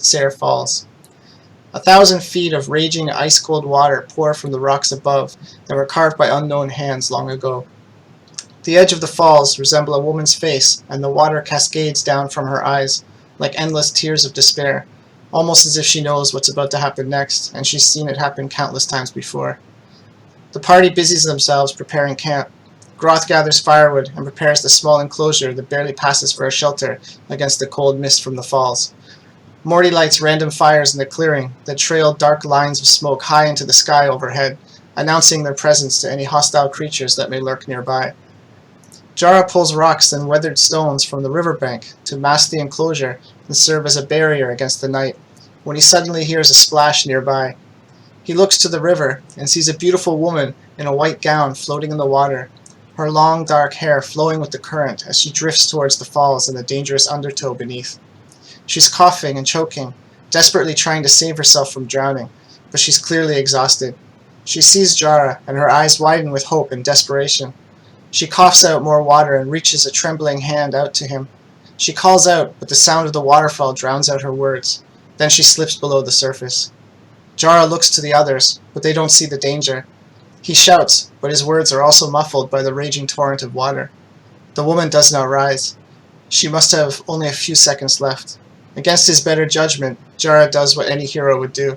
Sayre falls. 1,000 feet of raging ice-cold water pour from the rocks above that were carved by unknown hands long ago. The edge of the falls resemble a woman's face, and the water cascades down from her eyes, like endless tears of despair, almost as if she knows what's about to happen next, and she's seen it happen countless times before. The party busies themselves preparing camp. Groth gathers firewood and prepares the small enclosure that barely passes for a shelter against the cold mist from the falls. Morty lights random fires in the clearing that trail dark lines of smoke high into the sky overhead, announcing their presence to any hostile creatures that may lurk nearby. Jara pulls rocks and weathered stones from the riverbank to mask the enclosure and serve as a barrier against the night, when he suddenly hears a splash nearby. He looks to the river and sees a beautiful woman in a white gown floating in the water, her long dark hair flowing with the current as she drifts towards the falls and the dangerous undertow beneath. She's coughing and choking, desperately trying to save herself from drowning, but she's clearly exhausted. She sees Jara, and her eyes widen with hope and desperation. She coughs out more water and reaches a trembling hand out to him. She calls out, but the sound of the waterfall drowns out her words. Then she slips below the surface. Jara looks to the others, but they don't see the danger. He shouts, but his words are also muffled by the raging torrent of water. The woman does not rise. She must have only a few seconds left. Against his better judgment, Jara does what any hero would do.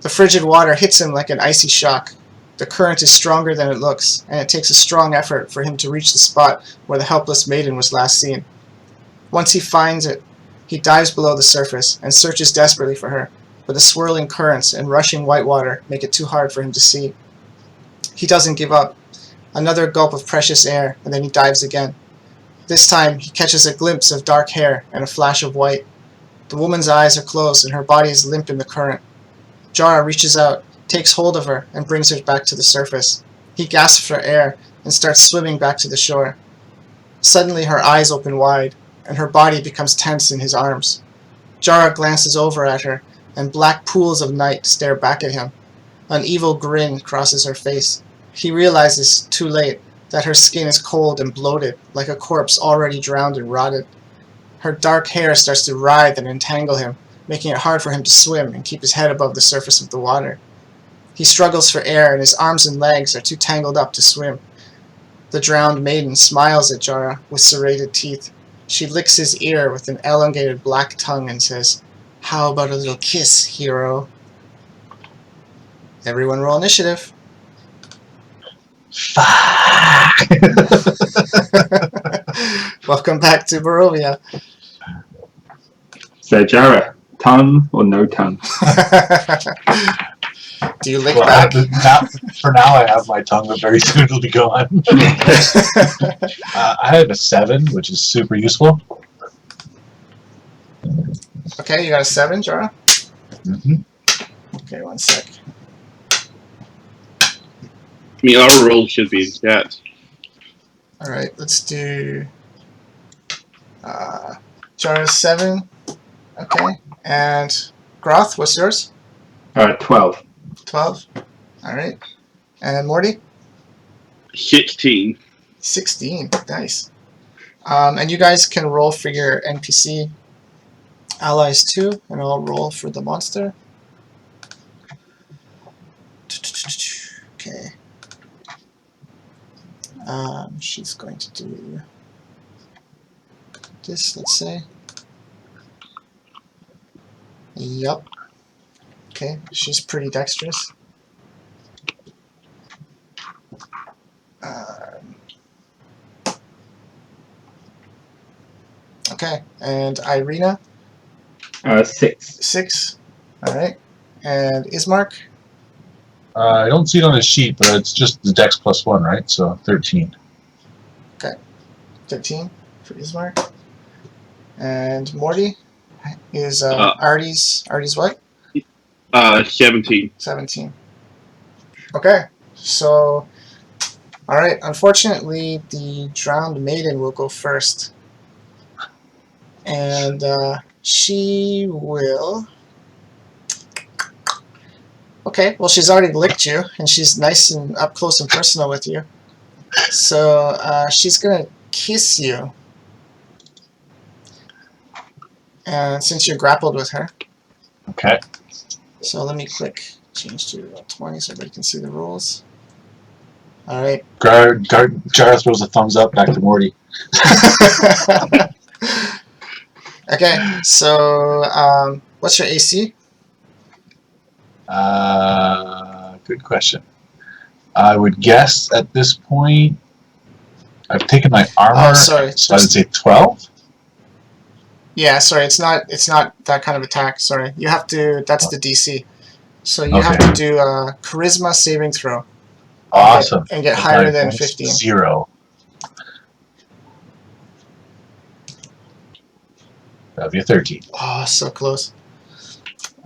The frigid water hits him like an icy shock. The current is stronger than it looks, and it takes a strong effort for him to reach the spot where the helpless maiden was last seen. Once he finds it, he dives below the surface and searches desperately for her, but the swirling currents and rushing white water make it too hard for him to see. He doesn't give up. Another gulp of precious air, and then he dives again. This time, he catches a glimpse of dark hair and a flash of white. The woman's eyes are closed and her body is limp in the current. Jara reaches out, takes hold of her, and brings her back to the surface. He gasps for air and starts swimming back to the shore. Suddenly her eyes open wide, and her body becomes tense in his arms. Jara glances over at her, and black pools of night stare back at him. An evil grin crosses her face. He realizes, too late, that her skin is cold and bloated, like a corpse already drowned and rotted. Her dark hair starts to writhe and entangle him, making it hard for him to swim and keep his head above the surface of the water. He struggles for air, and his arms and legs are too tangled up to swim. The drowned maiden smiles at Jara with serrated teeth. She licks his ear with an elongated black tongue and says, "How about a little kiss, hero?" Everyone roll initiative. Fuck! Welcome back to Barovia. So, Jara, tongue or no tongue? Do you lick Well, back? For now, I have my tongue, but very soon it'll be gone. I have a 7, which is super useful. Okay, you got a 7, Jara? Mm-hmm. Okay, 1 sec. I mean, our roll should be in chat. Alright, let's do Jara 7. Okay. And Groth, what's yours? 12. 12. Alright. And Morty? 16. 16. Nice. And you guys can roll for your NPC allies too, and I'll roll for the monster. Okay. She's going to do this, let's say. Yup. Okay, she's pretty dexterous. Okay, and Irina? 6. 6. Alright. And Ismark? I don't see it on the sheet, but it's just the dex plus 1, right? So 13. Okay. 13 for Ismark. And Morty is Artie's what? 17. 17. Okay. So, alright. Unfortunately, the drowned maiden will go first. And she will... Okay, well, she's already licked you, and she's nice and up close and personal with you. So she's going to kiss you. And since you're grappled with her, Okay. so let me change to 20 so everybody can see the rules. All right. Jar throws a thumbs up back to Morty. Okay, so what's your AC? Good question. I would guess at this point, I've taken my armor. Oh, sorry. So I would say 12. Yeah, sorry, it's not that kind of attack. Sorry, you have to. That's the DC. So you have to do a charisma saving throw. Awesome. And get higher than 15. 0. That'd be a 13. Oh, so close.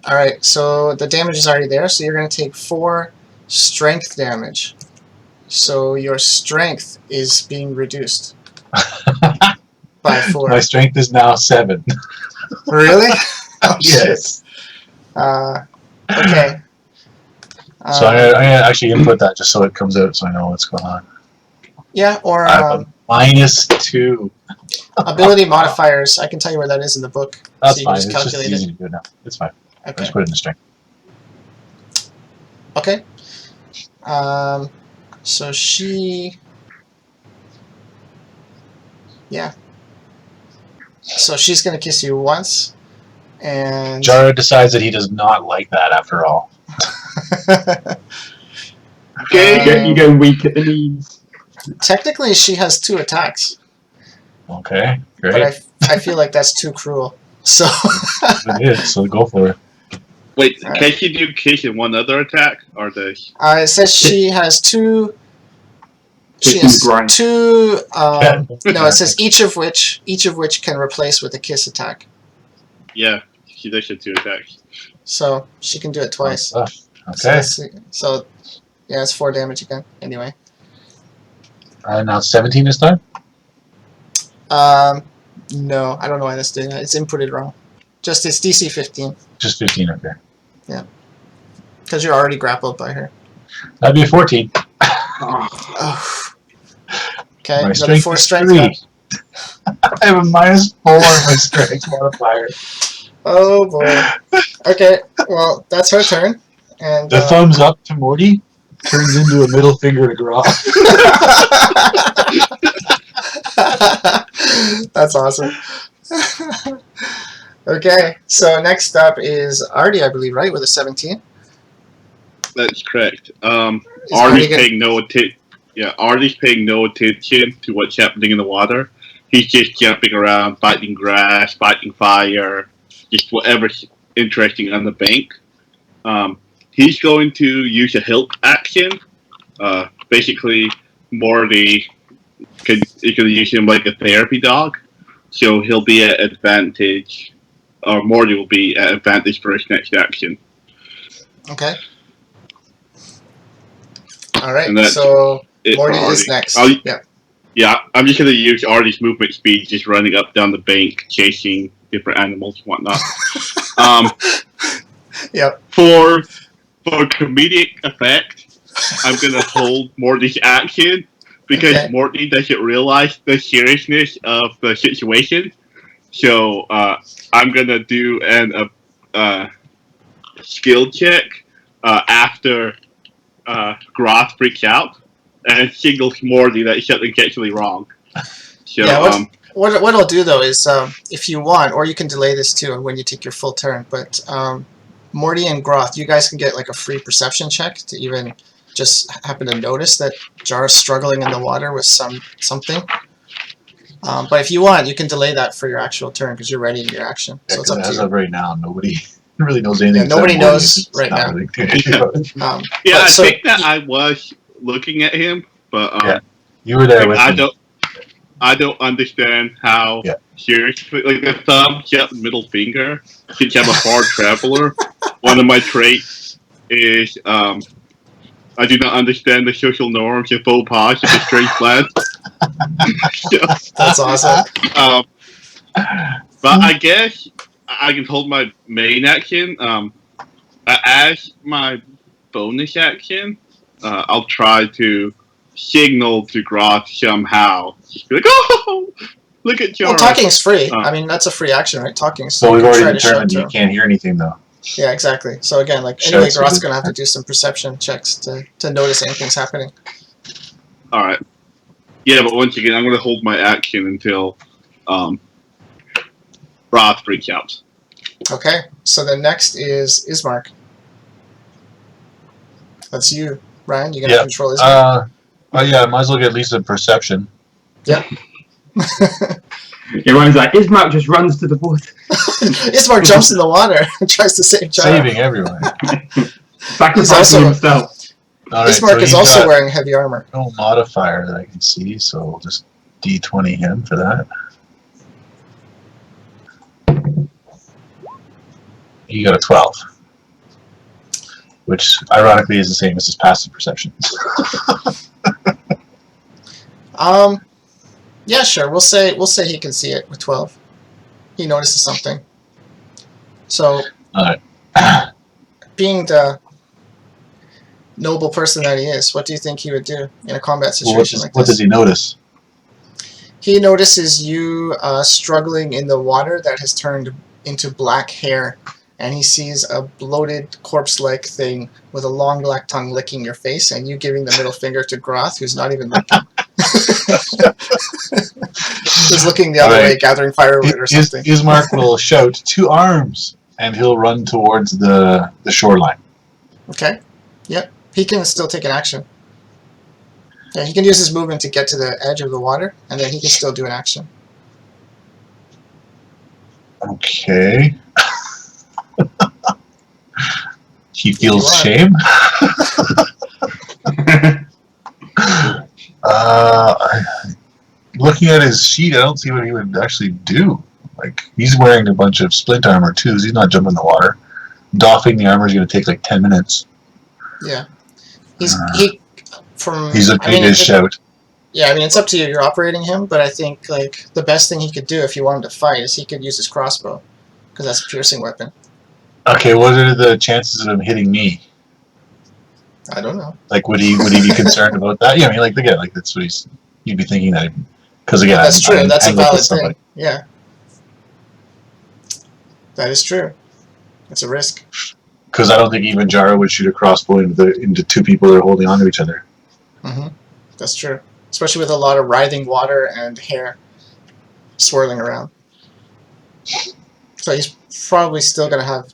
All right, so the damage is already there. So you're going to take 4 strength damage. So your strength is being reduced by 4. My strength is now 7. Really? Oh, Yes. Okay. So I'm gonna actually input that just so it comes out so I know what's going on. Yeah, or I have a -2. ability modifiers. I can tell you where that is in the book. That's so you fine. can It's just just calculate easy it. to do it now. It's fine. Okay. Just put it in the strength. Okay. So she... Yeah. So she's going to kiss you once. And... Jara decides that he does not like that after all. Okay, you go weak at the knees. Technically, she has 2 attacks. Okay, great. But I feel like that's too cruel. So... It is, so go for it. Wait, Alright. can she do kick in one other attack? Or the it says she has 2... She Kiss and has grind. 2... no, it says each of which can replace with a kiss attack. yeah, she does have 2 attacks. So she can do it twice. Okay. So yeah, it's 4 damage again. Anyway. Now 17 this time? No, I don't know why that's doing that. It's inputted wrong. Just it's DC 15 Just 15, okay. because you're already grappled by her. That'd be a 14. Oh, Oh. Okay, My another strength 4 is strength. 3. I have a -4 on my strength modifier. Oh boy. Okay, well that's her turn. And The thumbs up to Morty turns into a middle finger to Groth. That's awesome. Okay, so next up is Artie, I believe, right, with a 17. That's correct. Is Artie Artie's gonna- paying no attention. Yeah, Artie's paying no attention to what's happening in the water. He's just jumping around, fighting grass, fighting fire, just whatever's interesting on the bank. He's going to use a help action. Basically, Morty is going to use him like a therapy dog, so he'll be at advantage, or Morty will be at advantage for his next action. Okay. All right, And that's so it Morty for is Artie. next. I'll- Yeah. Yeah, I'm just going to use Artie's movement speed, just running up down the bank, chasing different animals and whatnot. Yep. For comedic effect, I'm going to hold Morty's action because Okay. Morty doesn't realize the seriousness of the situation. So I'm going to do an skill check after Groth freaks out and signals Morty that something's actually wrong. So, Yeah, what I'll do though is if you want, or you can delay this too when you take your full turn, but Morty and Groth, you guys can get like a free perception check to even just happen to notice that Jar's struggling in the water with something. But if you want, you can delay that for your actual turn because you're ready in your action. So it's up to As you. of right now, nobody really knows anything. Yeah, nobody except Morty. knows It's right not now. really- yeah, I so- think that I was looking at him, but Yeah. You were there with I me. don't understand how Yeah. seriously, like the thumb, yeah, middle finger. Since I'm a far traveler, one of my traits is I do not understand the social norms and faux pas of the strange land. That's awesome. But I guess I can hold my main action. As my bonus action, I'll try to signal to Groth somehow. Just be like, oh! Look at Jara. Well, talking's free. Oh. I mean, that's a free action, right? Talking. So you we've can already try to shout determined to you him. can't hear anything, though. Yeah, exactly. So again, like Shouts anyway, are Groth's good. gonna have to do some perception checks to notice anything's happening. All right. Yeah, but once again, I'm going to hold my action until Roth freaks out. Okay. So the next is Ismark. That's you, Ryan. You gonna control Ismark? Oh yeah, I might as well get at least a perception. Yep. Everyone's like, Ismark just runs to the water. Ismark jumps in the water and tries to save Jara. Saving everyone. Sacrificing also- himself. All right, Ismark so is he's also got wearing heavy armor. no modifier that I can see, so we'll just D20 him for that. He got a 12, which ironically is the same as his passive perception. Yeah, sure. We'll say he can see it with 12. He notices something. So, All right. being the noble person that he is, what do you think he would do in a combat Well, situation like what this? does he notice? He notices you struggling in the water that has turned into black hair, and he sees a bloated corpse-like thing with a long black tongue licking your face, and you giving the middle finger to Groth, who's not even looking. He's looking the other All right. way, gathering firewood or something. Ismark will shout, "To arms!" and he'll run towards the shoreline. Okay. Yep. He can still take an action. Yeah, he can use his movement to get to the edge of the water, and then he can still do an action. Okay. He feels want. shame. Looking at his sheet, I don't see what he would actually do. Like, he's wearing a bunch of splint armor too, so he's not jumping in the water. Doffing the armor is going to take like 10 minutes. Yeah. He's a big shout. Yeah, I mean, it's up to you. You're operating him, but I think like the best thing he could do if he wanted to fight is he could use his crossbow, because that's a piercing weapon. Okay, what are the chances of him hitting me? I don't know. Like, would he be concerned about that? Yeah, I mean, like, again, like that's what you'd be thinking that, because again, That's true. I'm That's a entangled valid with somebody. thing. Yeah. That is true. It's a risk. Because I don't think even Jara would shoot a crossbow into two people that are holding on to each other. Mm-hmm. That's true. Especially with a lot of writhing water and hair swirling around. So he's probably still going to have,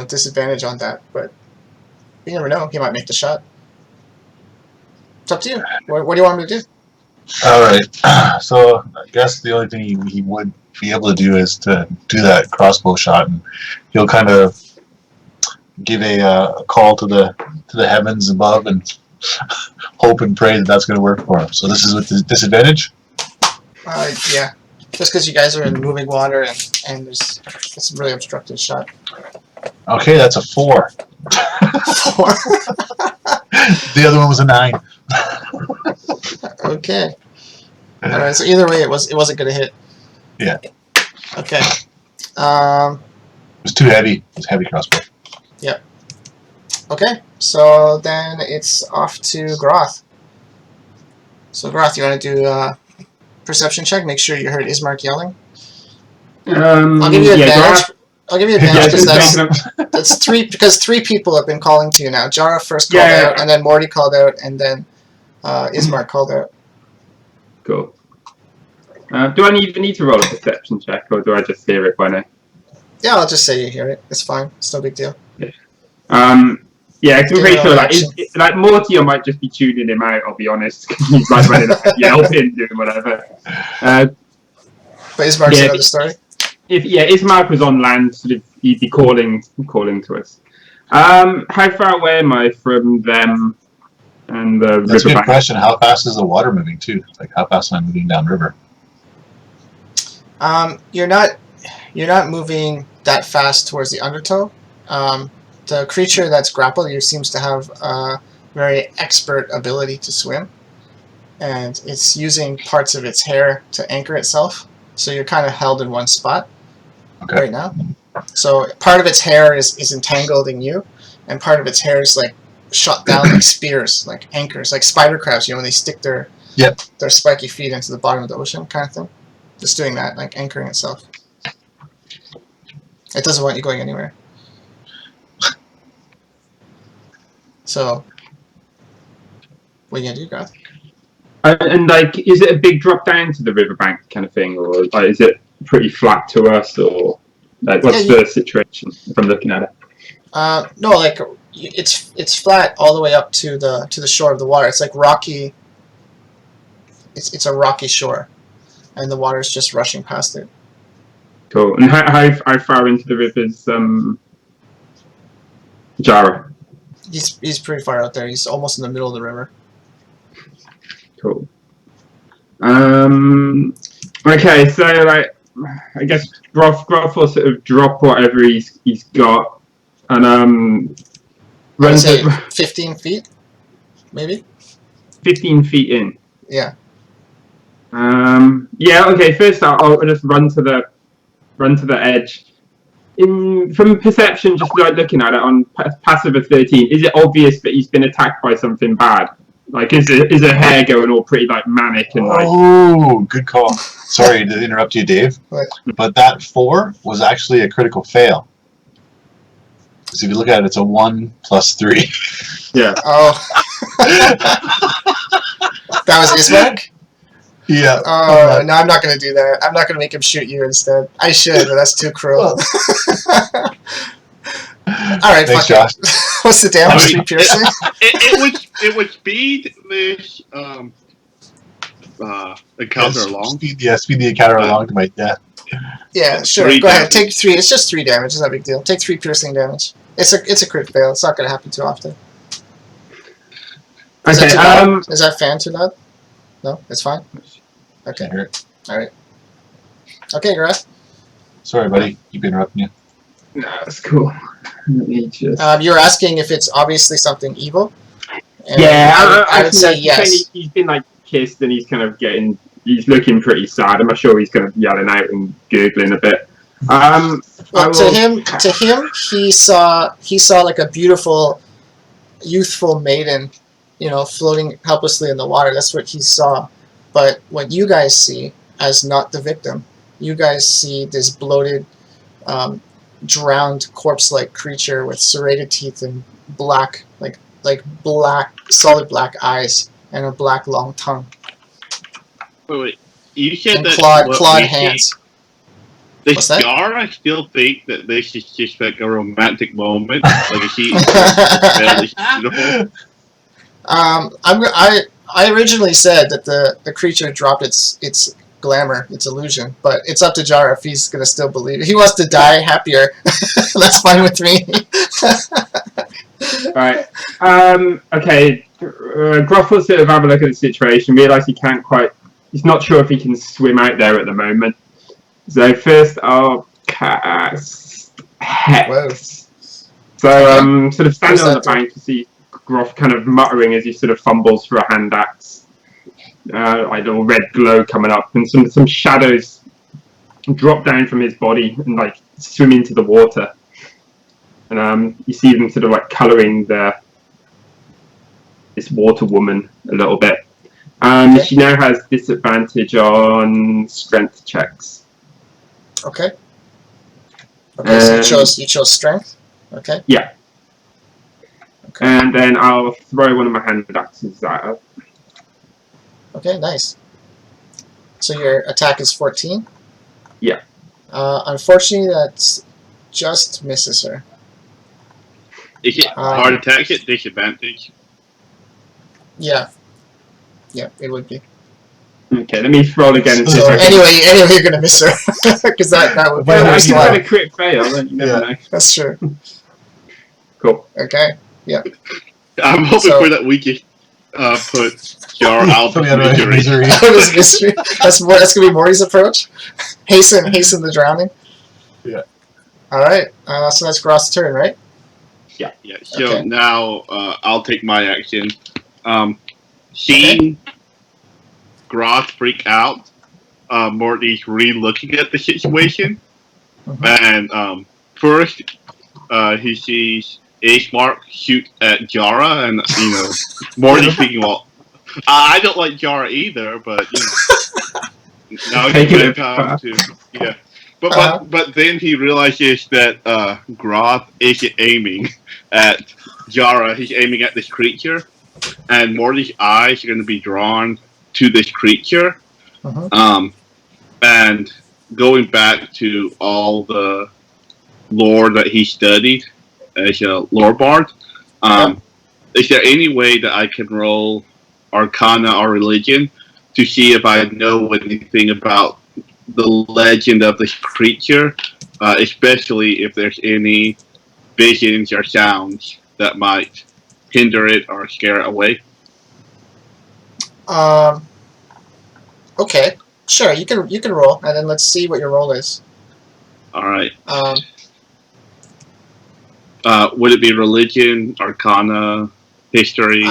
disadvantage on that, but you never know. He might make the shot. It's up to you. What do you want him to do? All right. So I guess the only thing he would be able to do is to do that crossbow shot, and he'll kind of give a call to the heavens above and hope and pray that that's going to work for him. So this is with the disadvantage? Yeah. Just because you guys are in moving water and it's a really obstructed shot. Okay, that's a 4. 4. The other one was a 9. Okay. All right. So either way, it wasn't going to hit. Yeah. Okay. It was too heavy. It was heavy crossbow. Yep. Okay. So then it's off to Groth. So Groth, you want to do a perception check? Make sure you heard Ismark yelling. I'll give you advantage. I'll give you advantage because that's 3 because 3 people have been calling to you now. Jara first called out, and then Morty called out, and then Ismark called out. Cool. Do I even need to roll a perception check, or do I just hear it by now? Yeah, I'll just say you hear it. It's fine. It's no big deal. Yeah, because I'm pretty sure, like Morty, I might just be tuning him out. I'll be honest. He's like running, yelping, doing whatever. But Ismark's another story. If Ismark was on land, sort of, he'd be calling to us. How far away am I from them and the That's a good riverbank? question. How fast is the water moving too? Like, how fast am I moving downriver? You're not moving that fast towards the undertow. The creature that's grappled you seems to have a very expert ability to swim, and it's using parts of its hair to anchor itself. So you're kind of held in one spot right now. So part of its hair is entangled in you, and part of its hair is like shot down like spears, like anchors, like spider crabs. When they stick their spiky feet into the bottom of the ocean, kind of thing. Just doing that, like anchoring itself. It doesn't want you going anywhere. So, what are you gonna do, Groth? And like, is it a big drop down to the riverbank kind of thing, or like, is it pretty flat to us, or like, what's the situation if I'm looking at it? No, like it's flat all the way up to the shore of the water. It's like rocky. It's a rocky shore, and the water's just rushing past it. Cool. And how far into the river's Jara? He's pretty far out there. He's almost in the middle of the river. Cool. Okay, so like, I guess Groth will sort of drop whatever he's got, and run Say to 15 feet, maybe. 15 feet in. Yeah. Yeah. Okay. First, I'll just run to the edge. From perception, just like looking at it on passive of 13, is it obvious that he's been attacked by something bad? Like, is her hair going all pretty like manic and like? Oh, good call. Sorry to interrupt you, Dave. What? But that 4 was actually a critical fail. So if you look at it, it's a 1 + 3. Yeah. Oh. That was his mark? Yeah. Oh, no, I'm not going to do that. I'm not going to make him shoot you instead. I should, but that's too cruel. Alright, Thanks, fuck Josh. it. What's the damage? 3 piercing? It would speed this encounter along. Speed the encounter along to my death. Yeah, sure. 3 Go ahead. damage. Take 3. It's just 3 damage. It's not a big deal. Take 3 piercing damage. It's a crit fail. It's not going to happen too often. Is Okay. that too loud? Is that fan too loud? No, it's fine. Okay. Hear it. All right. Okay, Groth. Sorry, buddy. Keep interrupting you. No, that's cool. Let me just. You were asking if it's obviously something evil. And Yeah, I would say he's yes. saying he's been like kissed and he's kind of he's looking pretty sad. I'm not sure he's kind of yelling out and gurgling a bit. Well, to him, he saw like a beautiful, youthful maiden, floating helplessly in the water. That's what he saw. But what you guys see, as not the victim, you guys see this bloated, drowned corpse-like creature with serrated teeth and black, like solid black eyes and a black long tongue Wait. You said and that clawed hands. What's that? I still think that this is just like a romantic moment. Like she fairly beautiful. I originally said that the creature dropped its glamour, its illusion, but it's up to Jara if he's gonna still believe it. He wants to die happier. That's fine with me. Right. Okay. Groth will sort of have a look at the situation, realise he's not sure if he can swim out there at the moment. So first I'll cast Hex. Whoa. So sort of standing What's on the that do? bank, you see Groth kind of muttering as he sort of fumbles for a hand axe. Like a little red glow coming up, and some shadows drop down from his body and like swim into the water. And you see them sort of like colouring this water woman a little bit. Okay. She now has disadvantage on strength checks. Okay. Okay, so you chose strength. Okay. Yeah. Okay. And then I'll throw one of my hand axes at her. Okay, nice. So your attack is 14? Yeah. Unfortunately, that just misses her. Is it hard attack at disadvantage? Yeah. Yeah, it would be. Okay, let me roll again and see So if I can. anyway, you're gonna miss her because that would be Well, the I worst can have one. a crit fail, then you never know. That's true. Cool. Okay. Yeah. I'm hoping So- for that we just put Jar out of Put me out of misery. misery. That was mystery. That's gonna be Morty's approach. Hasten the drowning. Yeah. All right. So that's Groth's turn, right? Yeah, so Okay. now I'll take my action. Seeing Groth freak out, Morty's re-looking at the situation, and first he sees Mark shoot at Jara, and Morty's thinking, well, I don't like Jara either, but Now he's Taking got it time far. to, yeah. But Uh-huh. but then he realizes that Groth isn't aiming at Jara. He's aiming at this creature, and Morty's eyes are going to be drawn to this creature. Mhm. And going back to all the lore that he studied as a lore bard, Yep. is there any way that I can roll Arcana or Religion to see if I know anything about the legend of this creature, especially if there's any visions or sounds that might hinder it or scare it away? Okay. Sure. You can roll, and then let's see what your roll is. All right. Um, Would it be Religion, Arcana, History?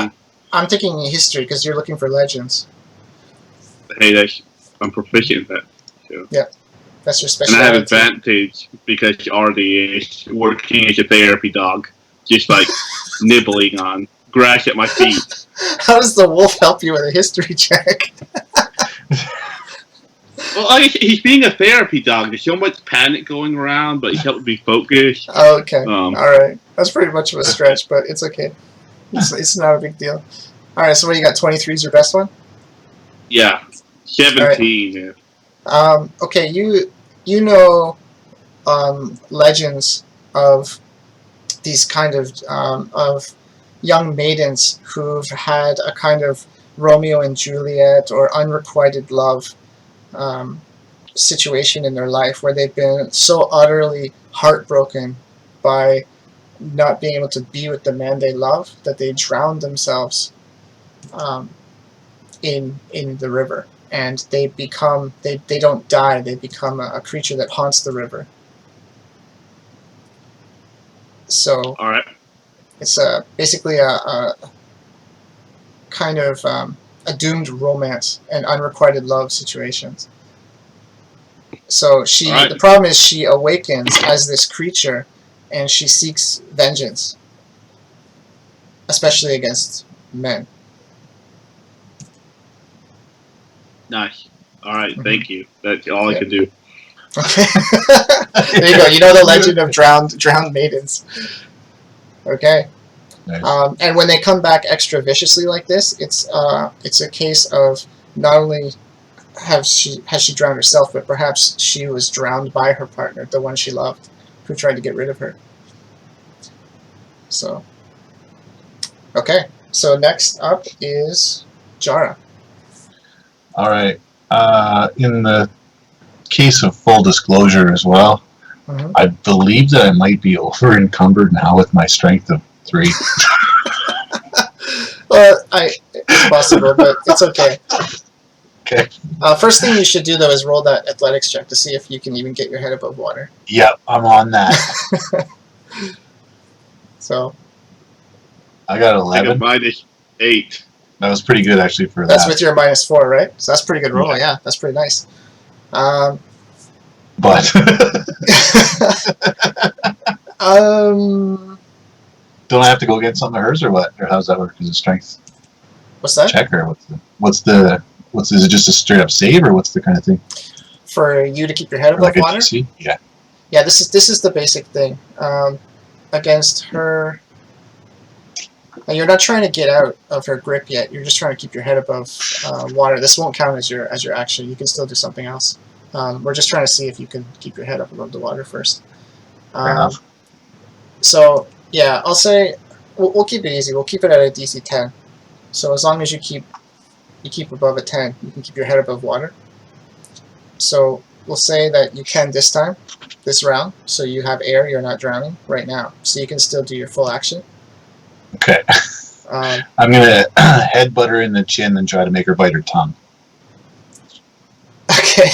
I'm taking history because you're looking for legends. Hey, I'm proficient at that. So. That's your And I have specialty. advantage because Artie is working as a therapy dog, just like nibbling on grass at my feet. How does the wolf help you with a history check? Well, he's being a therapy dog. There's so much panic going around, but he's helping me focus. Oh, okay. Um, All right. That's pretty much of a stretch, but it's okay. It's not a big deal. All right. So what do you got? 23 is your best one. Yeah, 17. Okay. You know legends of these kind of young maidens who've had a kind of Romeo and Juliet or unrequited love situation in their life where they've been so utterly heartbroken by not being able to be with the man they love that they drown themselves in the river, and they become they don't die, they become a creature that haunts the river. So All right. it's basically a kind of a doomed romance and unrequited love situations. So Right. the problem is she awakens as this creature, and she seeks vengeance, especially against men. Nice. All right. Thank you. That's all I Yeah. can do. Okay. There you go. You know the legend of drowned maidens. Okay. Nice. And when they come back extra viciously like this, it's a case of not only has she drowned herself, but perhaps she was drowned by her partner, the one she loved, who tried to get rid of her. So, okay. So next up is Jara. All right. In the case of full disclosure as well, Mhm. I believe that I might be over encumbered now with my strength of 3. It's possible, but it's okay. Okay. First thing you should do though is roll that athletics check to see if you can even get your head above water. Yep, I'm on that. So I got I got 11. -8. That was pretty good actually for that's that. with your -4, right? So that's a pretty good roll. Yeah, that's pretty nice. But don't I have to go get something of hers or what? Or how does that work? Is it strength What's that? check or what's is it just a straight up save or what's the kind of thing? For you to keep your head Or above like a water? DC? Yeah. Yeah, this is the basic thing. Against her, and you're not trying to get out of her grip yet. You're just trying to keep your head above water. This won't count as your action. You can still do something else. We're just trying to see if you can keep your head up above the water first. Fair enough. So yeah, I'll say we'll keep it easy. We'll keep it at a DC 10. So as long as you keep above a 10, you can keep your head above water. So we'll say that you can this round, so you have air, you're not drowning right now. So you can still do your full action. Okay. I'm gonna headbutt her in the chin and try to make her bite her tongue. Okay.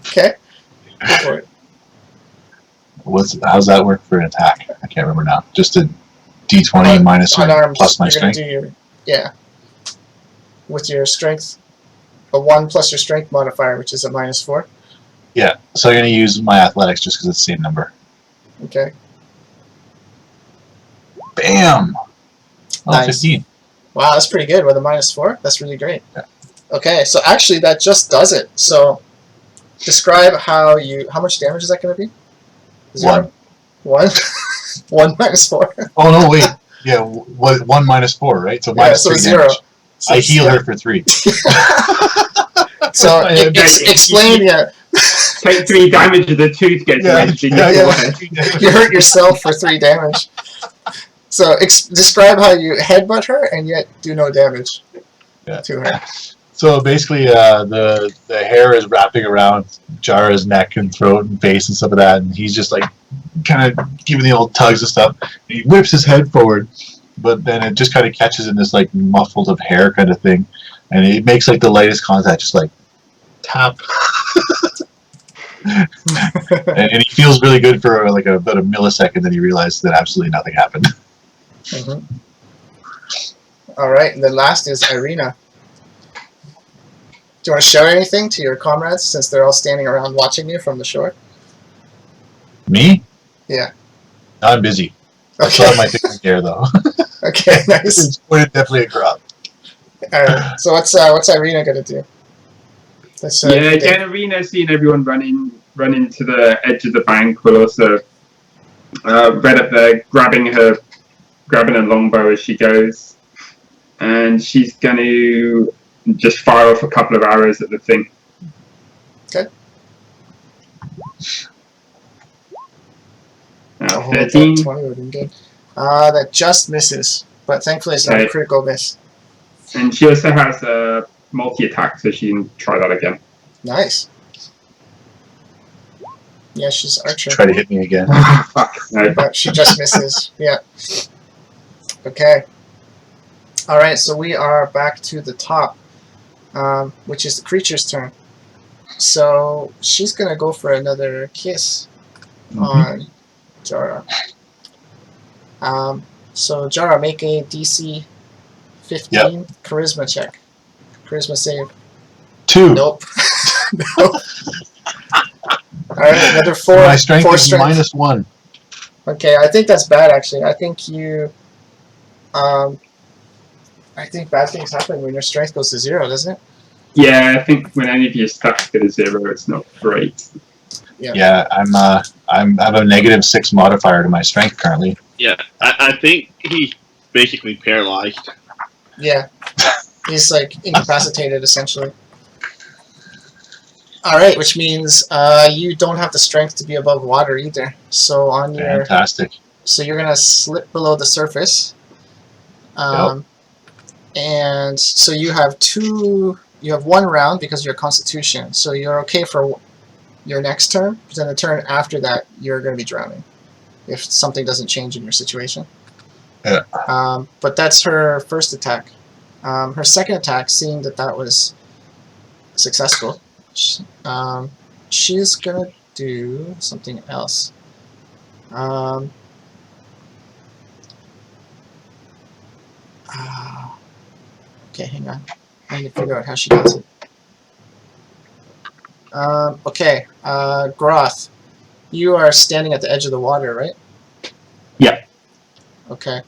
Okay. Go for it. How's that work for an attack? I can't remember now. Just a D20 minus or unarmed, plus my you're strength. gonna do with your strength, a 1 plus your strength modifier, which is a -4. Yeah. So I'm gonna use my athletics just because it's the same number. Okay. Bam. Oh, Nice. 15. Wow, that's pretty good with a -4. That's really great. Yeah. Okay, so actually that just does it. So describe how much damage is that going to be? 0? 1? 1 minus 4? Oh no, wait. Yeah, 1 minus 4, right? So Yeah, minus so 3 0. damage. So I heal her for 3. So Yeah, explain, yeah. Take 3 damage of the tooth gets wedged in your forehead. You hurt yourself for 3 damage. So describe how you headbutt her and yet do no damage to her. So basically, the hair is wrapping around Jara's neck and throat and face and stuff like that, and he's just like kind of giving the old tugs and stuff. And he whips his head forward, but then it just kind of catches in this like muffled of hair kind of thing, and it makes like the lightest contact, just like tap. and he feels really good for like about a millisecond. Then he realizes that absolutely nothing happened. Mm-hmm. All right, and then last is Irina. Do you want to show anything to your comrades since they're all standing around watching you from the shore? Me? Yeah. I'm busy. I still have my finger here though. Okay, nice. It's definitely a Groth. All right. So what's Irina gonna do? Again, Irina seeing everyone running to the edge of the bank will also Red up there, grabbing a longbow as she goes, and she's going to just fire off a couple of arrows at the thing. Okay. 13. That 20 would have been good. That just misses, but thankfully it's not a critical miss. And she also has a multi-attack, so she can try that again. Nice. Yeah, she's archer. Try to hit me again. Fuck. No. But she just misses. Yeah. Okay. Alright, so we are back to the top, which is the creature's turn. So she's going to go for another kiss on Jara. So Jara, make a DC 15 charisma check. Charisma save. 2. Nope. Nope. Alright, another 4. My strength 4 is strength. -1. Okay, I think that's bad actually. I think you I think bad things happen when your strength goes to 0, doesn't it? Yeah, I think when any of your stats get a 0, it's not great. Yeah, I have a -6 modifier to my strength currently. Yeah, I think he's basically paralyzed. Yeah. He's like incapacitated essentially. Alright, which means you don't have the strength to be above water either. So on your Fantastic. So you're gonna slip below the surface. And so you have 1 round because of your constitution. So you're okay for your next turn, but then the turn after that you're gonna be drowning. If something doesn't change in your situation. Yeah. But that's her first attack. Her second attack, seeing that was successful, she's gonna do something else. Okay, hang on. I need to figure out how she does it. Okay, Groth, you are standing at the edge of the water, right? Yeah. Okay.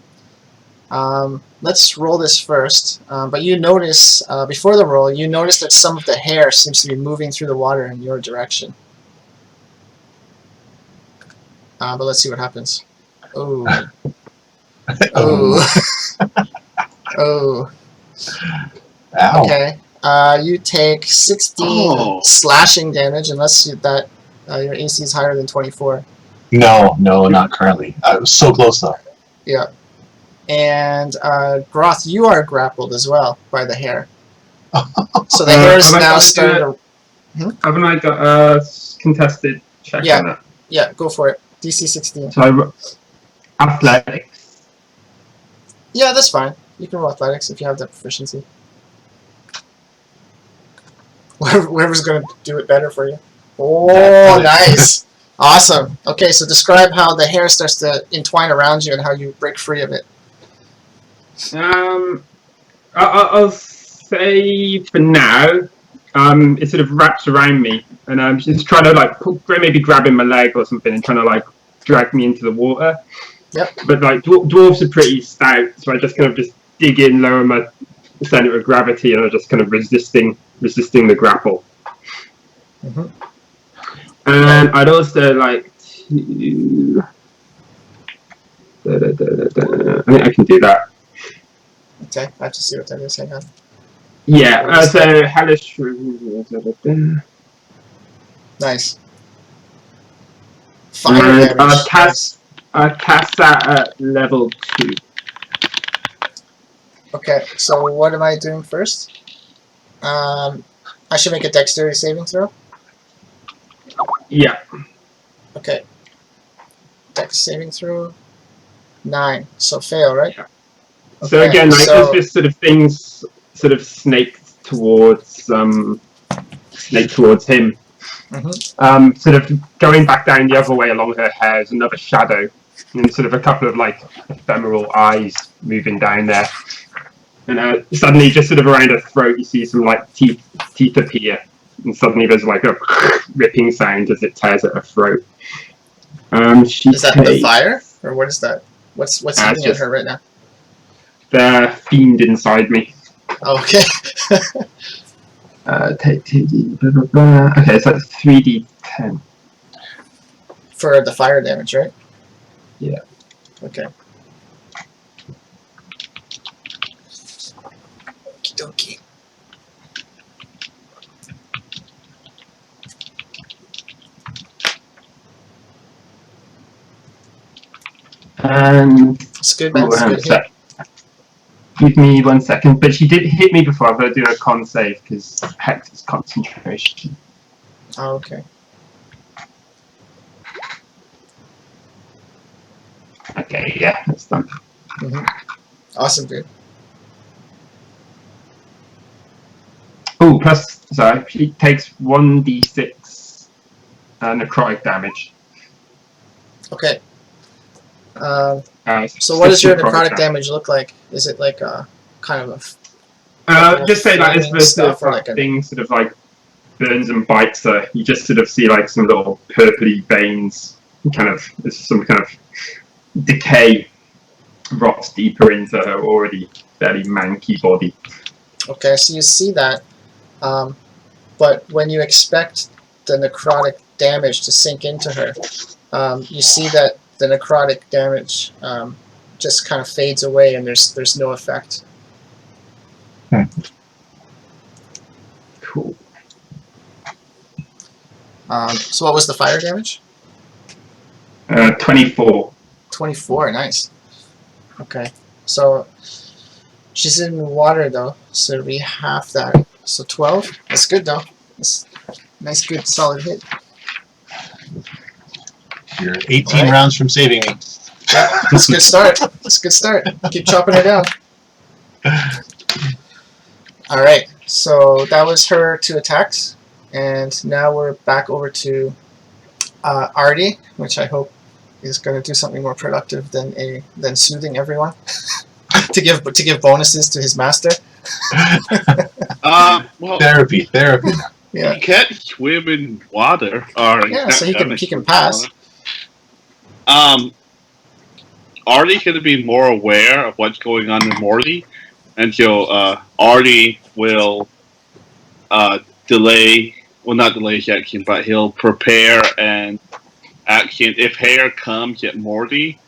Let's roll this first. But you notice, before the roll, you notice that some of the hair seems to be moving through the water in your direction. But let's see what happens. Oh. Oh. Oh. Ow. Okay. You take 16 slashing damage unless your AC is higher than 24. No, not currently. I was so close though. Yeah. And Groth, you are grappled as well by the hair. So the hair is now starting to... Haven't I got a contested check on that? Yeah, go for it. DC 16. So athletics. Yeah, that's fine. You can roll athletics if you have that proficiency. Whoever's going to do it better for you. Oh, nice. Awesome. Okay, so describe how the hair starts to entwine around you and how you break free of it. I'll say for now, it sort of wraps around me, and I'm just trying to maybe grabbing my leg or something and trying to drag me into the water. Yep. But dwarves are pretty stout, so I just kind of just dig in, lower my center of gravity and are just kind of resisting the grapple. Mhm. And I'd also like to. I think I can do that. Okay, I have to see what that is. Hang on. Yeah. So hellish. Nice. Fire And damage. cast that at level 2. Okay, so what am I doing first? I should make a dexterity saving throw. Yeah. Okay. Dex saving throw. 9. So fail, right? Yeah. So Okay, again, like so- there's this sort of things sort of snaked towards him. Mhm. Sort of going back down the other way along her hair is another shadow, and sort of a couple of like ephemeral eyes moving down there. And suddenly, just sort of around her throat, you see some like teeth appear, and suddenly there's like a ripping sound as it tears at her throat. She Is that the fire? Or what is that? What's eating at her right now? The fiend inside me. Oh, okay. Take 2d, blah, blah, blah. Okay, so that's 3d10. For the fire damage, right? Yeah. Okay. Okie dokie. And It's good, man. oh, It's hang on a good hit. sec. Give me 1 second. But she did hit me before. I've got to do a con save because Hex is concentration. Oh, okay. Okay, yeah, that's done. Mm-hmm. Awesome, dude. Oh, plus, sorry, she takes 1d6 necrotic damage. Okay. So So what does your necrotic damage look like? Is it like a kind of just say like flaming as the stuff or like a- thing sort of like burns and bites her, you just sort of see like some little purpley veins, kind of there's some kind of decay rots deeper into her already fairly manky body. Okay, so you see that, but when you expect the necrotic damage to sink into her, you see that the necrotic damage just kind of fades away and there's no effect. Cool. So what was the fire damage? 24. 24, nice. Okay, so she's in water though, so it'll be half that. So 12, that's good though. That's nice, good, solid hit. You're 18 Alright. rounds from saving me. That's a good start. That's a good start. Keep chopping her down. Alright, so that was her 2 attacks. And now we're back over to Artie, which I hope is going to do something more productive than soothing everyone. to give bonuses to his master. Well, Therapy. Yeah. he can't swim in water. Or Yeah, so he can pass. Artie's going to be more aware of what's going on with Morty, and so Artie will delay. Well, not delay his action, but he'll prepare an action. If hair comes at Morty,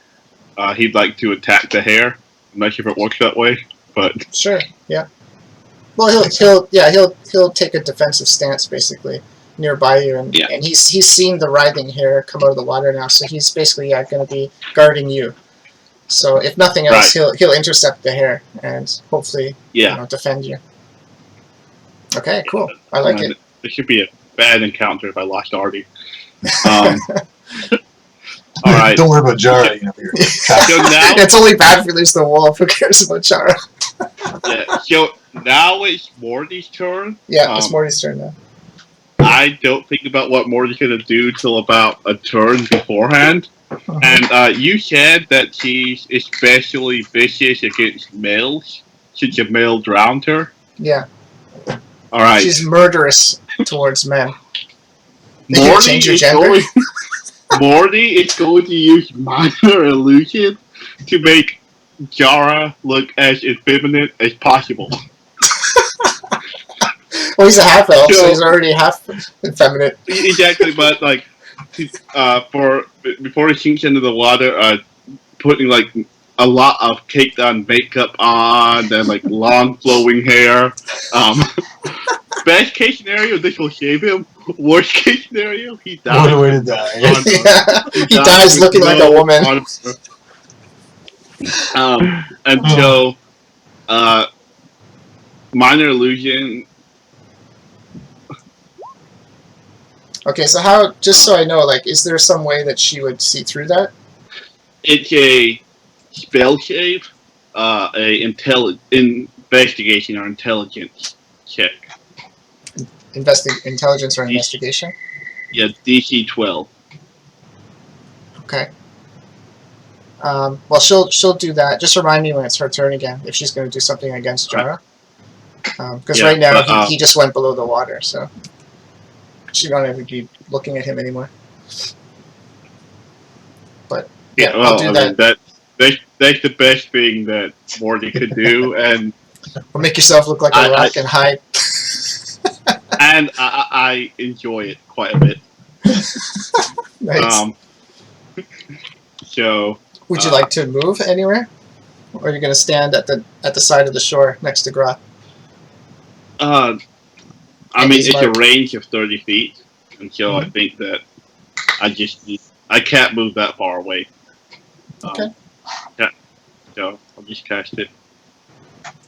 he'd like to attack the hair. I'm not sure if it works that way, but Sure. Yeah. Well, he'll take a defensive stance basically nearby you, and Yeah. and he's seen the writhing hair come out of the water now, so he's basically going to be guarding you. So if nothing else, he'll intercept the hair and hopefully defend you. Okay, cool. I like it. It should be a bad encounter if I lost Artie. All right. Don't worry about Jara. So now, It's only bad if we lose the wolf. Who cares about Chara? yeah, so now it's Morty's turn. Yeah, it's Morty's turn now. I don't think about what Morty's going to do till about a turn beforehand. Uh-huh. And you said that she's especially vicious against males since a male drowned her. Yeah. All right. She's murderous towards men. Morty Change your is gender? going. Morty is going to use minor illusion to make Jara look as effeminate as possible. Well, he's a half elf, so So- he's already half effeminate. Exactly, but like, for before he sinks into the water, putting like a lot of caked on makeup on and like long flowing hair. Best case scenario, this will save him. Worst case scenario, he What a dies. way to die. Yeah. He dies with looking like a no woman. honor. And so, minor illusion. Okay, so how? Just so I know, like, is there some way that she would see through that? It's a spell save, investigation or intelligence check. Intelligence or investigation? Yeah, DC 12. Okay. Well, she'll do that. Just remind me when it's her turn again if she's going to do something against Jara. Because Yeah, right now but, he just went below the water, so she don't even be looking at him anymore. But yeah, Yeah, well, I'll do that. That's the best thing that Morty could do, and Or make yourself look like a rock and hide. I enjoy it quite a bit. Nice. So Would you like to move anywhere, or are you going to stand at the side of the shore next to Groth? I mean, it's a range of 30 feet, and so I think that I can't move that far away. Okay. Yeah. So I'll just cast it.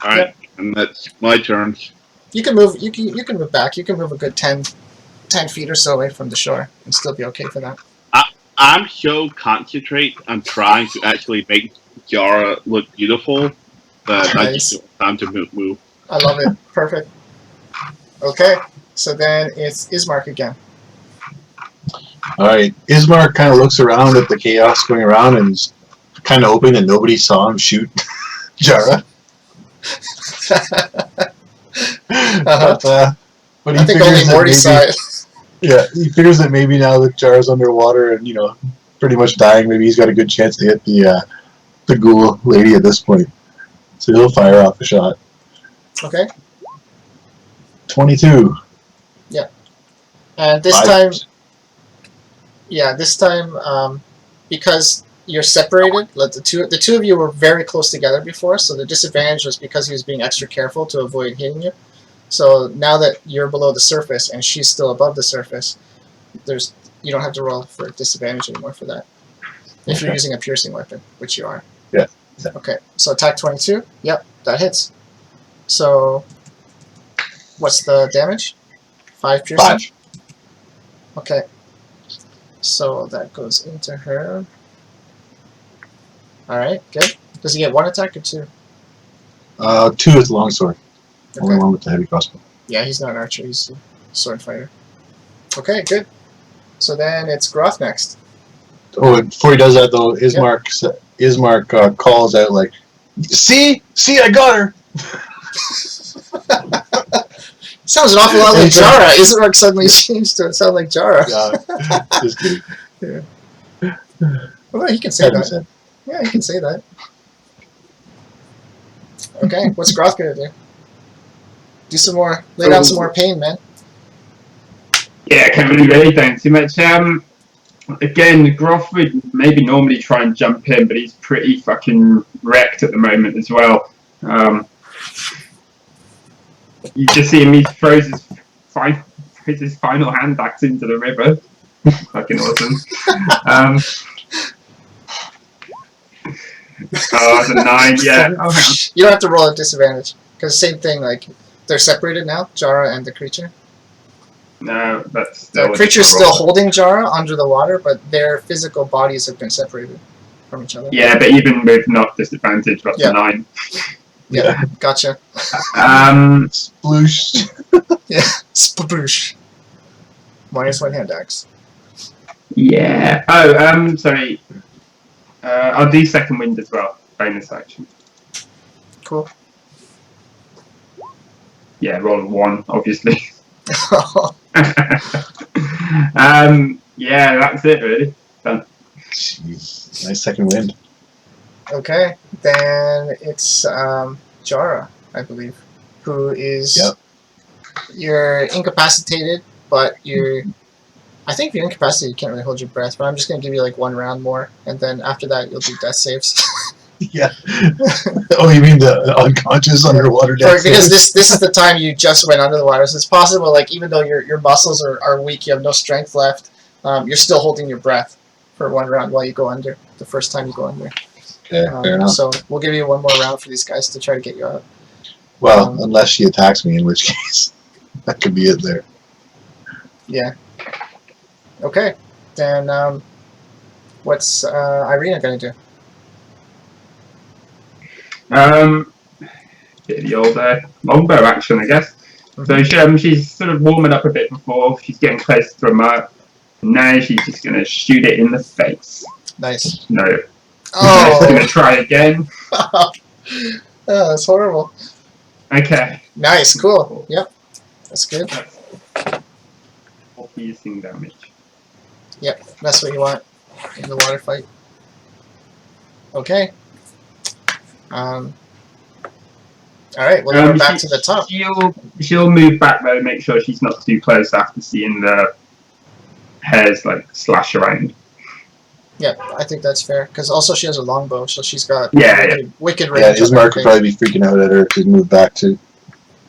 All right, and that's my turn. You can move. You can move back. You can move a good 10 feet or so away from the shore and still be okay for that. I'm so concentrate on trying to actually make Jara look beautiful that I just don't have time to move. I love it. Perfect. Okay, so then it's Ismark again. Alright, Ismark kind of looks around at the chaos going around and is kind of hoping that nobody saw him shoot Jara. But he I think only Morty saw it. Yeah, he figures that maybe now that Jara's underwater and, pretty much dying, maybe he's got a good chance to hit the ghoul lady at this point. So he'll fire off a shot. Okay. 22. And this time, because you're separated, like the two of you were very close together before, so the disadvantage was because he was being extra careful to avoid hitting you. So now that you're below the surface and she's still above the surface, you don't have to roll for disadvantage anymore for that. If you're using a piercing weapon, which you are. Yeah. Okay, so attack 22. Yep, that hits. So, what's the damage? 5 piercing? 5. Okay. So that goes into her. Alright, good. Does he get 1 attack or 2? 2 with the longsword. Only Okay. 1 with the heavy crossbow. Yeah, he's not an archer, he's a sword fighter. Okay, good. So then it's Groth next. Oh, and before he does that though, Ismark calls out like, "See, I got her." Sounds an awful lot like Jara. Ismark suddenly changed to sound like Jara. Yeah, just kidding. Yeah. Well, he can say that. 10%. Yeah, he can say that. Okay, what's Groth gonna do? Do some more. Lay down some more pain, man. Yeah, I can't really lay down too much. Again, Groth would maybe normally try and jump in, but he's pretty fucking wrecked at the moment as well. You just see him, he throws his final hand axe into the river. Fucking awesome. Oh, it's a 9, yeah. Oh, hang on. You don't have to roll at disadvantage. Because same thing, like, they're separated now, Jara and the creature. No, that's The still creature's still holding Jara under the water, but their physical bodies have been separated from each other. Yeah, but even with not disadvantage, that's Yeah. a 9. Yeah, gotcha. Sploosh. Yeah, sploosh. -1 hand axe. Yeah. Oh, sorry. I'll do second wind as well. Bonus action. Cool. Yeah, roll a 1, obviously. Yeah, that's it really. Done. Jeez, nice second wind. Okay, then it's Jara, I believe, who is You're incapacitated, but I think if you're incapacitated, you can't really hold your breath. But I'm just gonna give you like 1 round more, and then after that, you'll do death saves. Yeah. Oh, you mean the unconscious underwater death Because saves? this is the time you just went under the water, so it's possible. Like even though your muscles are weak, you have no strength left. You're still holding your breath for 1 round while you go under. The first time you go under. Okay, fair enough. So we'll give you 1 more round for these guys to try to get you out. Well, unless she attacks me, in which case that could be it there. Yeah. Okay. Then what's Irina gonna do? Bit of the old longbow action, I guess. So she's sort of warming up a bit before. She's getting close to a mark. Now she's just going to shoot it in the face. Nice. No. Oh. She's going to try again. Oh, that's horrible. Okay. Nice. Cool. Yep. That's good. Piercing damage. Yep. That's what you want in the water fight. Okay. All right. Well, we're back to the top. She'll move back though, make sure she's not too close after seeing the hairs like slash around. Yeah, I think that's fair. Because also she has a longbow, so she's got wicked range. Yeah, Ismark would probably be freaking out at her to move back too.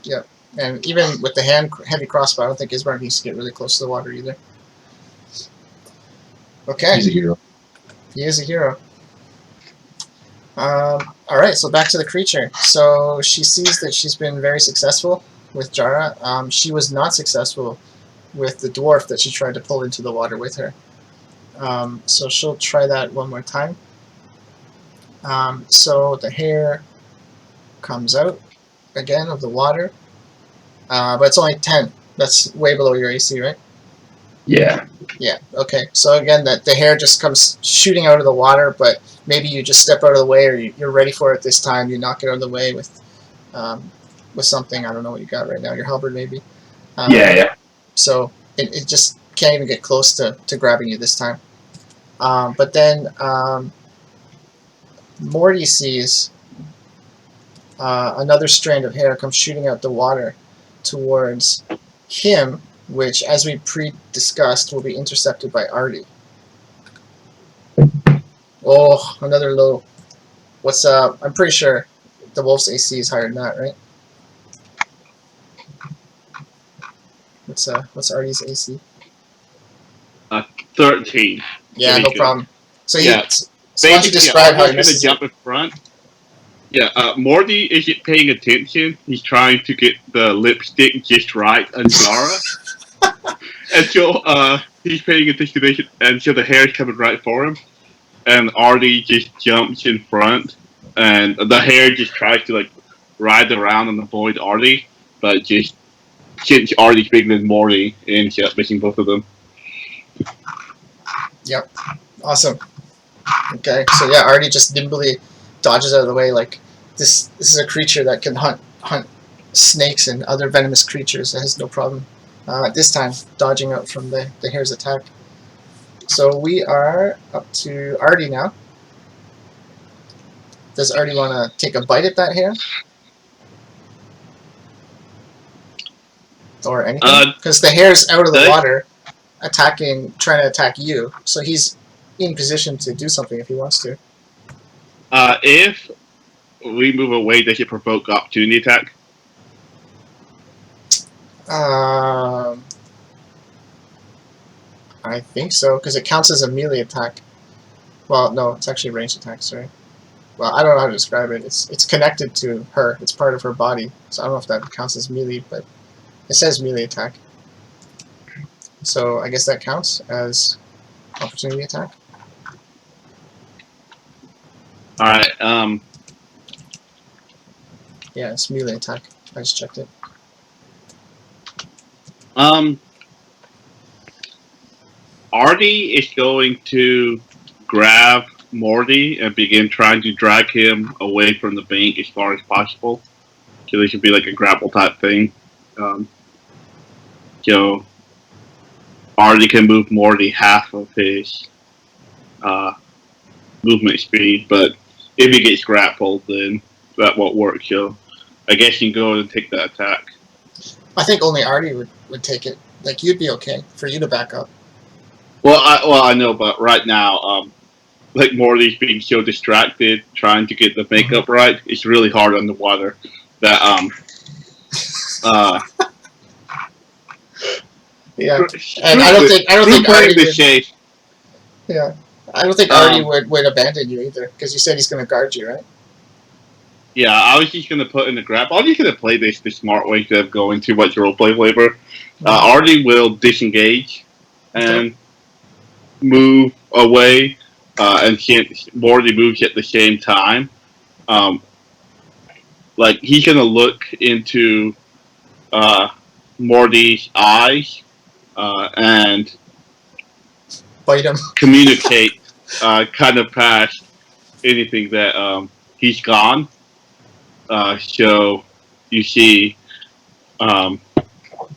Yep. And even with the heavy crossbow, I don't think Ismark needs to get really close to the water either. Okay. He's a hero. He is a hero. Alright, so back to the creature. So she sees that she's been very successful with Jara. She was not successful with the dwarf that she tried to pull into the water with her. So she'll try that 1 more time. So the hair comes out again of the water. But it's only 10. That's way below your AC, right? Yeah. Yeah, okay. So again, the hair just comes shooting out of the water, but maybe you just step out of the way, or you're ready for it this time. You knock it out of the way with something. I don't know what you got right now. Your halberd, maybe. Yeah. So it just can't even get close to grabbing you this time. But then Morty sees another strand of hair come shooting out the water towards him, which, as we pre-discussed, will be intercepted by Artie. Oh, another low. What's up? I'm pretty sure the wolf's AC is higher than that, right? What's Artie's AC? 13. Yeah, Very no good. problem. So Yeah. so why don't you describe how he Artie's misses gonna it? jump in front. Yeah, Morty isn't paying attention. He's trying to get the lipstick just right on Zara. Until he's paying attention until the hair's coming right for him. And Artie just jumps in front. And the hair just tries to like ride around and avoid Artie. But just since Artie's bigger than Morty, and ends up missing both of them. Yep. Awesome. Okay, so yeah, Artie just nimbly dodges out of the way. Like this is a creature that can hunt snakes and other venomous creatures. It has no problem. This time, dodging out from the hare's attack. So we are up to Artie now. Does Artie want to take a bite at that hare? Or anything? Because the hare's out of the water, trying to attack you. So he's in position to do something if he wants to. If we move away, does it provoke opportunity attack? I think so, because it counts as a melee attack. Well, no, it's actually a ranged attack, sorry. Well, I don't know how to describe it. It's connected to her. It's part of her body. So I don't know if that counts as melee, but it says melee attack. So I guess that counts as opportunity attack. Alright, Yeah, it's melee attack. I just checked it. Artie is going to grab Morty and begin trying to drag him away from the bank as far as possible. So this should be like a grapple type thing. So Artie can move Morty half of his movement speed, but if he gets grappled, then that won't work. So I guess you can go and take that attack. I think only Artie would take it. Like, you'd be okay for you to back up. Well, I know, but right now, like Morty's being so distracted trying to get the makeup right. It's really hard underwater. That Yeah, and I don't think Artie the would. shape. Yeah, I don't think Artie would abandon you either, because you said he's going to guard you, right? Yeah, I was just gonna put in the grab. I'm just gonna play this the smart way instead of going too much roleplay flavor. Artie will disengage and move away, and Morty moves at the same time. Like he's gonna look into Morty's eyes and Bite him. communicate, kind of past anything that he's gone. So you see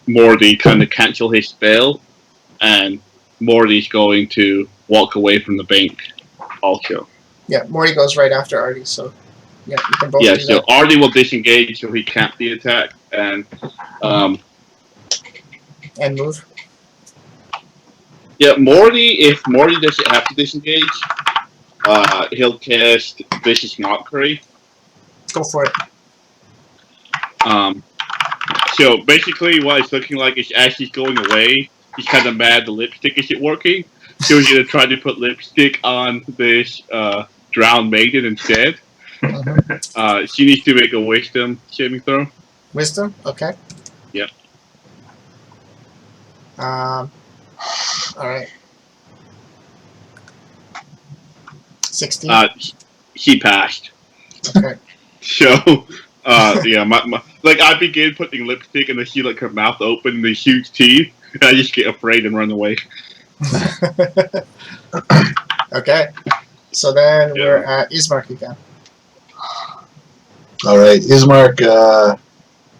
Morty kind of cancel his spell, and Morty's going to walk away from the bank also. Yeah, Morty goes right after Artie, so yeah, you can both do So that. Artie will disengage so he can't the attack, and move. yeah, if Morty doesn't have to disengage, he'll cast Vicious Mockery. Go for it. So basically what it's looking like is as he's going away, he's kind of mad the lipstick isn't working. So he's going to try to put lipstick on this drowned maiden instead. She needs to make a wisdom saving throw. Wisdom? Okay. Yep. Alright. 16? He passed. Okay. So, yeah, like I begin putting lipstick and I see like her mouth open and the huge teeth, and I just get afraid and run away. Okay. So then we're at Ismark again. Alright, Ismark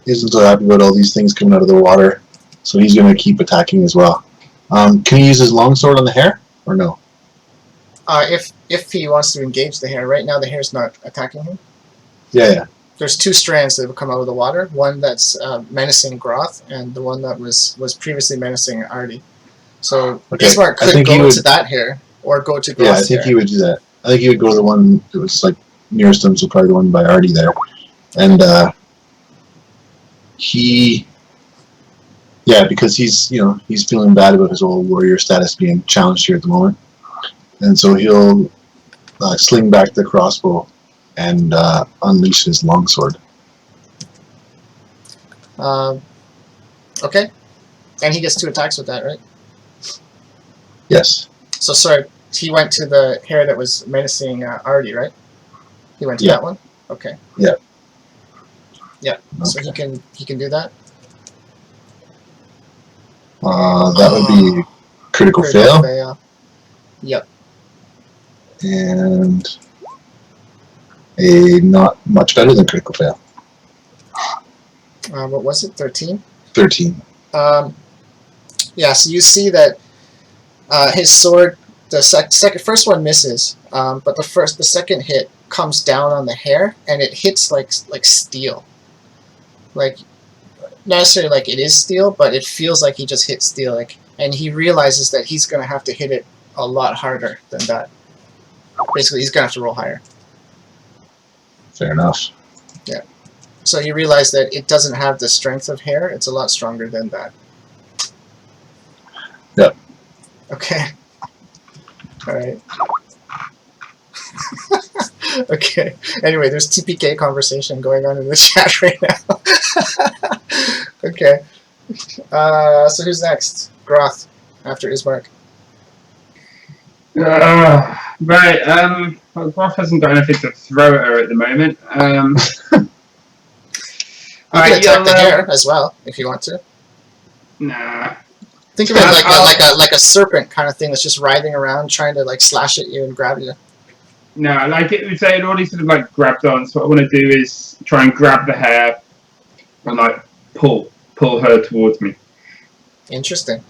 isn't so happy about all these things coming out of the water, so he's going to keep attacking as well. Can he use his longsword on the hare, or no? If he wants to engage the hare. Right now the hare's not attacking him. Yeah. There's two strands that have come out of the water. One that's menacing Groth, and the one that was previously menacing Artie. So Ismark could go to that hare, or go to Groth's Yeah, I think he would do that. I think he would go to the one that was like nearest him, so probably the one by Artie there. And because he's feeling bad about his whole warrior status being challenged here at the moment, and so he'll sling back the crossbow and unleash his longsword. Okay. And he gets 2 attacks with that, right? Yes. So sorry, he went to the hare that was menacing Artie, right? He went to that one? Okay. Yeah. Yeah. So he can do that? That would be critical fail. Yep. And a not much better than critical fail. What was it? 13? 13. Yeah, so you see that his sword, the first one misses, but the second hit comes down on the hare, and it hits like steel. Like, not necessarily like it is steel, but it feels like he just hit steel. Like, and he realizes that he's going to have to hit it a lot harder than that. Basically, he's going to have to roll higher. Fair enough. Yeah. So you realize that it doesn't have the strength of hare. It's a lot stronger than that. Yep. Okay. All right. Okay. Anyway, there's TPK conversation going on in the chat right now. Okay. So who's next? Groth, after Ismark. Right. Well, Groth hasn't got anything to throw at her at the moment. You can attack the hare as well if you want to. Nah. Think of it like a serpent kind of thing that's just writhing around trying to like slash at you and grab you. No, like it had already sort of like grabbed on. So what I want to do is try and grab the hair and like pull her towards me. Interesting.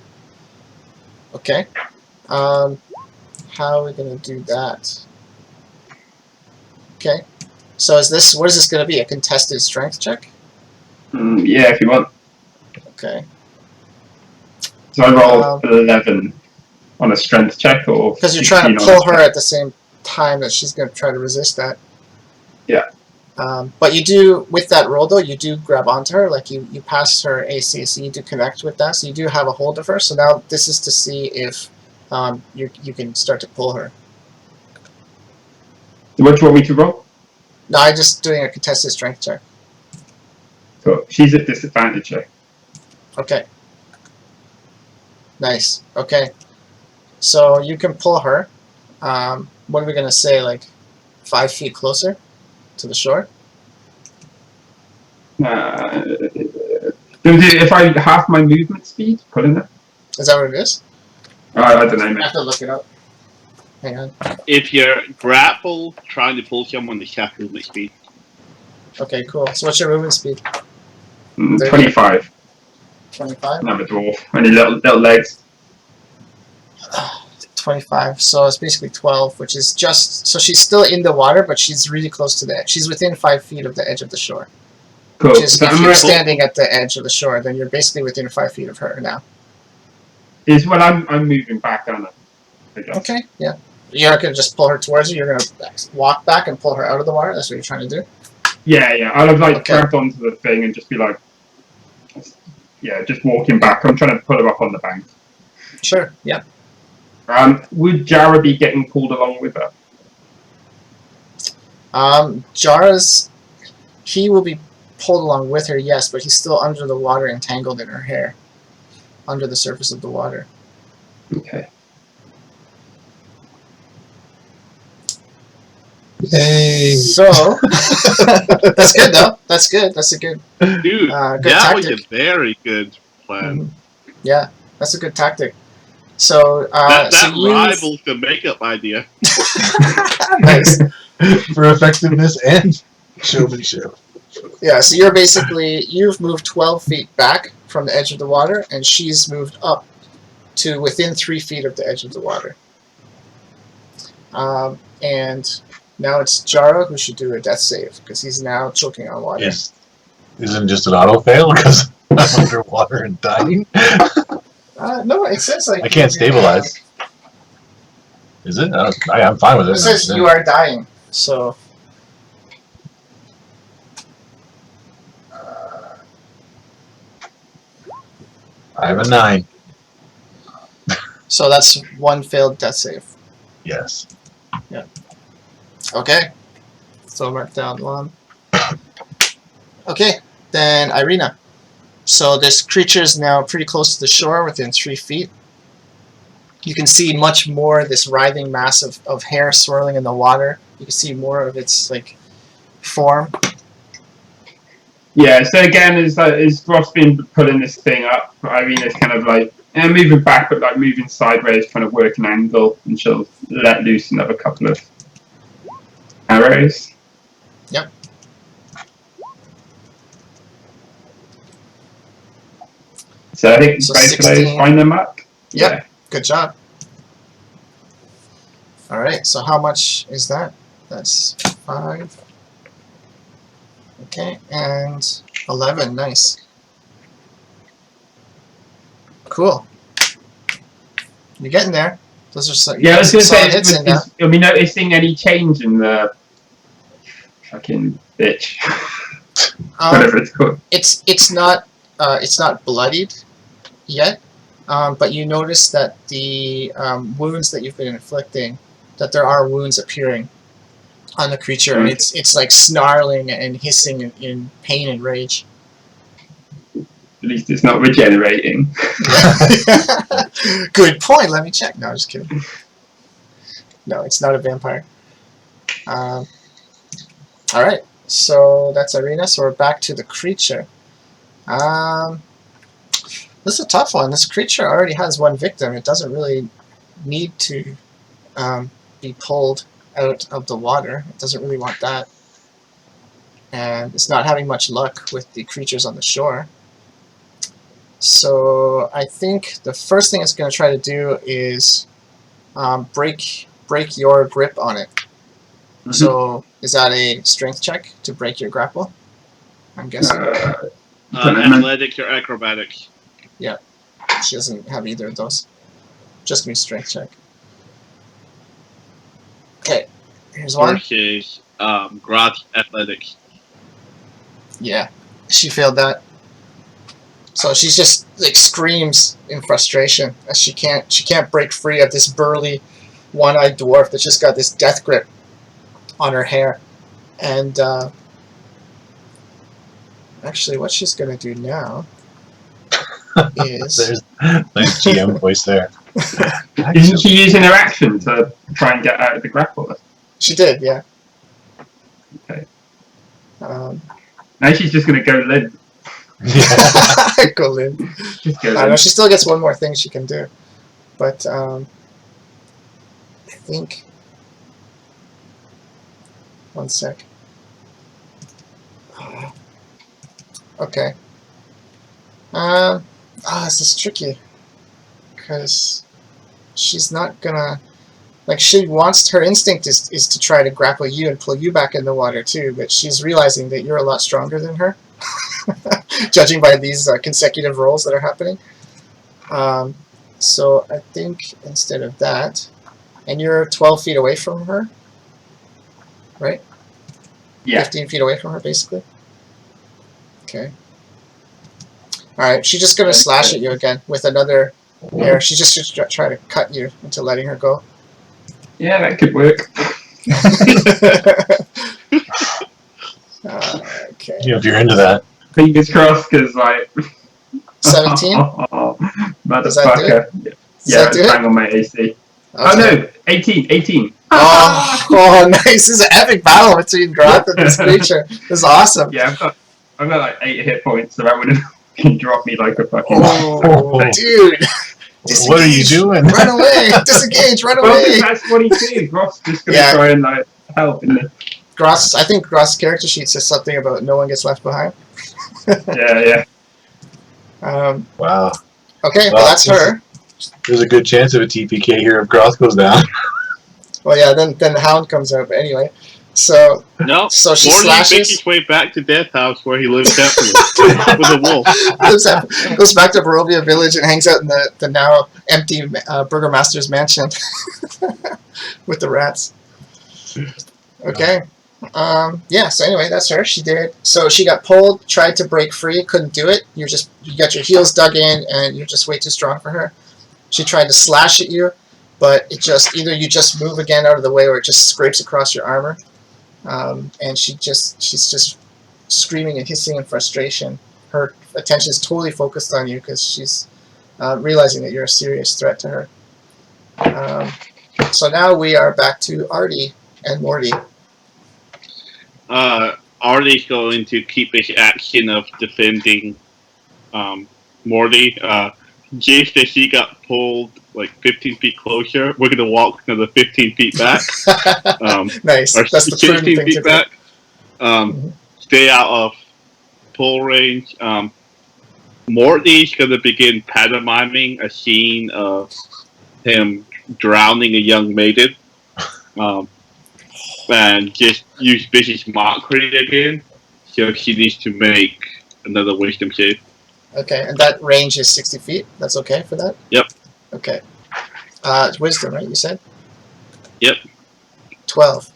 Okay. How are we gonna do that? Okay. So what is this gonna be? A contested strength check? Yeah, if you want. Okay. So I rolled 11 on a strength check, or because you're trying to pull her at the same time that she's going to try to resist that. Yeah. But you do, with that roll though, you do grab onto her, like you pass her AC, so you do connect with that, so you do have a hold of her. So now this is to see if you can start to pull her. What do you want me to roll? No, I'm just doing a contested strength check. So she's at disadvantage. Check. Okay. Nice. Okay. So you can pull her. What are we going to say, like 5 feet closer to the shore? If I half my movement speed, put in there. Is that what it is? I don't know, I man. have to look it up. Hang on. If you're grapple, trying to pull someone, the half movement speed. Okay, cool. So what's your movement speed? 25. 25? I'm a dwarf. Only little legs. 25. So it's basically 12, which is just... So she's still in the water, but she's really close to the edge. She's within 5 feet of the edge of the shore. Cool. Which is, So if you're standing at the edge of the shore, then you're basically within 5 feet of her now. I'm moving back, aren't I guess. Okay, yeah. You're not going to just pull her towards you. You're going to walk back and pull her out of the water. That's what you're trying to do? Yeah. I'll have Okay. grabbed onto the thing and just be like, just walking back. I'm trying to pull her up on the bank. Sure, yeah. Would Jara be getting pulled along with her? Jara's... He will be pulled along with her, yes, but he's still under the water, entangled in her hair. Under the surface of the water. Okay. Hey. So... That's good, though. That's good. That's a good... Dude, good that tactic. was a very good plan. Mhm. Yeah, that's a good tactic. So, That so you... rivals the makeup idea. Nice. For effectiveness and showmanship. Yeah, so you're basically... You've moved 12 feet back from the edge of the water, and she's moved up to within 3 feet of the edge of the water. And now it's Jara who should do a death save, because he's now choking on water. Yes. Isn't it just an auto fail because I'm underwater and dying? No, it says like... I can't stabilize. Is it? I'm fine with it. It says you are dying, so... I have a 9. So that's 1 failed death save. Yes. Okay. So mark down 1. Okay, then Irina. So this creature is now pretty close to the shore, within 3 feet. You can see much more this writhing mass of hair swirling in the water. You can see more of its like form. Yeah, so again, as Groth's been pulling this thing up, Irina's kind of like moving back, but like moving sideways, trying to work an angle, and she'll let loose another couple of arrows. Yep. So I think So both of those 16. find them up. Yep. Yeah. Good job. Alright, so how much is that? That's 5. Okay, and 11. Nice. Cool. You're getting there. Those are some, Yeah, I was going to say, hits in there. are we noticing any change in the fucking bitch? Whatever it's called. It's not bloodied yet, but you notice that the wounds that you've been inflicting, that there are wounds appearing on the creature, and it's like snarling and hissing in pain and rage. At least it's not regenerating. Good point. Let me check. No, just kidding. No, it's not a vampire. All right. So that's Irina. So we're back to the creature. This is a tough one. This creature already has 1 victim. It doesn't really need to be pulled out of the water. It doesn't really want that. And it's not having much luck with the creatures on the shore. So I think the first thing it's going to try to do is break your grip on it. Mm-hmm. So is that a strength check to break your grapple? I'm guessing. Athletics or acrobatics? Yeah. She doesn't have either of those. Just give me a strength check. Okay. Here's one. Versus Groth athletics. Yeah. She failed that. So she's just like screams in frustration as she can't break free of this burly one-eyed dwarf that's just got this death grip on her hair. And actually what she's gonna do now is There's nice GM voice there. Isn't she using her action to try and get out of the grapple? she did, yeah. Okay. Now she's just going to go limp. go Lynn. Just go I know limp. she still gets one more thing she can do, but I think. One sec. Okay. This is tricky because she's not gonna. Like, she wants, her instinct is to try to grapple you and pull you back in the water too, but she's realizing that you're a lot stronger than her, judging by these consecutive rolls that are happening. So I think instead of that, and you're 12 feet away from her, right? Yeah. 15 feet away from her, basically. Okay. Alright, she's just gonna slash at you again with another hair. She's just try to cut you into letting her go. Yeah, that could work. Okay. Yeah, if you're into that. Fingers crossed, because like 17? Motherfucker. Does that do it? Does Yeah, that do it? bang on my AC. Okay. Oh no, 18. Oh, nice! This is an epic battle between Groth and this creature. This is awesome. Yeah, I've got like 8 hit points, so that would have dropped me like a fucking. Oh, dude! Disengage. What are you doing? Run away! Disengage! Run Well, away! that's what he did. Ross just gonna Yeah. try and like help, isn't it? Groth's, I think Groth's character sheet says something about no one gets left behind. Yeah. Wow. Okay, well that's her. There's a good chance of a TPK here if Groth goes down. Well, yeah, then the hound comes out. But anyway, so No. so she Morty makes slashes. his way back to Death House where he lives happily with a wolf. Goes back to Barovia Village and hangs out in the now empty Burgomaster's mansion with the rats. Okay. Yeah, so anyway, that's her. She did. So she got pulled, tried to break free, couldn't do it. You got your heels dug in, and you're just way too strong for her. She tried to slash at you, but it just, either you just move again out of the way, or it just scrapes across your armor. And she's just screaming and hissing in frustration. Her attention is totally focused on you because she's realizing that you're a serious threat to her. So now we are back to Artie and Morty. Artie's going to keep his action of defending Morty. Just as he got pulled like 15 feet closer, we're going to walk another 15 feet back. Nice. Or That's the prudent 16 thing feet to back. do. Stay out of pull range. Morty's going to begin pantomiming a scene of him drowning a young maiden. And just use vicious mockery again. So she needs to make another wisdom save. Okay, and that range is 60 feet. That's okay for that? Yep. Okay. It's wisdom, right, you said? Yep. 12.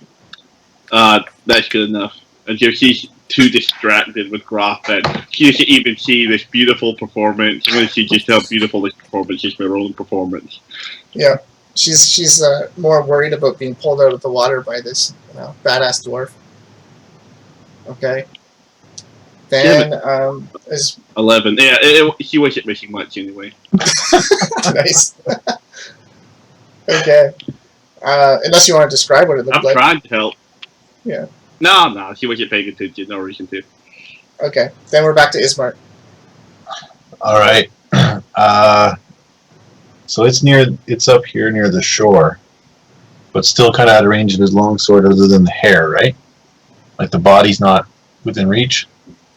That's good enough. Until she's too distracted with Groth that she doesn't even see this beautiful performance. When she just how beautiful this performance is, my own performance. Yeah. She's more worried about being pulled out of the water by this badass dwarf. Okay. Then is 11. Yeah, she wasn't missing much anyway. nice. Okay. Unless you want to describe what it looked I'm like. trying to help. Yeah. No, she wasn't paying attention. No reason to. Okay. Then we're back to Ismark. All right. So it's up here near the shore, but still kind of out of range of his longsword other than the hair, right? Like the body's not within reach?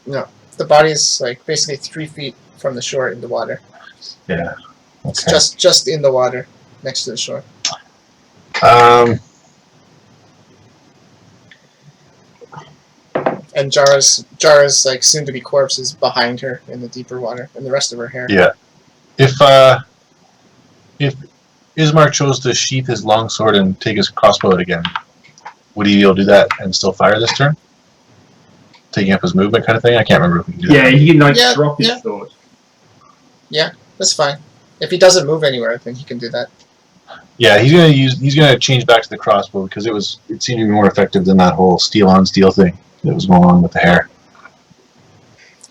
No. The body's like basically 3 feet from the shore in the water. Yeah. It's Okay. just in the water next to the shore. And Jara's like soon to be corpse is behind her in the deeper water, and the rest of her hair. Yeah. If Ismark chose to sheath his longsword and take his crossbow out again, would he be able to do that and still fire this turn? Taking up his movement kind of thing? I can't remember if he can do that. Yeah, he can like Yeah, drop his yeah. sword. Yeah, that's fine. If he doesn't move anywhere, then he can do that. Yeah, he's gonna change back to the crossbow because it seemed to be more effective than that whole steel on steel thing that was going on with the hair.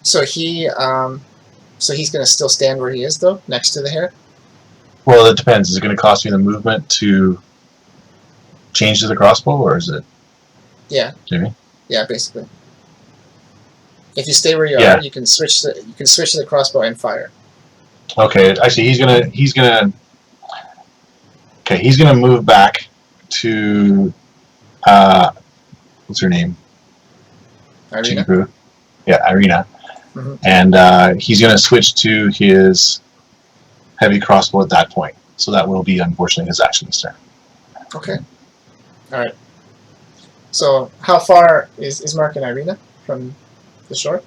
So he's gonna still stand where he is though, next to the hair. Well, it depends. Is it going to cost me the movement to change to the crossbow, or is it? Yeah. Jimmy? Yeah, basically. If you stay where you Yeah. are, you can switch to the crossbow and fire. Okay, actually, he's gonna move back to what's her name? Irina. Chiku. Yeah, Irina. Mhm. And he's gonna switch to his heavy crossbow at that point. So that will be, unfortunately, his action this turn. Okay. All right. So how far is Ismark and Irina from the shore?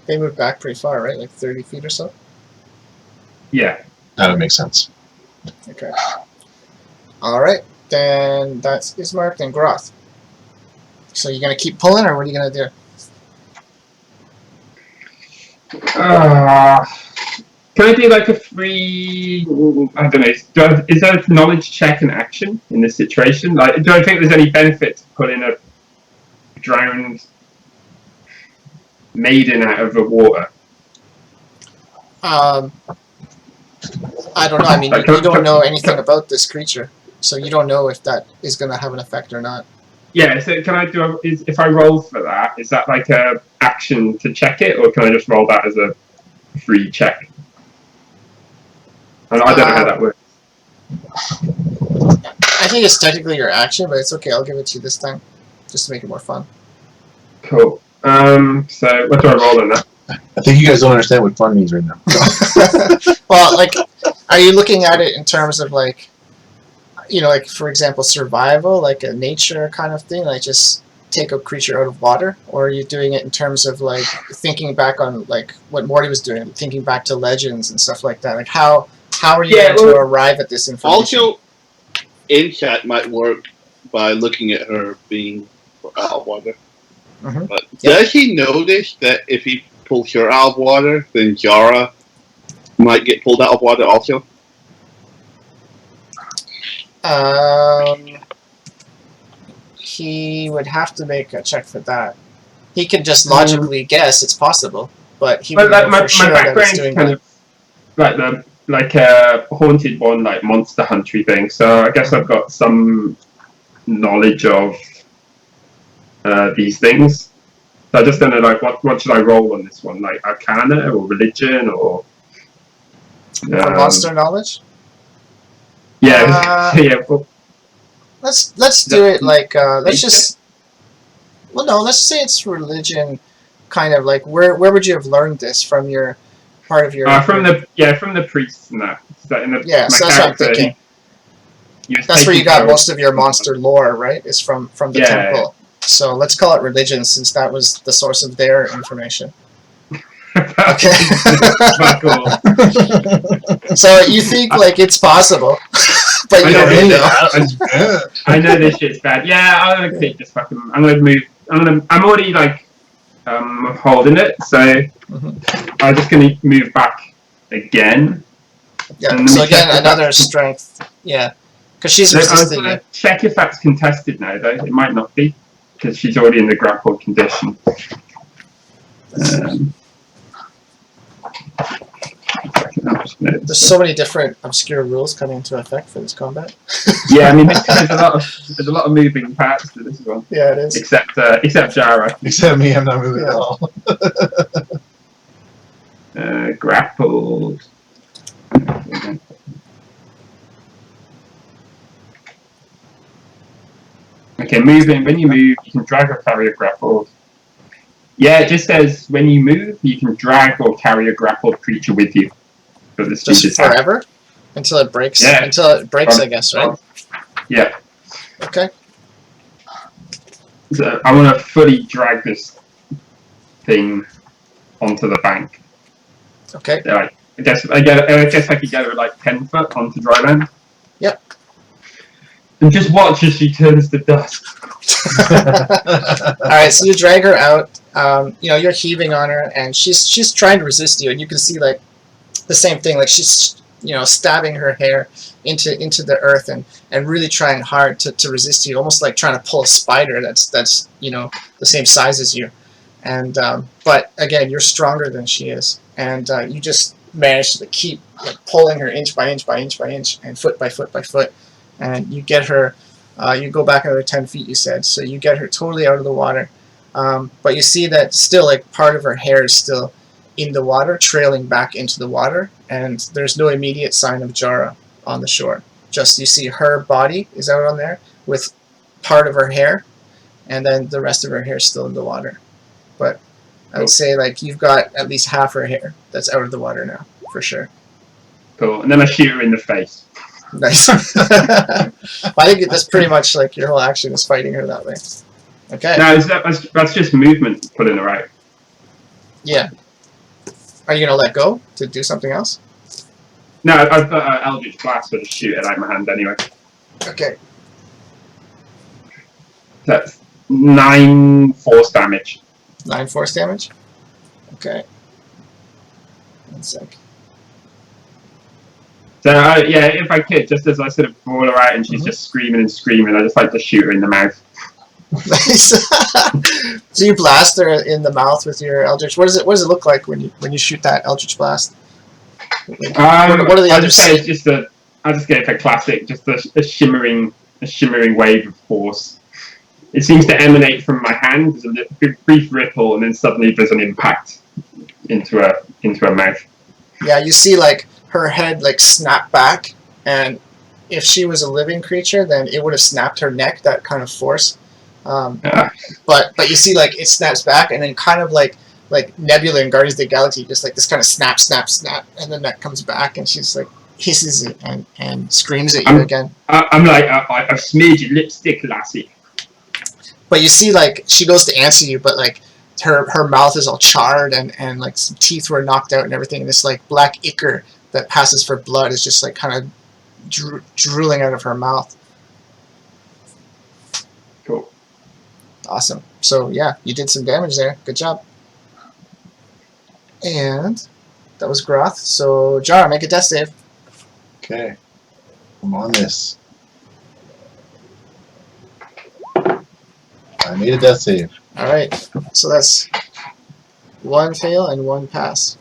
They moved back pretty far, right? Like 30 feet or so. Yeah. That would make sense. Okay. All right. Then that's Ismark and Groth. So you're gonna keep pulling, or what are you gonna do? Can I do like a free? I don't know. Is there a knowledge check and action in this situation? Like, do I think there's any benefit to pulling a drowned maiden out of the water? I don't know. I mean, you don't know anything about this creature, so you don't know if that is gonna have an effect or not. Yeah. So can I do? If I roll for that, is that like a action to check it, or can I just roll that as a free check? I don't know how that works. I think it's technically your action, but it's okay. I'll give it to you this time, just to make it more fun. Cool. So what do I roll in that? I think you guys don't understand what fun means right now. Well, like, are you looking at it in terms of like, like for example, survival, like a nature kind of thing, like just take a creature out of water, or are you doing it in terms of like thinking back on like what Morty was doing, thinking back to legends and stuff like that? Like how are you going to arrive at this information? Also, insight might work by looking at her being out of water. Mm-hmm. But does he notice that if he pulls her out of water, then Jara might get pulled out of water also? He would have to make a check for that. He could just logically guess it's possible, but he would know for sure that it's doing kind that. of like a haunted one, like monster huntry thing. So I guess I've got some knowledge of these things. So I just don't know, like, what should I roll on this one? Like Arcana or Religion or For monster knowledge? Yeah, yeah. Well, let's do it like let's just. Well, no, let's say it's religion, kind of like where would you have learned this from your part of your from the priests and that. So in the, so that's what I'm thinking. That's where you got most of your monster lore, right? Is from the temple. So let's call it religion, since that was the source of their information. Okay. So you think like it's possible, but you don't really know. I know this shit's bad. Yeah, I'm gonna take this fucking. I'm gonna move. I'm already like holding it, so I'm just gonna move back again. Yeah. So again, another strength. Yeah, because she's resisting it. Check if that's contested now, though. It might not be, because she's already in the grappled condition. There's so many different obscure rules coming into effect for this combat. Yeah, I mean, there's a lot of moving parts to this one. Yeah, it is. Except Jara. Except me, I'm not moving at all. Grappled. Okay, moving. When you move, you can drag or carry a grappled. Yeah, it just says when you move, you can drag or carry a grappled creature with you. Just forever? Until it breaks? Yeah. Until it breaks, I guess, right? Yeah. Okay. So I want to fully drag this thing onto the bank. Okay. Like I guess I could get her like 10 foot onto dry land. Yep. And just watch as she turns to dust. Alright, so you drag her out. You know, you're heaving on her, and she's trying to resist you, and you can see like the same thing, like she's, you know, stabbing her hair into the earth and really trying hard to resist you, almost like trying to pull a spider that's you know, the same size as you. And but again, you're stronger than she is, and you just manage to keep like pulling her inch by inch by inch by inch and foot by foot by foot, and you get her. You go back another 10 feet, you said, so you get her totally out of the water. But you see that still, like, part of her hair is still in the water, trailing back into the water, and there's no immediate sign of Jara on the shore. Just you see her body is out on there with part of her hair, and then the rest of her hair is still in the water. But I would say, like, you've got at least half her hair that's out of the water now, for sure. Cool. And then I shoot her in the face. Nice. I think that's pretty much like your whole action is fighting her that way. Okay. No, that's just movement pulling her out. Yeah. Are you gonna let go to do something else? No, I've got an Eldritch Blast for the shoot it out of my hand anyway. Okay. That's 9 force damage. 9 force damage. Okay. 1 sec. So yeah, if I could, just as I sort of pull her out and she's just screaming and screaming, I just like to shoot her in the mouth. Nice. So you blast her in the mouth with your Eldritch. What does it look like when you shoot that Eldritch Blast? Like, what are the I'll others? just say it's just I'll just get it for classic, just a shimmering wave of force. It seems to emanate from my hand. There's a brief ripple, and then suddenly there's an impact into her mouth. Yeah, you see like her head like snap back, and if she was a living creature, then it would have snapped her neck. That kind of force. But you see like it snaps back, and then kind of like Nebula in Guardians of the Galaxy, just like this kind of snap, snap, snap, and then that comes back, and she's like hisses it and screams at you again. I'm like, I've smeared your lipstick, lassie. But you see like she goes to answer you, but like her mouth is all charred, and like some teeth were knocked out and everything, and this like black ichor that passes for blood is just like kind of drooling out of her mouth. Cool. Awesome. So yeah, you did some damage there. Good job. And that was Groth. So Jara, make a death save. Okay. I'm on this. I made a death save. Alright. So that's 1 fail and 1 pass.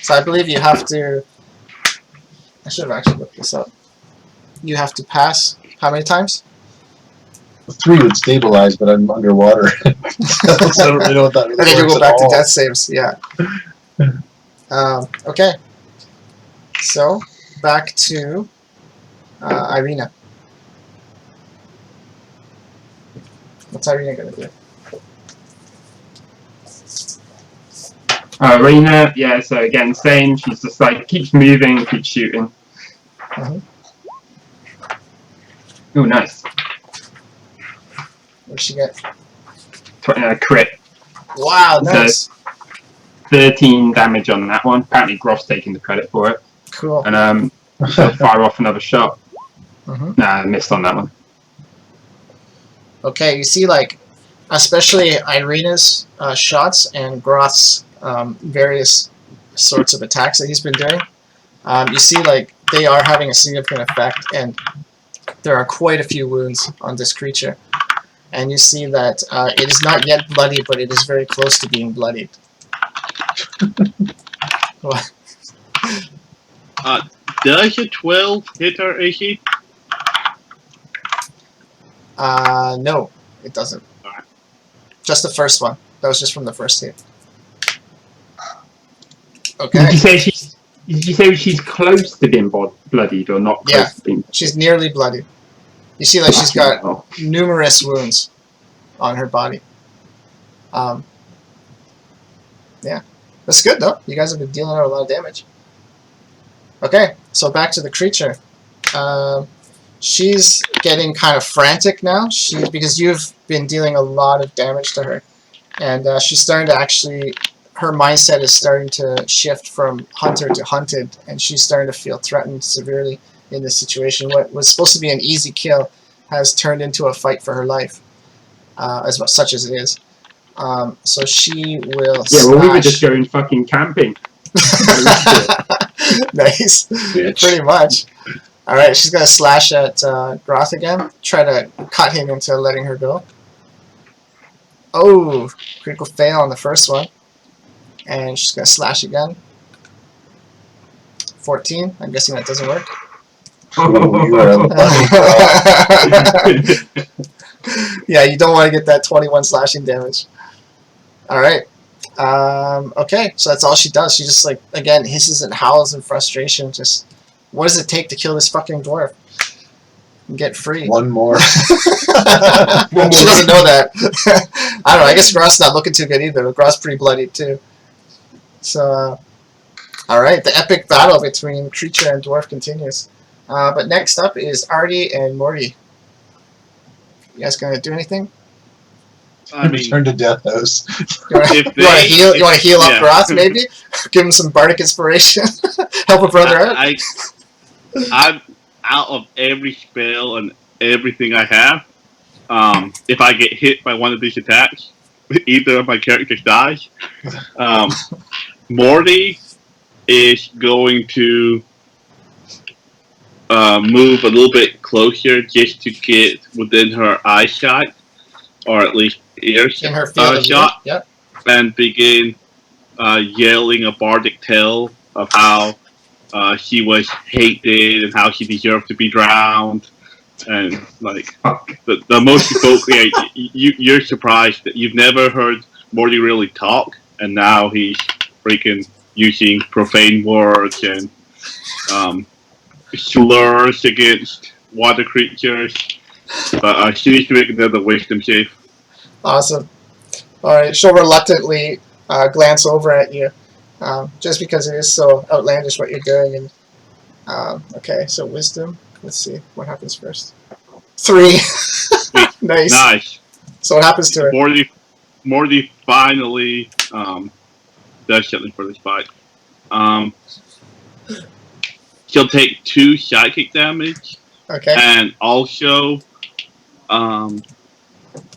So I believe you have to... I should have actually looked this up. You have to pass how many times? 3 would stabilize, but I'm underwater. So I don't really know what that really And then you works go at back to all. death saves, yeah. Okay. So, back to Irina. What's Irina gonna do? Arena, yeah, so again, same, she's just like, keeps moving, keeps shooting. Mhm. Oh, nice. What'd she get? Crit. Wow, nice. 13 damage on that one. Apparently Groth's taking the credit for it. Cool. And she'll fire off another shot. Mhm. Nah, I missed on that one. Okay, you see, like, especially Irina's shots and Groth's various sorts of attacks that he's been doing. You see, like, they are having a significant effect, and there are quite a few wounds on this creature. And you see that it is not yet bloody, but it is very close to being bloodied. What? Does a 12 hit her AC? No, it doesn't. Alright. Just the first one. That was just from the first hit. Okay. Did you say she's close to being bloodied or not close Yeah. to being She's nearly bloodied. You see, like, she's got numerous wounds on her body. Yeah. That's good, though. You guys have been dealing out a lot of damage. Okay, so back to the creature. She's getting kind of frantic now, because you've been dealing a lot of damage to her. And she's starting to actually her mindset is starting to shift from hunter to hunted, and she's starting to feel threatened severely in this situation. What was supposed to be an easy kill has turned into a fight for her life, such as it is. So she will Yeah, well, we were slash. just going fucking camping. Nice. Bitch. Pretty much. Alright, she's going to slash at Groth again. Try to cut him into letting her go. Oh, critical fail on the first one. And she's going to slash again. 14. I'm guessing that doesn't work. Ooh, you are a bunny, bro. Yeah, you don't want to get that 21 slashing damage. Alright. Okay, so that's all she does. She just, like, again, hisses and howls in frustration. Just, what does it take to kill this fucking dwarf? And get free. One more. She doesn't know that. I don't know, I guess Groth's not looking too good either. Groth's pretty bloody too. So, alright, the epic battle between creature and dwarf continues. But next up is Artie and Morty. You guys gonna do anything? I mean, Return to Death House. You want If to they- heal? You want to heal up yeah. Groth maybe? Give him some bardic inspiration. Help a brother out. I'm out of every spell and everything I have. If I get hit by one of these attacks, either of my characters dies. Morty is going to move a little bit closer just to get within her eyesight, or at least ear In her field of view. shot, Yep. and begin yelling a bardic tale of how she was hated and how she deserved to be drowned. And like the most appropriate, you're surprised that you've never heard Morty really talk, and now he's freaking using profane words and slurs against water creatures. But she needs to make another wisdom save. Awesome. Alright, she'll reluctantly glance over at you, just because it is so outlandish what you're doing. And okay, so wisdom. Let's see what happens first. 3. Nice. Nice. So what happens to her? Morty finally does something for this fight. She'll take 2 psychic damage, Okay. and also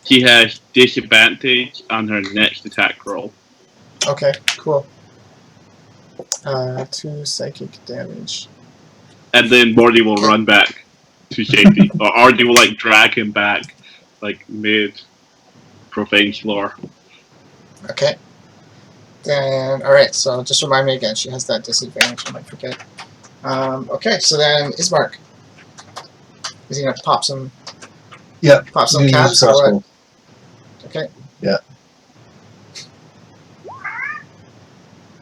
she has disadvantage on her next attack roll. Okay. Cool. 2 psychic damage. And then Morty will run back to safety, or Artie will like drag him back, like mid profane slur. Okay. Then alright. So just remind me again. She has that disadvantage. I might forget. Okay. So then Ismark. Is he gonna pop some? Yeah. Pop some Use caps or crossbow. what? Okay. Yeah.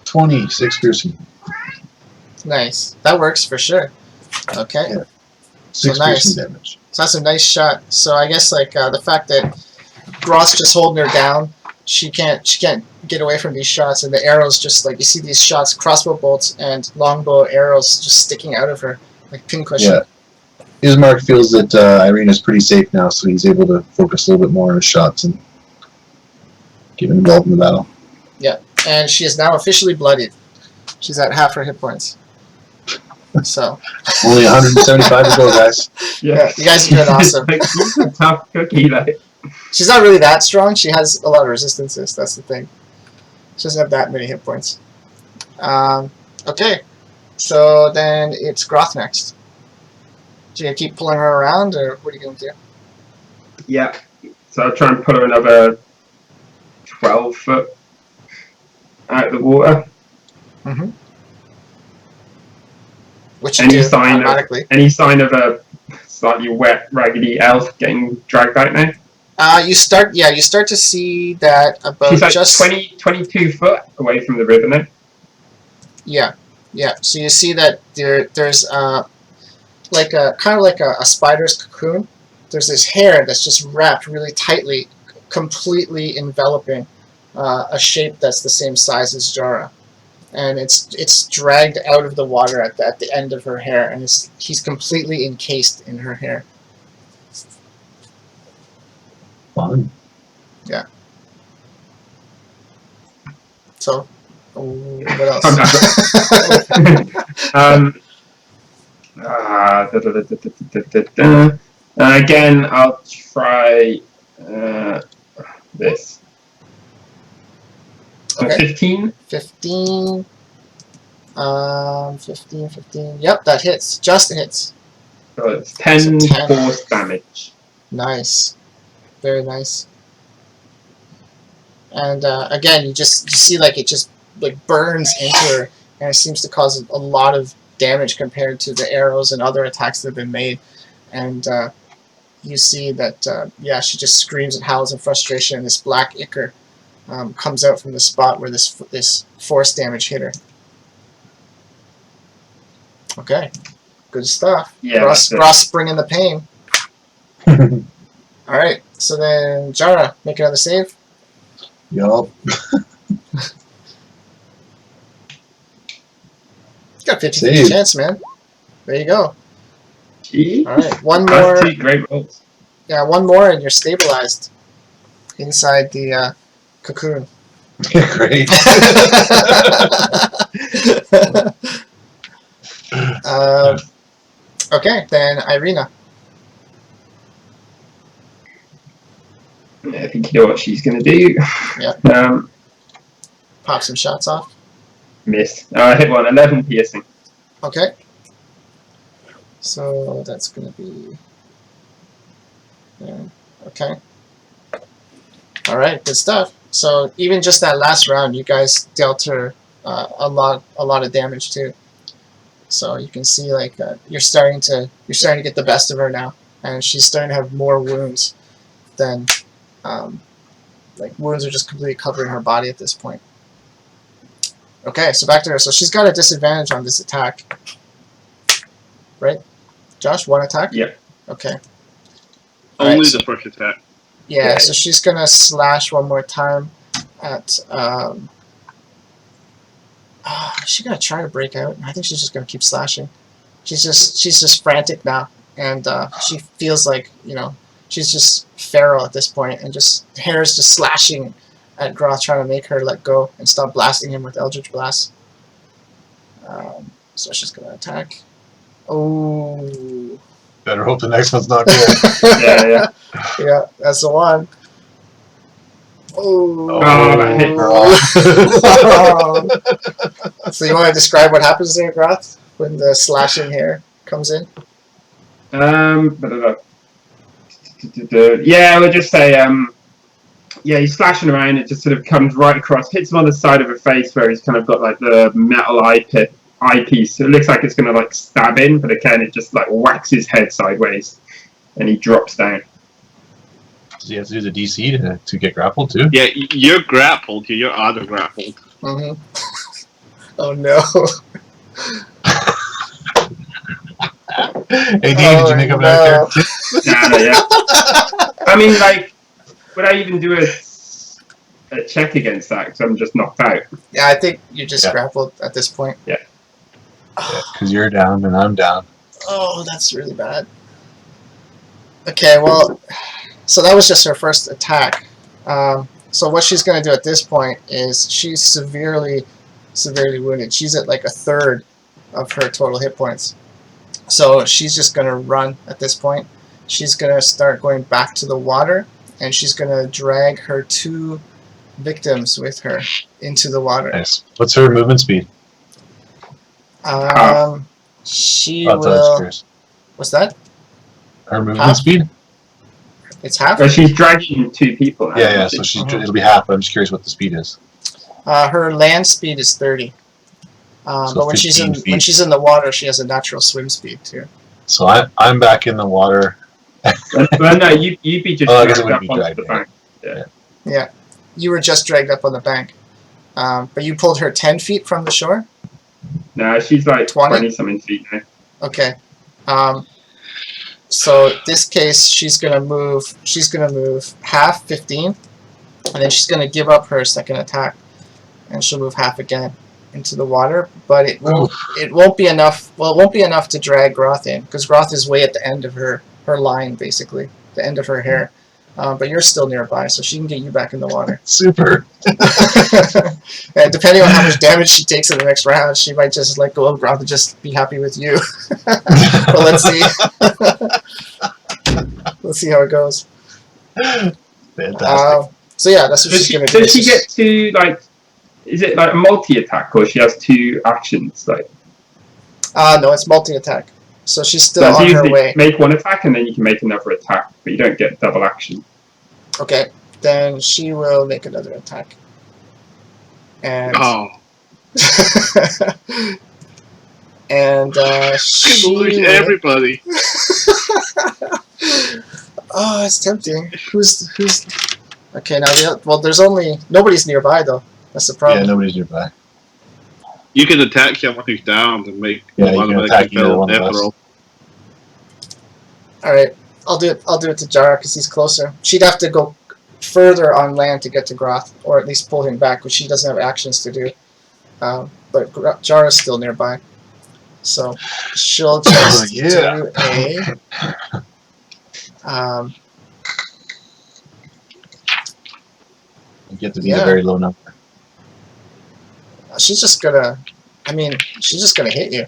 26 piercing. Nice. That works for sure. Okay. Yeah. 6 So nice. piercing damage. So that's a nice shot. So I guess like the fact that Groth's just holding her down, she can't get away from these shots, and the arrows just like you see these shots, crossbow bolts and longbow arrows just sticking out of her like pincushion. Yeah. Ismark feels that Irina's pretty safe now, so he's able to focus a little bit more on his shots and get involved in the battle. Yeah. And she is now officially bloodied. She's at half her hit points. So Only 175 to go, guys. yeah, you guys are doing awesome. Like, she's a tough cookie, like. She's not really that strong. She has a lot of resistances. That's the thing. She doesn't have that many hit points. Okay. So then it's Groth next. Do you gonna keep pulling her around, or what are you gonna do? Yeah. So I'll try and pull her another 12 foot out of the water. Mm-hmm. Which you Any do sign of automatically. any sign of a slightly wet, raggedy elf getting dragged out now? You start to see that about She's like just 22 foot away from the river now. yeah. So you see that there's like a kind of like a spider's cocoon. There's this hair that's just wrapped really tightly, completely enveloping a shape that's the same size as Jara, and it's dragged out of the water at the end of her hair, and he's completely encased in her hair. Fun. So, what else? Again, I'll try this. Okay. 15. 15. 15. Yep, that hits. Just hits. So it's 10 So 10. force damage. Nice. Very nice. And again, you see like it just like burns into her, and it seems to cause a lot of damage compared to the arrows and other attacks that have been made. And you see that yeah, she just screams and howls in frustration, and this black ichor comes out from the spot where this force damage hit her. Okay, good stuff. Yeah, Groth bringing the pain. All right, so then Jara, make another save. Yup. Got 50% chance, man. There you go. Gee. All right, one That's more. 2 great rolls. Yeah, one more, and you're stabilized inside the cocoon. Great. Okay, then Irina. I think you know what she's going to do. Yeah. Pop some shots off. Miss. Hit one. 11 piercing. Okay. So that's going to be... Yeah. Okay. All right, good stuff. So even just that last round, you guys dealt her a lot of damage too. So you can see like you're starting to get the best of her now, and she's starting to have more wounds than like wounds are just completely covering her body at this point. Okay, so back to her. So she's got a disadvantage on this attack, right? Josh, one attack? Yep. Okay. Only Alright, the first attack. Yeah, so she's gonna slash one more time at she's gonna try to break out. I think she's just gonna keep slashing. She's just frantic now, and she feels like, you know, she's just feral at this point, and just hair's just slashing at Groth, trying to make her let go and stop blasting him with Eldritch Blast. So she's gonna attack. Oh. Better hope the next one's not good. Yeah. Yeah, that's the one. Oh. that hit. So you want to describe what happens there, Groth, when the slashing hair comes in? Yeah, we'll just say, yeah, he's slashing around, it just sort of comes right across, hits him on the side of her face where he's kind of got like the metal eyepiece. So it looks like it's going to like stab in, but again, it just like whacks his head sideways, and he drops down. Does he have to do the DC to get grappled too? Yeah, you're grappled. You're auto grappled. Mm-hmm. Oh no. Hey, Dean, did you make up another character? Yeah. I mean, like, would I even do a check against that? Because I'm just knocked out. Yeah, I think you just grappled at this point. Yeah. Because you're down and I'm down. Oh, that's really bad. Okay, well, so that was just her first attack. So what she's going to do at this point is she's severely wounded. She's at like a third of her total hit points. So she's just going to run at this point. She's going to start going back to the water, and she's going to drag her 2 victims with her into the water. Nice. What's her movement speed? She Oh, that's what I was will... curious. What's that? Her movement Half? speed? It's half? But she's dragging 2 people now. Yeah, so it'll be half, but I'm just curious what the speed is. Her land speed is 30. So but when she's 15 feet. when she's in the water, she has a natural swim speed too. So I'm back in the water. Well, no, you'd be just I guess it dragged would up be onto the dragged, bank. Yeah, you were just dragged up on the bank, but you pulled her 10 feet from the shore. No, she's like 20? 20-something feet now. Okay. So this case, she's gonna move half, 15, and then she's gonna give up her second attack, and she'll move half again into the water. But it won't be enough. Well, it won't be enough to drag Groth in, because Groth is way at the end of her line, basically the end of her hair. But you're still nearby, so she can get you back in the water. Super. And depending on how much damage she takes in the next round, she might just let go of Groth and just be happy with you. But let's see. Let's see how it goes. Fantastic. So yeah, that's what she's gonna do. Does she get to like? Is it like a multi-attack, or she has 2 actions? Like, No, it's multi-attack. So she's still so on her usually way. make 1 attack and then you can make another attack, but you don't get double action. Okay, then she will make another attack. And Oh, and she will... everybody. Oh, it's tempting. Who's? Okay, now there's only nobody's nearby though. That's the problem. Yeah, nobody's nearby. You can attack someone who's down and make Yeah, you can attack either one of us. roll. All right, I'll do it to Jara because he's closer. She'd have to go further on land to get to Groth, or at least pull him back, which she doesn't have actions to do. But Jara's still nearby, so she'll just do a. You get to be a very low number. She's just gonna. I mean, she's just gonna hit you.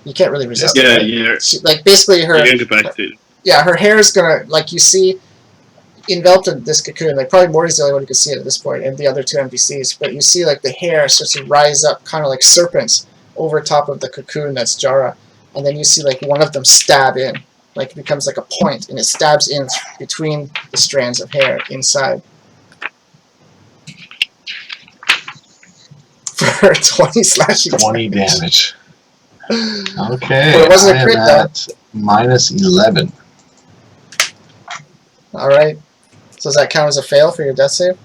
You can't really resist it. Yeah, right? yeah. She, like basically her. You're incapacitated. Yeah, her hair is gonna, like you see, enveloped in this cocoon. Like probably Morty's the only one who can see it at this point, and the other 2 NPCs. But you see like the hair starts to rise up, kind of like serpents, over top of the cocoon that's Jara, and then you see like one of them stab in, like it becomes like a point, and it stabs in between the strands of hair inside. For 20 slashing. 20 damage. Okay. Well, it wasn't a I crit, am though. at minus 11. All right. So does that count as a fail for your death save?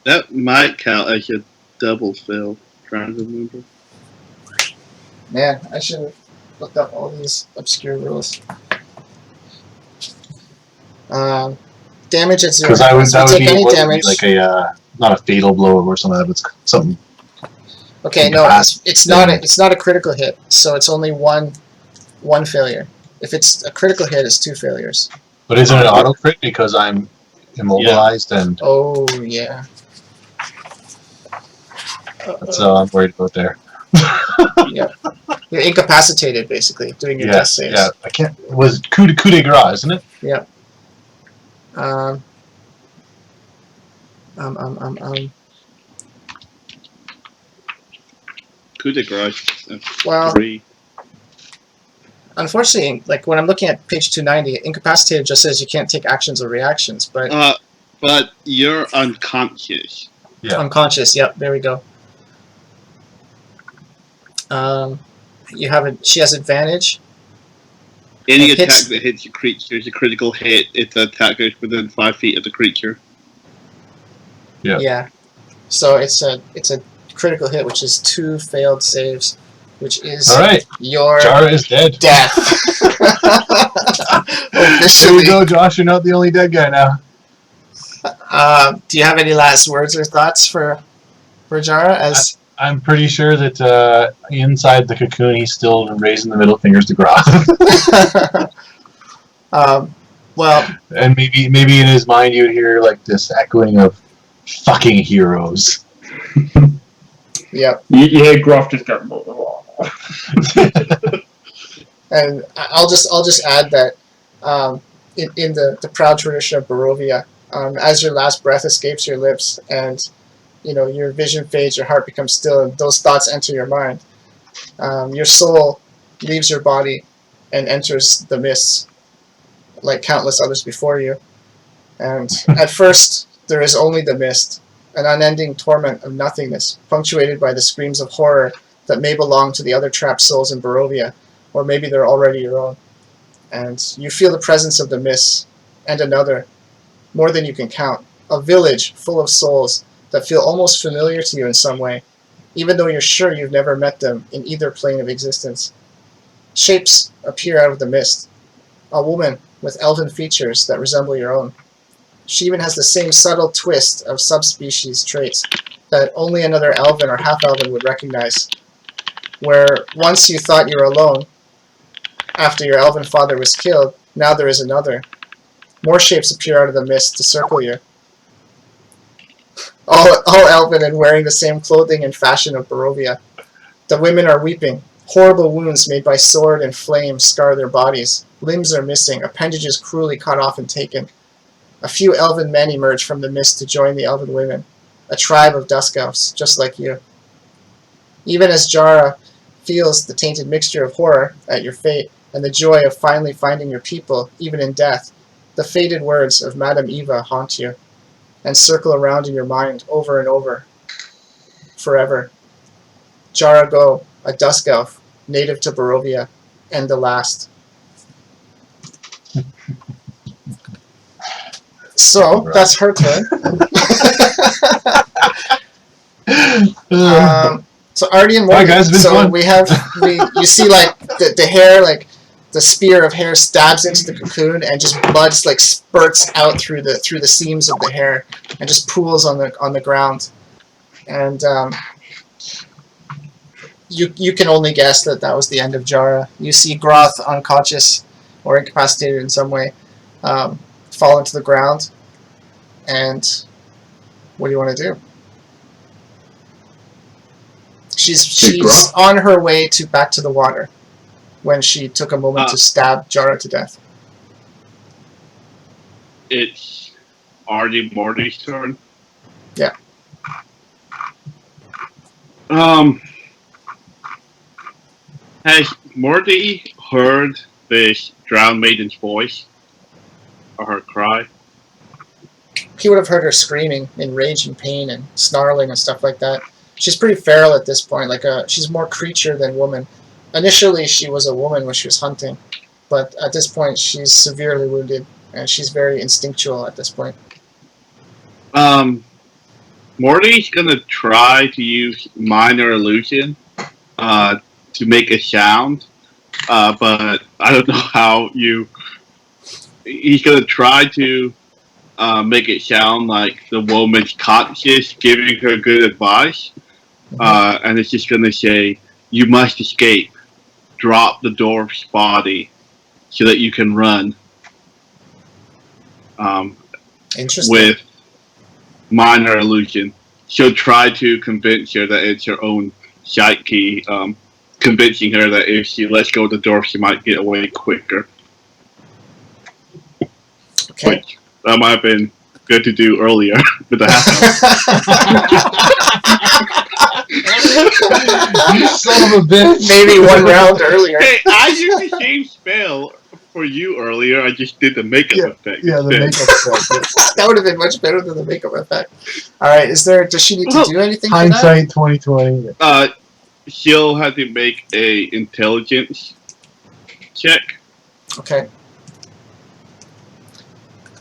That might count as a double fail. Trying to remember. Man, I should have looked up all these obscure rules. Damage at 0. Because that would take be, any what would damage. be like a not a fatal blow or something. It's something. Okay, no, it's not a critical hit, so it's only one failure. If it's a critical hit, it's 2 failures. But isn't it auto crit because I'm immobilized and Oh yeah. that's I'm worried about there. Yeah, you're incapacitated basically doing your death saves. Yeah, I can't. It was coup de grace, isn't it? Yeah. Coup de grace. Well, 3. unfortunately, like when I'm looking at page 290, incapacitated just says you can't take actions or reactions, but But you're unconscious. Yeah. unconscious. Yep, there we go. She has advantage. Any It attack hits- that hits your creature is a critical hit. It's an attack that's within 5 feet of the creature. Yeah. Yeah. So it's a critical hit, which is 2 failed saves, which is All right. your Jara is dead. death. There you Officially. go, Josh. You're not the only dead guy now. Do you have any last words or thoughts for Jara? As I'm pretty sure that inside the cocoon, he's still raising the middle fingers to Groth. well, And maybe in his mind, you'd hear like this echoing of "fucking heroes." yep. You hear Groth just go. And I'll just add that in the proud tradition of Barovia, as your last breath escapes your lips and your vision fades, your heart becomes still, and those thoughts enter your mind, your soul leaves your body and enters the mists like countless others before you. And at first there is only the mist, an unending torment of nothingness, punctuated by the screams of horror that may belong to the other trapped souls in Barovia, or maybe they're already your own. And you feel the presence of the mists, and another, more than you can count, a village full of souls that feel almost familiar to you in some way, even though you're sure you've never met them in either plane of existence. Shapes appear out of the mist. A woman with elven features that resemble your own. She even has the same subtle twist of subspecies traits that only another elven or half-elven would recognize. Where once you thought you were alone, after your elven father was killed, now there is another. More shapes appear out of the mist to circle you. All elven and wearing the same clothing and fashion of Barovia. The women are weeping. Horrible wounds made by sword and flame scar their bodies. Limbs are missing, appendages cruelly cut off and taken. A few elven men emerge from the mist to join the elven women, a tribe of dusk elves, just like you. Even as Jara feels the tainted mixture of horror at your fate and the joy of finally finding your people, even in death, the faded words of Madame Eva haunt you and circle around in your mind over and over, forever. Jara Go, a dusk elf, native to Barovia, and the last. So, that's her turn. So Artie and Morty. Alright, guys, it's been fun. You see like the hair, like the spear of hair stabs into the cocoon and just blood like spurts out through the seams of the hair and just pools on the ground. And you can only guess that was the end of Jara. You see Groth unconscious or incapacitated in some way fall into the ground. And what do you want to do? She's on her way back to the water when she took a moment to stab Jara to death. It's already Morty's turn. Yeah. Has Morty heard this drowned maiden's voice or her cry? He would have heard her screaming in rage and pain and snarling and stuff like that. She's pretty feral at this point. She's more creature than woman. Initially, she was a woman when she was hunting, but at this point, she's severely wounded and she's very instinctual at this point. Morty's gonna try to use minor illusion to make a sound, but I don't know how you. He's gonna try to make it sound like the woman's conscious giving her good advice. And it's just going to say, you must escape. Drop the dwarf's body so that you can run. Interesting. With minor illusion. She'll try to convince her that it's her own psyche, convincing her that if she lets go of the dwarf, she might get away quicker. Okay. Which that might have been good to do earlier with the You son of a bitch. Maybe one round earlier. Hey, I used the same spell for you earlier. I just did the makeup effect. Yeah, the makeup effect. That would have been much better than the makeup effect. Alright, does she need to do anything for that? Hindsight 2020. She'll have to make a intelligence check. Okay.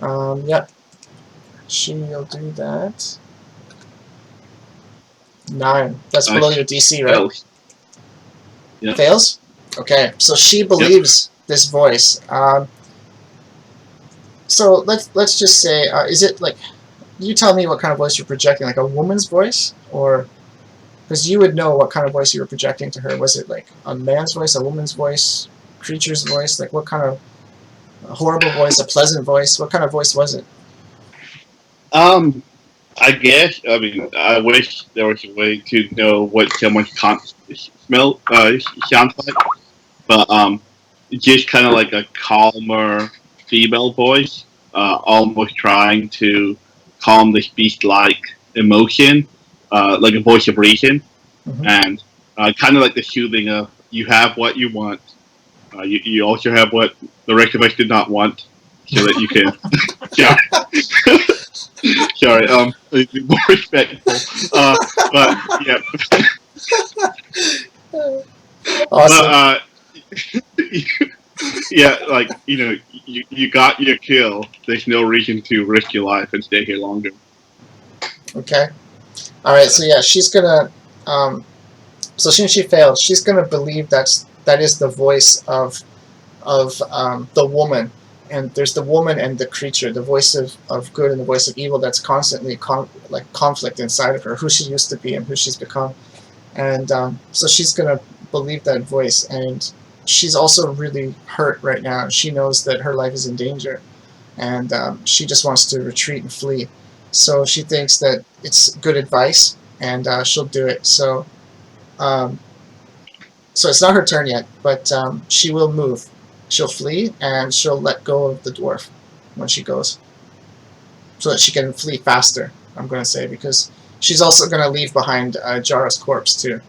Yep. She'll do that. 9. That's below your DC, right? Fails. Yep. Fails? Okay, so she believes this voice. So let's just say, is it like, you tell me what kind of voice you're projecting, like a woman's voice, or because you would know what kind of voice you were projecting to her. Was it like a man's voice, a woman's voice, creature's voice? Like what kind of a horrible voice, a pleasant voice? What kind of voice was it? I guess. I mean, I wish there was a way to know what someone's sounds like, but just kind of like a calmer female voice, almost trying to calm this beast-like emotion, like a voice of reason, and kind of like the soothing of you have what you want, you also have what the rest of us did not want, so that you can. Sorry, more respectful. But yeah. Awesome. But yeah, like you got your kill. There's no reason to risk your life and stay here longer. Okay. All right. So yeah, she's gonna. So since she failed, she's gonna believe that is the voice of the woman. And there's the woman and the creature, the voice of good and the voice of evil that's constantly conflict inside of her, who she used to be and who she's become. And so she's going to believe that voice. And she's also really hurt right now. She knows that her life is in danger. and she just wants to retreat and flee. So she thinks that it's good advice, and she'll do it. So, so it's not her turn yet, but she will move. She'll flee, and she'll let go of the dwarf when she goes, so that she can flee faster, I'm going to say, because she's also going to leave behind Jara's corpse, too.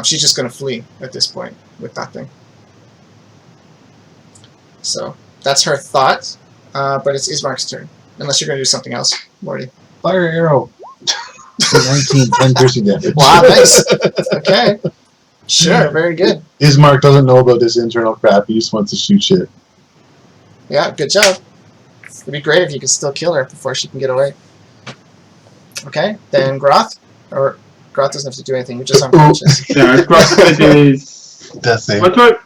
She's just going to flee at this point with nothing. So that's her thought, but it's Ismark's turn. Unless you're going to do something else, Morty. Fire arrow. 19, 10 piercing damage. Wow, nice. Okay. Sure, very good. Ismark doesn't know about this internal crap. He just wants to shoot shit. Yeah, good job. It'd be great if you could still kill her before she can get away. Okay, then Groth. Or Groth doesn't have to do anything. You're just unconscious. Yeah, Groth's going to do his... Death save. What do I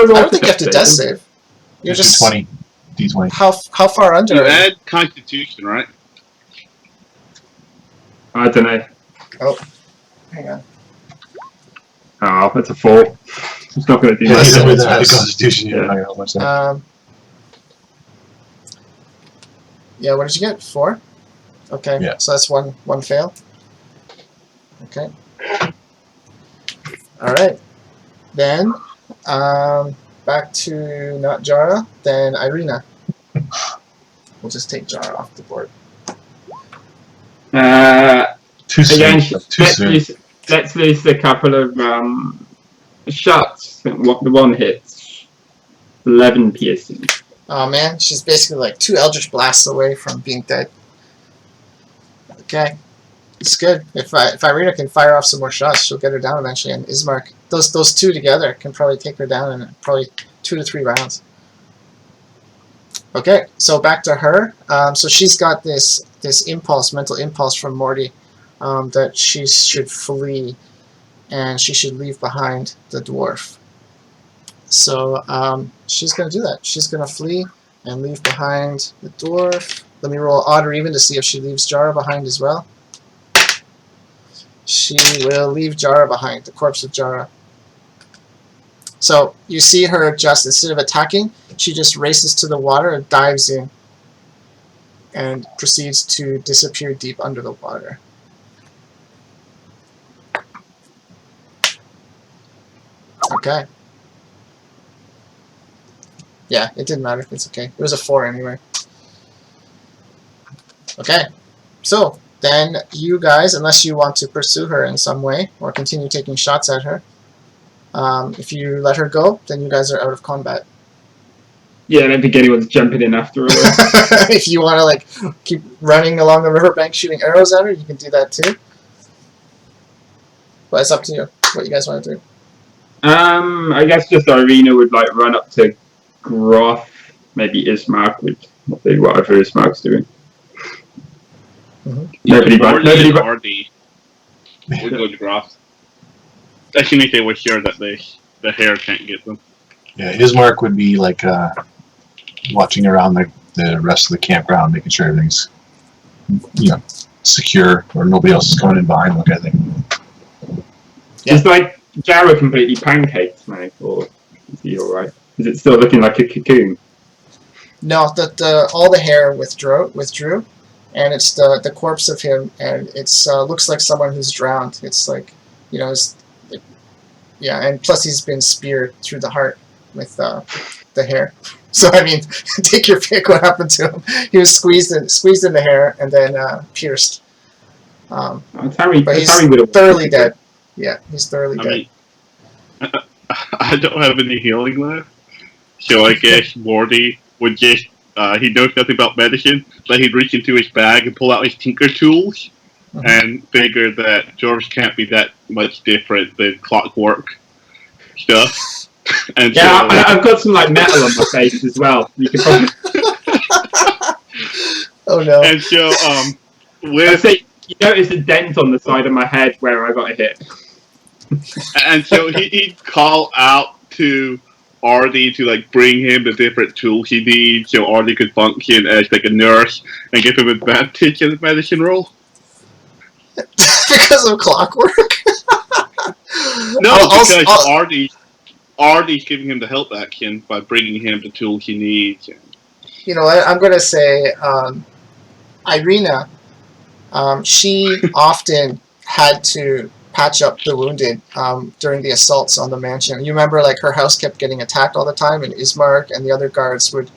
roll? I don't think you have to death save. You're just... D20. D20. How far under You are you? add Constitution, right? I don't know. Oh, hang on. Oh, that's a 4. It's not going to do Yeah, much. he's with that's the nice. Constitution. Yeah. Yeah, I don't know much that. Yeah, what did you get? 4? Okay, Yeah. so that's one fail. Okay. Alright. Then, back to not Jara, then Irina. We'll just take Jara off the board. Too soon. Again, Too soon. let's lose a couple of shots. The one hits 11 piercing. Oh man, she's basically like 2 Eldritch Blasts away from being dead. Okay. It's good. If Irina can fire off some more shots, she'll get her down eventually. And Ismark, those two together can probably take her down in probably 2 to 3 rounds. Okay, so back to her. So she's got this impulse, mental impulse from Morty, that she should flee, and she should leave behind the dwarf. So she's going to do that. She's going to flee and leave behind the dwarf. Let me roll odd or even to see if she leaves Jara behind as well. She will leave Jara behind, the corpse of Jara. So you see her just, instead of attacking, she just races to the water and dives in and proceeds to disappear deep under the water. Okay. Yeah, it didn't matter. It's okay. It was a 4 anyway. Okay. So, then you guys, unless you want to pursue her in some way or continue taking shots at her, if you let her go, then you guys are out of combat. Yeah, I don't think anyone's jumping in after her. If you want to like keep running along the riverbank shooting arrows at her, you can do that too. But it's up to you what you guys want to do. I guess just Irina would like run up to Groth. Maybe Ismark would do whatever Ismark's doing. Nobody Morty would go to Groth. Especially if they were sure that the hair can't get them. Yeah, Ismark would be like watching around the rest of the campground, making sure everything's secure or nobody else is coming in behind them, kind of thing. Yeah. Is like Jara completely pancaked, mate, or is he alright? Is it still looking like a cocoon? No, all the hair withdrew, and it's the corpse of him, and it's looks like someone who's drowned. It's like, yeah, and plus he's been speared through the heart with the hair. So I mean, take your pick. What happened to him? He was squeezed in the hair and then pierced. But he's thoroughly dead. Yeah, he's thoroughly dead. Mean, I don't have any healing left, so I guess Morty would just, he knows nothing about medicine, but he'd reach into his bag and pull out his tinker tools, and figure that dwarves can't be that much different than clockwork stuff. And yeah, so, I've got some like metal on my face as well. You can probably... Oh no. And so, you notice a dent on the side of my head where I got hit. And so he'd call out to Artie to like bring him the different tools he needs, so Artie could function as like a nurse and give him advantage in the medicine roll. Because of clockwork? No, because Artie's giving him the help action by bringing him the tools he needs. you know, I'm going to say Irina, she often had to patch up the wounded during the assaults on the mansion. You remember, like, her house kept getting attacked all the time, and Ismark and the other guards would,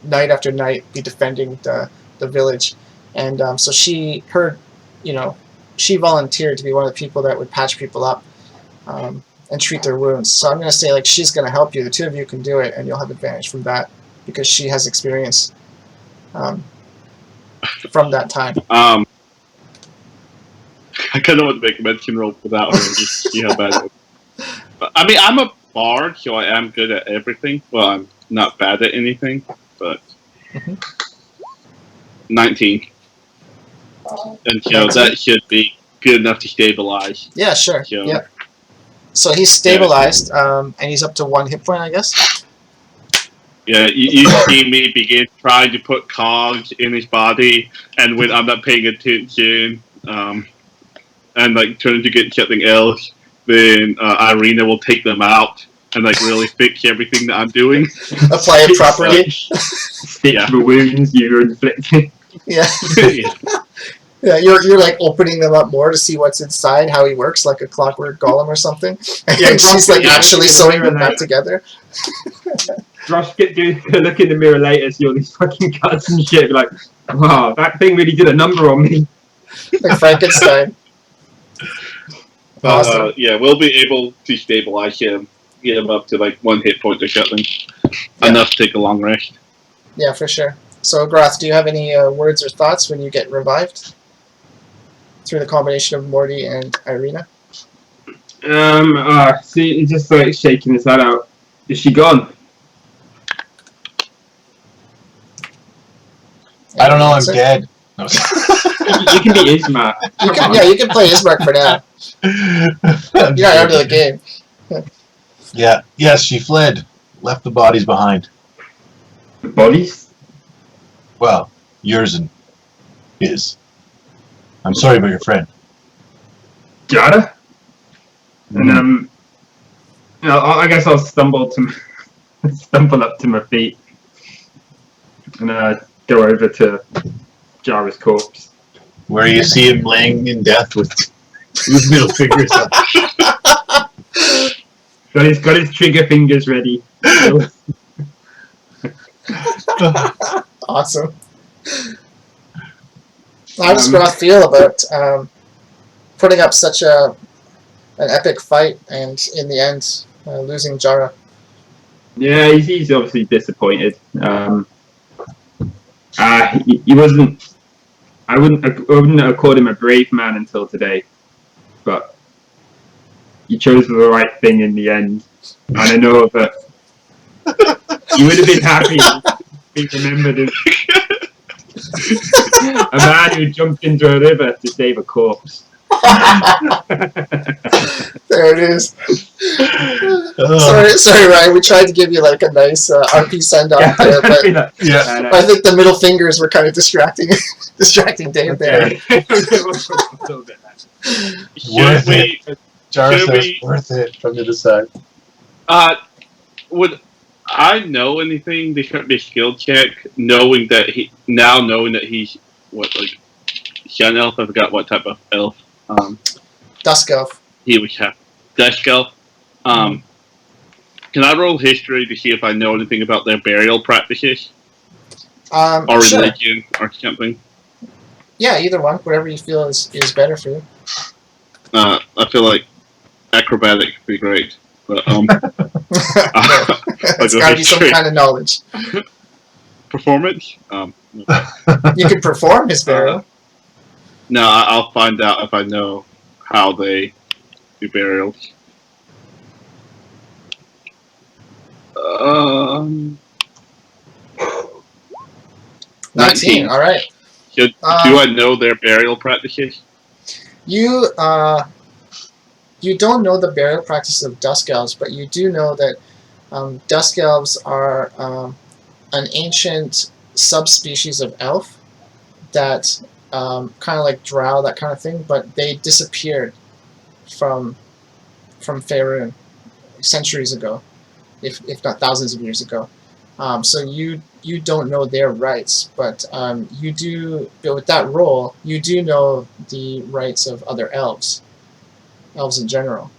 night after night, be defending the village. And so she volunteered to be one of the people that would patch people up and treat their wounds. So I'm going to say, like, she's going to help you. The two of you can do it, and you'll have advantage from that because she has experience from that time. I kind of want to make a mention roll without her and just see how bad it is. But, I mean, I'm a bard, so I am good at everything. Well, I'm not bad at anything, but 19. And so that should be good enough to stabilize. Yeah, sure. So, Yep. So he's stabilized, and he's up to 1 hit point, I guess. Yeah, you see me begin trying to put cogs in his body, and when I'm not paying attention, and like trying to get something else, then Irina will take them out and like really fix everything that I'm doing. Apply it properly. Stitch the wounds you're inflicting. Yeah. Yeah. Yeah, you're like opening them up more to see what's inside, how he works, like a clockwork golem or something. And Yeah, she's like yeah, actually yeah, sewing them yeah. back together. Rush get look in the mirror later, see all these fucking cuts and shit. Like, wow, that thing really did a number on me. Like Frankenstein. Awesome. Yeah, we'll be able to stabilize him, get him up to like 1 hit point or something. Yeah. Enough to take a long rest. Yeah, for sure. So, Groth, do you have any words or thoughts when you get revived? Through the combination of Morty and Irina? See, he's just like shaking his head out. Is she gone? I don't know. I'm Answer? dead. No. You can be Isma. You can play Ismark for now. You're not out of the game. Yeah. Yes, she fled. Left the bodies behind. The bodies? Well, yours and his. I'm sorry about your friend. Jada? And I guess I'll stumble up to my feet and go over to Jara's corpse. Where you see him laying in death with his middle fingers up. Got his trigger fingers ready. Awesome. How does Groth feel about putting up such an epic fight and in the end losing Jara? Yeah, he's obviously disappointed. He wasn't. I wouldn't have called him a brave man until today, but he chose the right thing in the end. And I know that he would have been happy if he remembered as a man who jumped into a river to save a corpse. There it is. Sorry, Ryan. We tried to give you like a nice RP send off there, but Yeah. I think the middle fingers were kind of distracting Dave there. Worth it. Jar should says we- worth it from the other side. Would I know anything? This might be a skill check. Knowing that he's what, like Sun elf. I forgot what type of elf. Dusk Elf. He was Dusk elf. Can I roll history to see if I know anything about their burial practices or Sure. religion or something? Yeah, either one. Whatever you feel is better for you. I feel like acrobatic would be great, but It's got to be some kind of knowledge. performance. You can perform his burial. No, I'll find out if I know how they do burials. 19. All right. Do I know their burial practices? You don't know the burial practices of Dusk Elves, but you do know that Dusk Elves are an ancient subspecies of elf that kind of like drow, that kind of thing, but they disappeared from Faerun centuries ago, if not thousands of years ago. So you don't know their rights, but you do. But with that role, you do know the rights of other elves in general.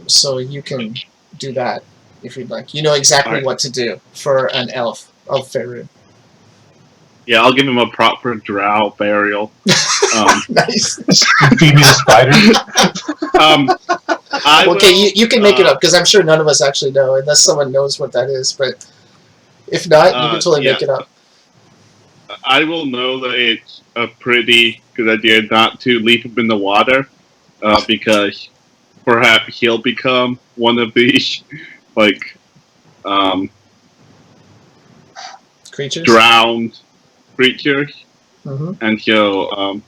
So you can do that if you'd like. You know exactly Alright. what to do for an elf of Ferriday. Yeah, I'll give him a proper drow burial. Nice. Feed me the spider. Okay, you can make it up because I'm sure none of us actually know unless someone knows what that is. But if not, you can totally make it up. I will know that it's a pretty good idea not to leave him in the water, because perhaps he'll become one of these like Creatures. drowned creatures, Mm-hmm. and so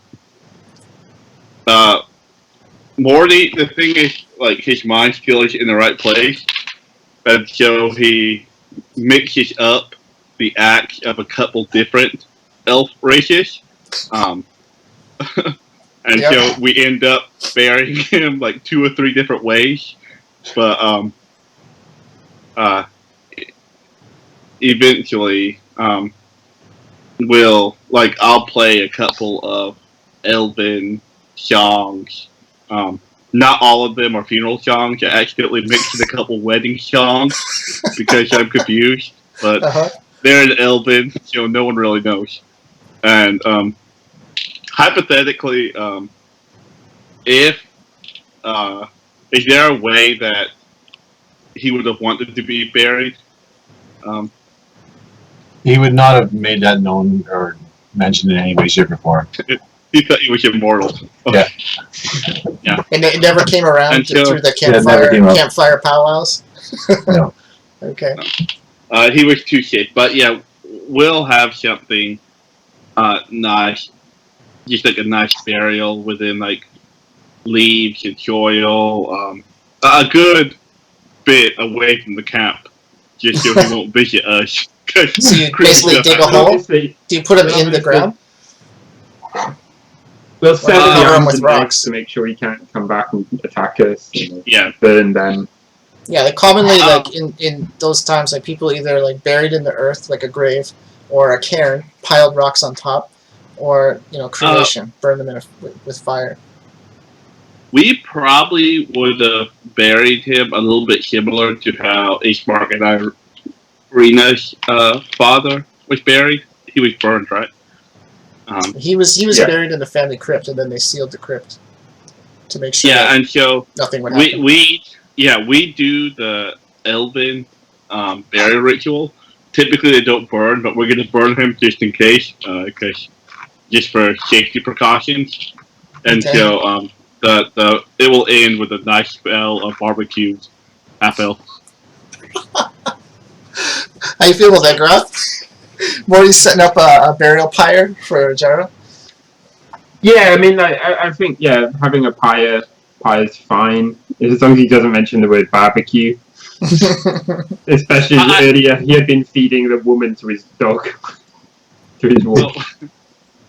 Morty. The thing is, like his mind still is in the right place, and so he mixes up the acts of a couple different elf races. And Yep. so we end up burying him like 2 or 3 different ways. But eventually I'll play a couple of elven songs. Not all of them are funeral songs. I accidentally mixed in a couple wedding songs because I'm confused. But they're in elven, so no one really knows. And hypothetically, is there a way that he would have wanted to be buried? He would not have made that known or mentioned in any way, shape, or form. He thought he was immortal. Yeah. Yeah. And it never came around And so- through the never came up. campfire powwows. No. Okay. He was too sick, but yeah, we'll have something nice, just like a nice burial within like leaves and soil, a good bit away from the camp, just so he won't visit us. So you basically dig a hole? Obviously, Do you put him in the ground? we'll set Or the cover 'em arms with and rocks. legs to make sure he can't come back and attack us. And Yeah, burn them. Yeah, like commonly, like in those times, like people either like buried in the earth, like a grave, or a cairn, piled rocks on top, or cremation, burn them in with fire. we probably would have buried him a little bit similar to how Ishmark and Irina's father was buried. He was burned, right? He was Yeah. buried in the family crypt, and then they sealed the crypt to make sure Yeah, that and so nothing would happen. we do the elven burial ritual. Typically they don't burn, but we're gonna burn him just in case, just for safety precautions. And Okay. so it will end with a nice spell of barbecues. Half elf. How you feel about that, Groth? Morty's setting up a burial pyre for Jara. Yeah, I mean, I think having a pyre is fine as long as he doesn't mention the word barbecue. Especially earlier, he had been feeding the woman to his dog, to his wolf.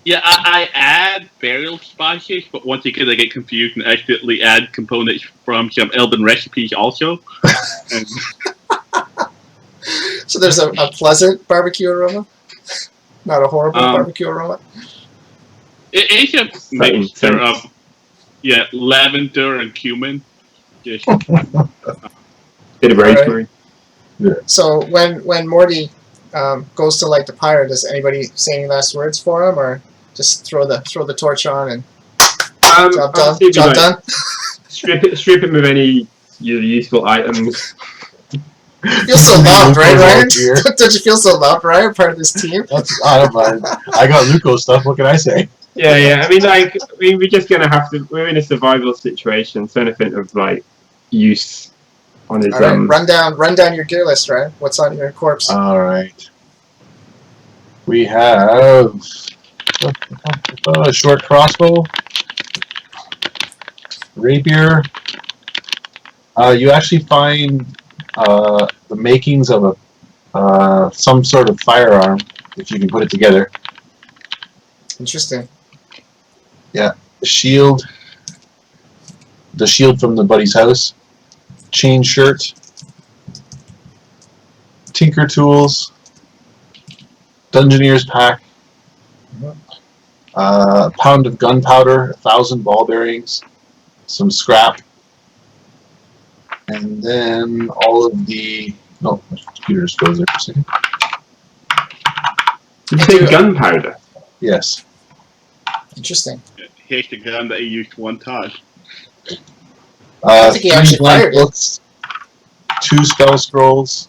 Yeah, I add burial spices, but once again I get confused and accidentally add components from some elven recipes also. And So there's a pleasant barbecue aroma, not a horrible barbecue aroma. it's a mixture of lavender and cumin. Just Bit of rosemary. So when Morty goes to light the pyre, does anybody say any last words for him, or just throw the torch on and job done? Obviously, Job done. Strip him of any useful items. You feel so loved, right, Ryan? Don't you feel so loved, Ryan? Part of this team. I don't mind. I got Luco stuff. What can I say? Yeah. I mean, we're just gonna have to. We're in a survival situation, so anything of use on his. All right, run down your gear list, Ryan. What's on your corpse? All right. We have a short crossbow, rapier. You actually find the makings of some sort of firearm, if you can put it together. Interesting. The shield from the buddy's house, chain shirt, tinker tools, dungeoneer's pack, a pound of gunpowder, 1,000 ball bearings, some scrap, and then all of the... Oh, my computer just froze there for a second. Did you say gunpowder? Yes. Interesting. Here's the gun that he used one time. I think he 3 actually blank fired it. books, 2 spell scrolls,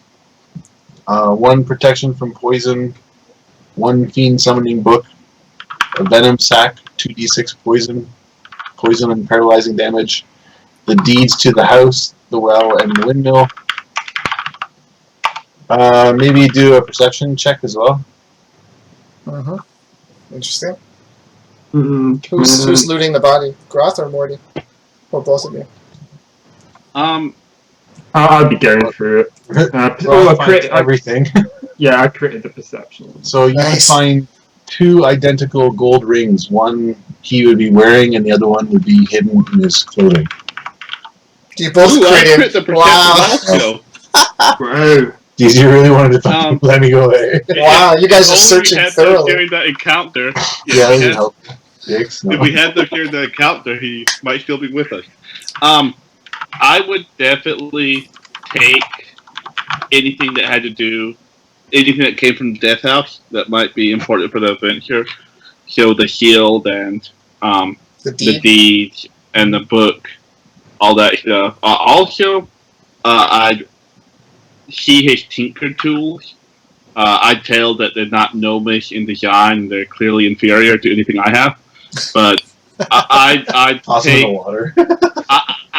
1 protection from poison, 1 fiend summoning book, a venom sac, 2d6 poison and paralyzing damage, the deeds to the house, the well, and the windmill. Maybe do a perception check as well. Interesting. Mm-hmm. Who's looting the body? Groth or Morty? Or both of you? I'll be going through it. Well, everything. Yeah, I created the perception. So you would find 2 identical gold rings. One he would be wearing, and the other one would be hidden in his clothing. You both I created. crit the perception Wow. also. Bro. Geez, you really wanted to fucking let me go away. Wow, you guys are searching had thoroughly. During that encounter, Yeah, that would help. Dicks, no. if we had them during the encounter, he might still be with us. I would definitely take anything that had to do, anything that came from the Death House that might be important for the adventure. So the shield and the deed and the book, all that stuff. Also, I'd see his tinker tools. I'd tell that they're not gnomish in design; they're clearly inferior to anything I have. But I'd Toss take in the water.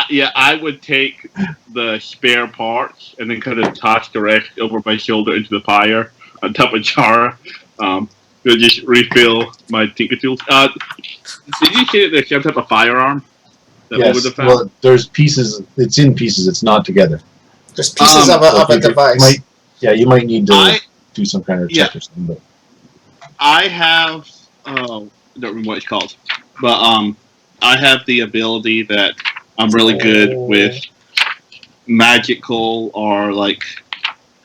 I would take the spare parts and then kind of toss the rest over my shoulder into the fire on top of Chara. To just refill my tinker tools. Did you say that there's some type of firearm that we would have found? Well, there's pieces. It's in pieces. It's not together. There's pieces of a device. You might need to do some kind of check or something. But I have, I don't remember what it's called, but I have the ability that I'm really good with magical or like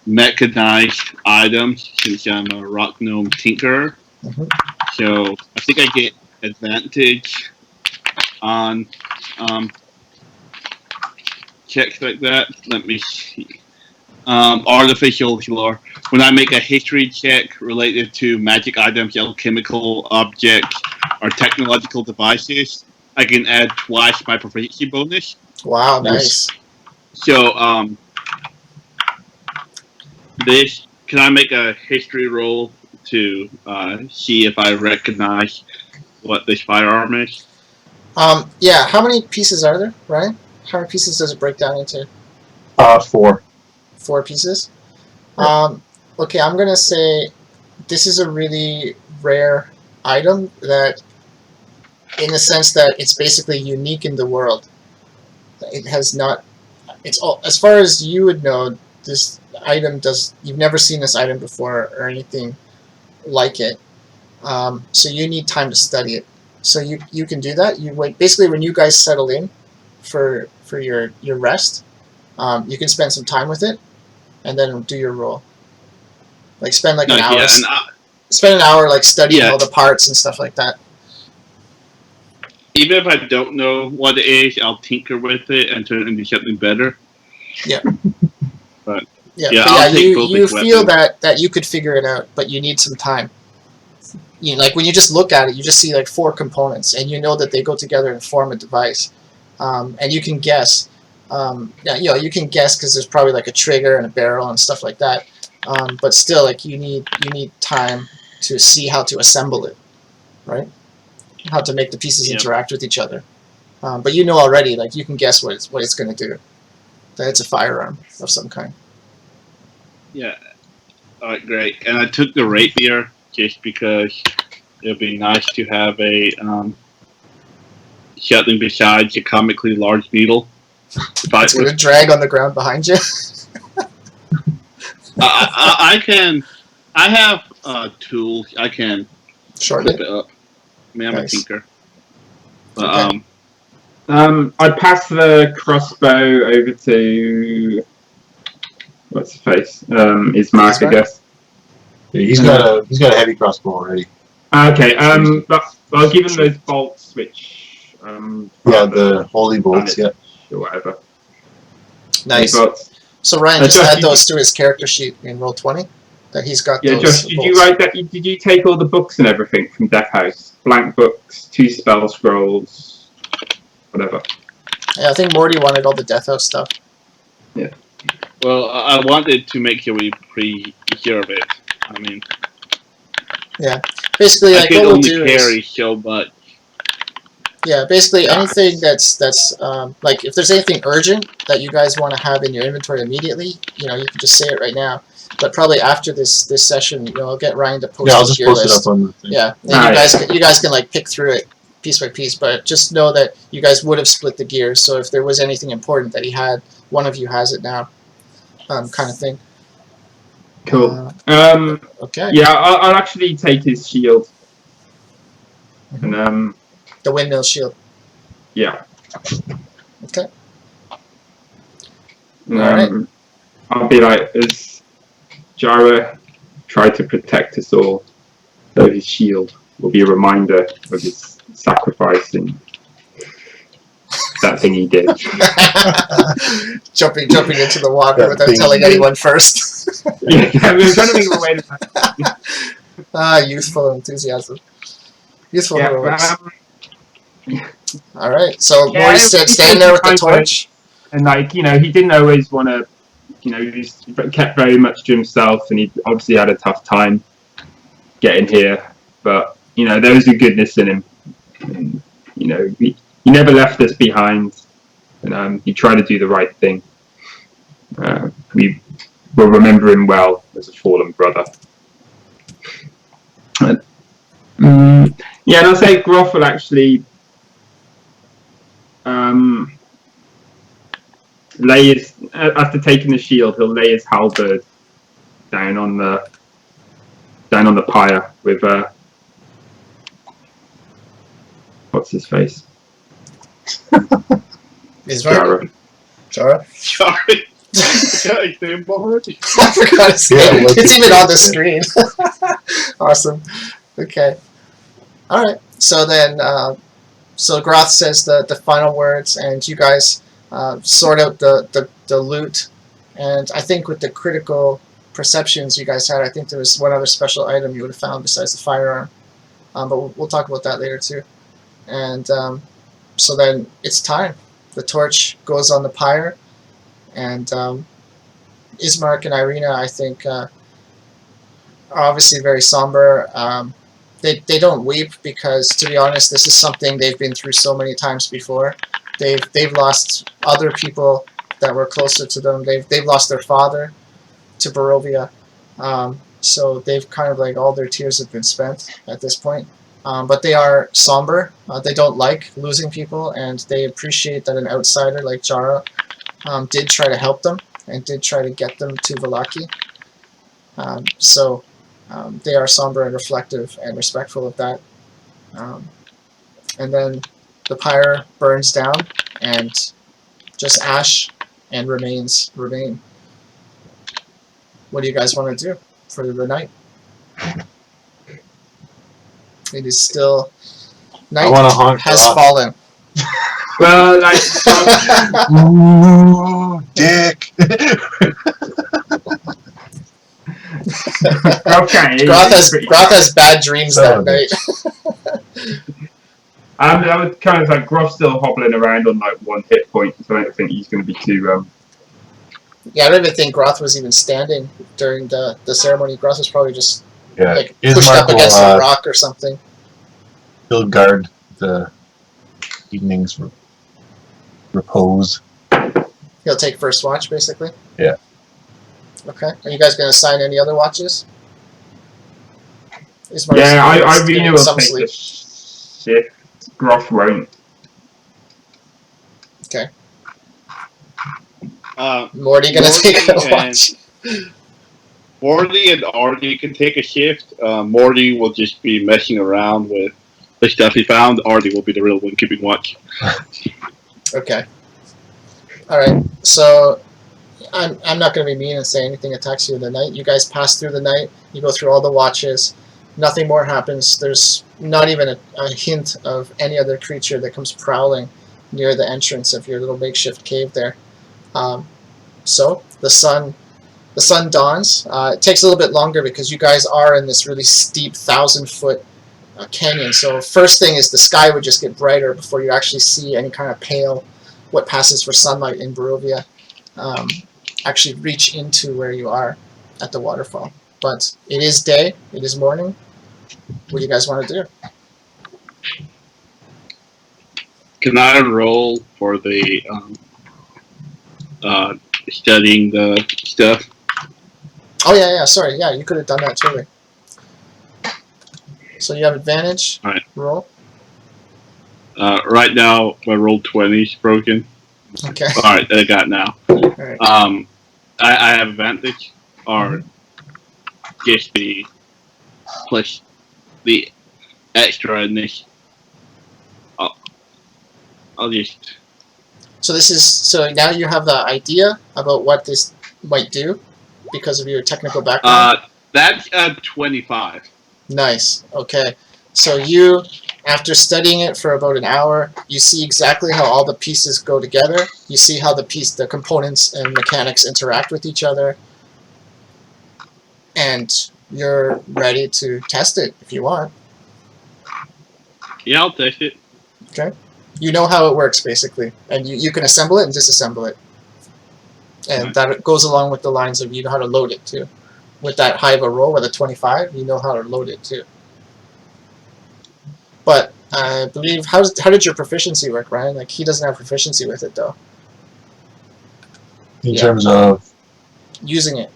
mechanized items since I'm a rock gnome tinkerer. So I think I get advantage on checks like that. Let me see. Artificial lore. When I make a history check related to magic items, alchemical objects, or technological devices, I can add twice my proficiency bonus. Wow, nice. So, can I make a history roll to see if I recognize what this firearm is? Yeah, how many pieces are there, Ryan? How many pieces does it break down into? 4. 4 pieces? Okay, I'm gonna say this is a really rare item that, in the sense that it's basically unique in the world. It has not, it's all, as far as you would know, this item you've never seen this item before or anything like it. So you need time to study it. So you can do that. You wait, basically when you guys settle in for your rest, you can spend some time with it and then do your roll. Like spend like an hour. Spend an hour like studying all the parts and stuff like that. Even if I don't know what it is, I'll tinker with it and turn it into something better. Yeah. But you feel that you could figure it out, but you need some time. You know, like when you just look at it, you just see like 4 components, and you know that they go together and form a device. And you can guess. You can guess because there's probably like a trigger and a barrel and stuff like that. But still, like you need time to see how to assemble it, right? How to make the pieces interact with each other. But you know already, like you can guess what it's going to do. That it's a firearm of some kind. Yeah. All right, great. And I took the rapier just because it'd be nice to have a something besides a comically large needle. It's going to drag on the ground behind you. I have tools. I can shorten flip it up. I mean, I'm a tinker. But, okay. I pass the crossbow over to what's his face? Ismark, I guess. Yeah, he's got a heavy crossbow already. Okay. But I'll give him those bolts, which the holy bolts. Yeah. or whatever. Nice. Bolts. So Ryan just Josh, add those to his character sheet in Roll20. That he's got. Yeah, those Josh, did bolts. you write that? Did you take all the books and everything from Death House? Blank books, 2 spell scrolls, whatever. Yeah, I think Morty wanted all the Death House stuff. Yeah. Well, I wanted to make sure we hear of it. I mean, Yeah. Basically, I like can what we'll only do carry is. so much. Yeah, basically anything that's like if there's anything urgent that you guys want to have in your inventory immediately, you know, you can just say it right now. But probably after this session, you know, I'll get Ryan to post. Yeah, I'll his just gear post list. it up on the thing. Yeah, and you guys can like pick through it piece by piece. But just know that you guys would have split the gear. So if there was anything important that he had, one of you has it now, kind of thing. Cool. Okay. Yeah, I'll actually take his shield. And The windmill shield. yeah. Okay. Alright. I'll be like, as Jara tried to protect us all, though his shield will be a reminder of his sacrifice and that thing he did. jumping into the water That without thing telling he did. anyone first. Yeah, I'm trying to think of a way to. Youthful enthusiasm. Youthful Yeah, heroics. All right, so Yeah, Morty's standing there with the torch. And like, you know, he didn't always want to, you know, he kept very much to himself, and he obviously had a tough time getting here. But you know, there was a goodness in him. And, you know, he never left us behind, and he tried to do the right thing. We will remember him well as a fallen brother. Yeah, and I'll say Groth will actually lay his, after taking the shield, he'll lay his halberd down on the pyre with what's his face? Jara. Sorry. I forgot his name, Morty. I forgot his name. It's even on the screen. Awesome. Okay. All right. So then, so Groth says the final words, and you guys sort out the loot. And I think with the critical perceptions you guys had, I think there was one other special item you would have found besides the firearm. But we'll talk about that later too. And so then it's time. The torch goes on the pyre, and Ismark and Irina, I think, are obviously very somber. They don't weep because, to be honest, this is something they've been through so many times before. They've lost other people that were closer to them. They've lost their father to Barovia. So they've kind of like all their tears have been spent at this point. But they are somber. They don't like losing people, and they appreciate that an outsider like Jara did try to help them and did try to get them to Vallaki. So they are somber and reflective and respectful of that. And then the pyre burns down, and just ash and remains remain. What do you guys want to do for the night? It is still night has fallen. Well, like, ooh, dick. Groth has bad dreams that night. I would kind of like Groth still hobbling around on like 1 hit point, so I don't think he's going to be too. Yeah, I don't even think Groth was even standing during the ceremony. Groth was probably just like pushed up against a rock or something. He'll guard the evening's repose. He'll take first watch, basically? Yeah. Okay. Are you guys going to assign any other watches? Irina will take the shift. Groth won't. Okay. Morty going to take a watch? Morty and Artie can take a shift. Morty will just be messing around with the stuff he found. Artie will be the real one keeping watch. Okay. Alright, so I'm not going to be mean and say anything attacks you in the night. You guys pass through the night. You go through all the watches. Nothing more happens. There's not even a hint of any other creature that comes prowling near the entrance of your little makeshift cave there. So the sun dawns. It takes a little bit longer because you guys are in this really steep 1,000-foot canyon. So first thing is the sky would just get brighter before you actually see any kind of pale, what passes for sunlight in Barovia, actually reach into where you are at the waterfall. But it is day. It is morning. What do you guys want to do? Can I roll for the studying the stuff? Oh, yeah, sorry. Yeah, you could have done that, totally. So you have advantage. All right. Roll. Right now, my roll 20 is broken. Okay. All right, I got it now. All right. I have advantage, or just the plus the extra in this. I'll just. So now you have the idea about what this might do because of your technical background? That's 25. Nice. Okay. So you, after studying it for about an hour, you see exactly how all the pieces go together. You see how the components and mechanics interact with each other. And you're ready to test it if you want. Yeah, I'll test it. Okay. You know how it works, basically. And you can assemble it and disassemble it. And that goes along with the lines of you know how to load it, too. With that high of a roll, with a 25, you know how to load it, too. But I believe, how did your proficiency work, Ryan? Like, he doesn't have proficiency with it, though. In terms of using it.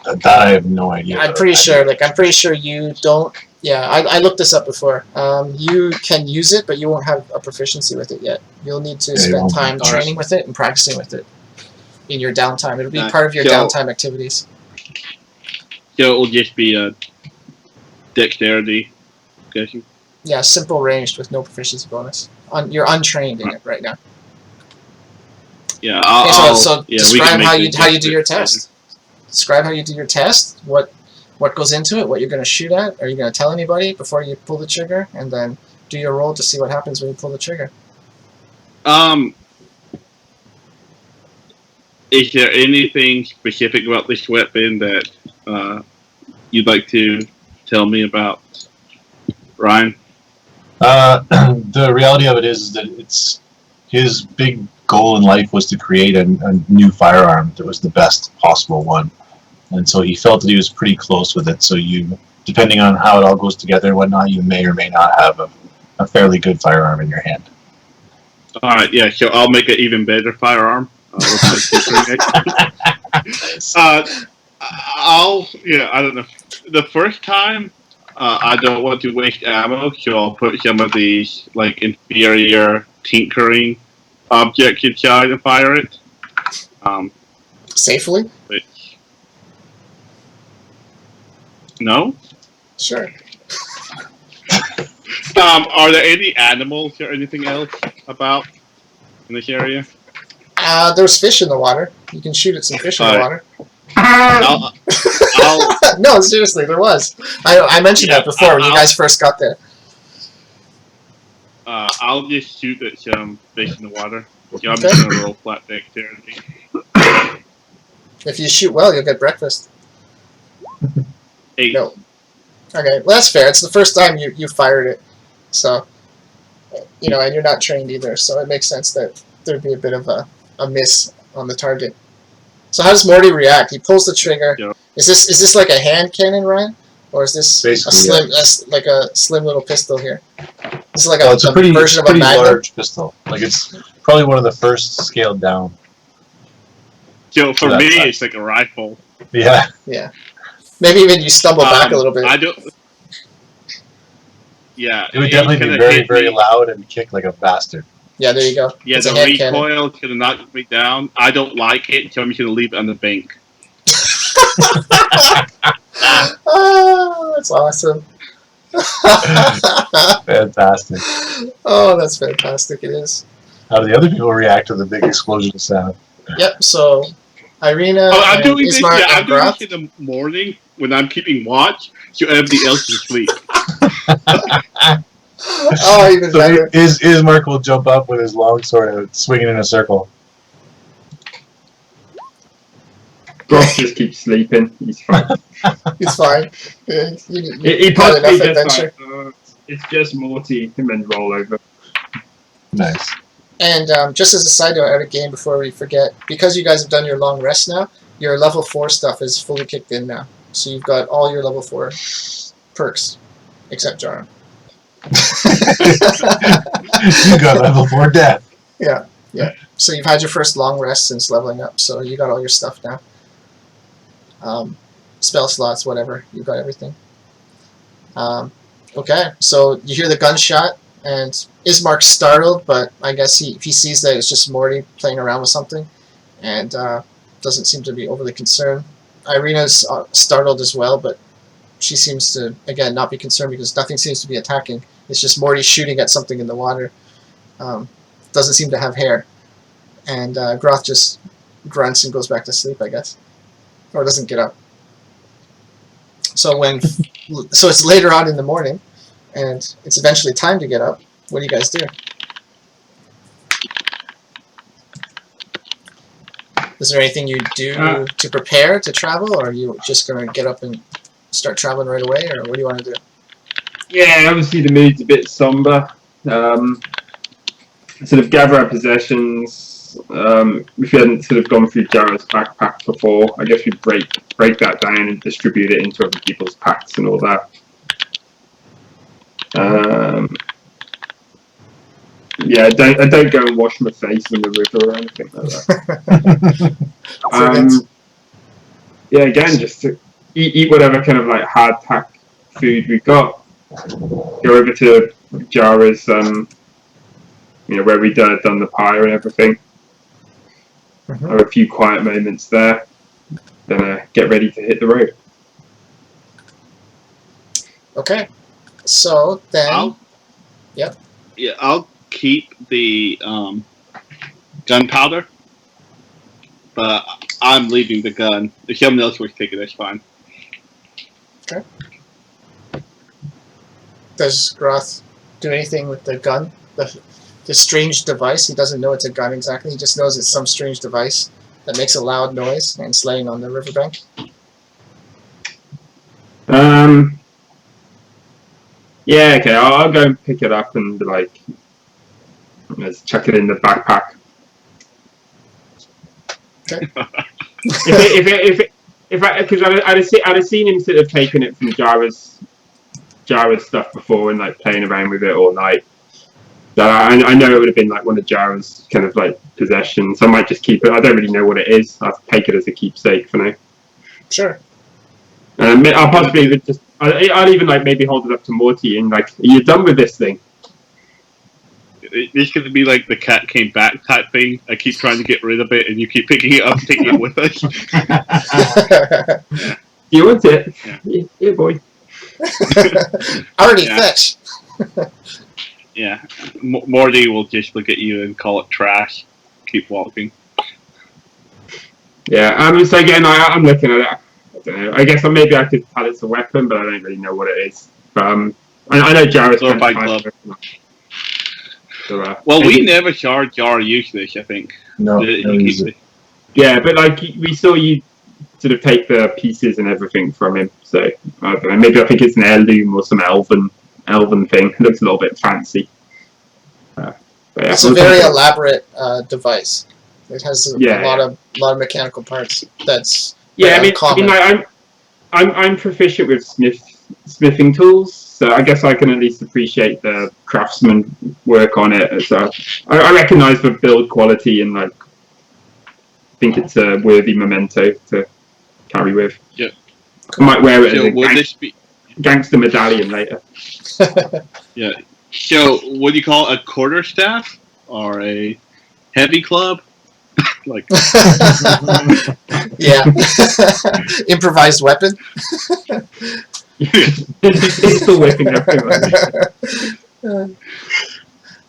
that, I have no idea. I'm pretty sure you don't. Yeah, I looked this up before. You can use it, but you won't have a proficiency with it yet. You'll need to spend time training with it and practicing with it in your downtime. It'll be part of your downtime activities. So it will just be a dexterity, guessing. Yeah, simple ranged with no proficiency bonus. You're untrained in it right now. Yeah, So describe how you do your test. Describe how you do your test. What goes into it? What you're going to shoot at? Are you going to tell anybody before you pull the trigger? And then do your roll to see what happens when you pull the trigger. Is there anything specific about this weapon that you'd like to tell me about, Ryan? The reality of it is that it's his big goal in life was to create a new firearm that was the best possible one. And so he felt that he was pretty close with it. So you, depending on how it all goes together and whatnot, you may or may not have a fairly good firearm in your hand. All right, yeah. So I'll make an even better firearm. Nice. I don't know. The first time, I don't want to waste ammo, so I'll put some of these like inferior tinkering objects inside and fire it. Safely? No? Sure. Are there any animals or anything else about in this area? There's fish in the water. You can shoot at some fish in the water. No, seriously, there was. I mentioned that before when you guys first got there. I'll just shoot at some fish in the water. Yeah, I'm just going to roll flat dexterity. If you shoot well, you'll get breakfast. 8. No. Okay, well, that's fair. It's the first time you fired it. So, and you're not trained either, so it makes sense that there'd be a bit of a miss on the target. So how does Morty react? He pulls the trigger. Yeah. Is this like a hand cannon, Ryan? Or is this like a slim little pistol here? This is like it's a pretty version of a Magnum? large pistol. Like it's probably one of the first scaled down. So for me, it's like a rifle. Yeah. Yeah. Maybe even you stumble back a little bit. I don't. Yeah. It would definitely be very, very loud and kick like a bastard. Yeah, there you go. Yeah, it's the recoil is going to knock me down. I don't like it, so I'm just going to leave it on the bank. Oh, that's awesome. Fantastic. Oh, that's fantastic. It is. How do the other people react to the big explosion sound? Yep. So Irina Oh, I'm and doing this. Ismark Yeah, I'm and doing Groth. this in the morning when I'm keeping watch, so everybody else is asleep. Oh, even So better. Ismark will jump up with his longsword and swing it in a circle. Groth just keeps sleeping. He's fine. He's fine. Yeah, He you got possibly enough just adventure. like, it's just Morty and then roll over. Nice. And just as a side note, out of game before we forget, because you guys have done your long rest now, your level 4 stuff is fully kicked in now. So you've got all your level 4 perks, except Jarn. You got level 4 death. Yeah. So you've had your first long rest since leveling up, so you got all your stuff now. Spell slots, whatever. You got everything. Okay, so you hear the gunshot, and Ismark's startled, but I guess he sees that it's just Morty playing around with something, and doesn't seem to be overly concerned. Irina's startled as well, but she seems to, again, not be concerned because nothing seems to be attacking. It's just Morty shooting at something in the water. Doesn't seem to have hair. And Groth just grunts and goes back to sleep, I guess. Or doesn't get up. So it's later on in the morning, and it's eventually time to get up. What do you guys do? Is there anything you do to prepare to travel, or are you just going to get up and start traveling right away, or what do you want to do? Yeah, obviously the mood's a bit somber. Sort of gather our possessions. If we hadn't sort of gone through Jarrah's backpack before, I guess we'd break that down and distribute it into other people's packs and all that. Yeah, I don't go and wash my face in the river or anything like that. Yeah, again, just to eat whatever kind of like hardtack food we've got. Go over to Jarrah's, where we done the pyre and everything. Have a few quiet moments there. Then get ready to hit the road. Okay. So then... Yeah, I'll keep the gunpowder, but I'm leaving the gun. If someone else wants to take it, that's fine. Okay. Does Groth do anything with the gun? The strange device? He doesn't know it's a gun exactly. He just knows it's some strange device that makes a loud noise and it's laying on the riverbank. Yeah, okay, I'll go and pick it up and let's chuck it in the backpack. Okay. Because I'd have seen him sort of taking it from Jarrah's stuff before and like playing around with it all night. So I know it would have been like one of Jarrah's kind of like possessions. I might just keep it. I don't really know what it is. I'll take it as a keepsake for now. Sure. I'll possibly just. I'll even like maybe hold it up to Morty and like, are you done with this thing? This could be like the cat came back type thing. I keep trying to get rid of it, and you keep picking it up, and taking it with us. Yeah. You want it? Yeah, boy. Already fetch. Yeah, Morty will just look at you and call it trash. Keep walking. Yeah, so again, I'm looking at it. I don't know. I guess maybe I could tell it's a weapon, but I don't really know what it is. But I know Jarrah's kind of glove. So, well, we never saw Jarrah use this, I think. No. Yeah, but like we saw you sort of take the pieces and everything from him. So I don't know. Maybe I think it's an heirloom or some elven thing. It looks a little bit fancy. But yeah, it's a very elaborate device. It has a lot of mechanical parts. That's I'm proficient with smithing tools, so I guess I can at least appreciate the craftsman work on it. So I recognise the build quality and like think it's a worthy memento to carry with. Yeah, I might wear it as a gangster medallion later. Yeah. So what do you call it? A quarterstaff or a heavy club? Like yeah. Improvised weapon. It's still whipping everyone.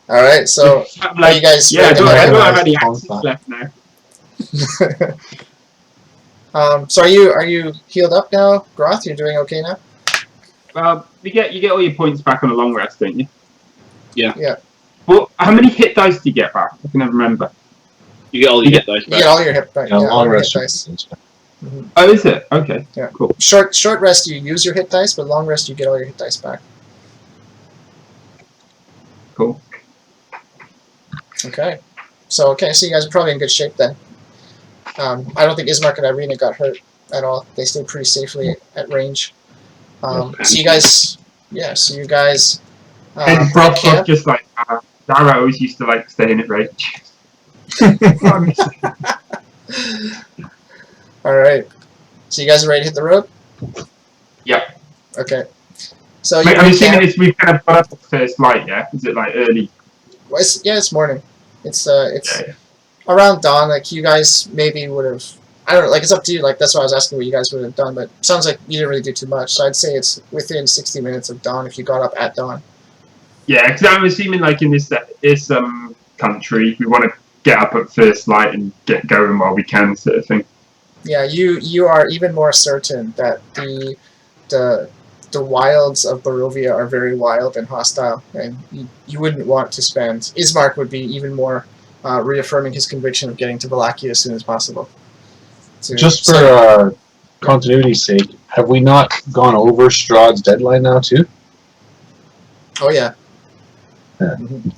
Alright, so are you guys I don't have any axes left now. So are you healed up now, Groth? You're doing okay now? You get all your points back on a long rest, don't you? Yeah. Yeah. Well, how many hit dice do you get back? I can never remember. You get all your hit dice You back. get all your hit dice. Yeah, all long your rest. hit dice. Mhm. Oh, is it? Okay. Yeah. Cool. Short rest you use your hit dice, but long rest you get all your hit dice back. Cool. Okay. So you guys are probably in good shape then. I don't think Ismark and Irina got hurt at all. They stayed pretty safely at range. So you guys, And break Groth camp. just like Dara always used to like staying at range. All right. So you guys are ready to hit the road? Yep. Okay. So you Wait, I'm break assuming camp. we've kind of got up at first light, yeah? Is it like early? Well, it's morning. It's Yeah. around dawn. Like you guys maybe would have. I don't know. Like it's up to you. Like that's why I was asking what you guys would have done. But it sounds like you didn't really do too much. So I'd say it's within 60 minutes of dawn if you got up at dawn. Yeah, because I'm assuming like in this country, we want to get up at first light and get going while we can, sort of thing. Yeah, you are even more certain that the wilds of Barovia are very wild and hostile, and you wouldn't want to spend. Ismark would be even more reaffirming his conviction of getting to Valakia as soon as possible. Just for continuity's sake, have we not gone over Strahd's deadline now too? Oh yeah. Yeah. Mhm.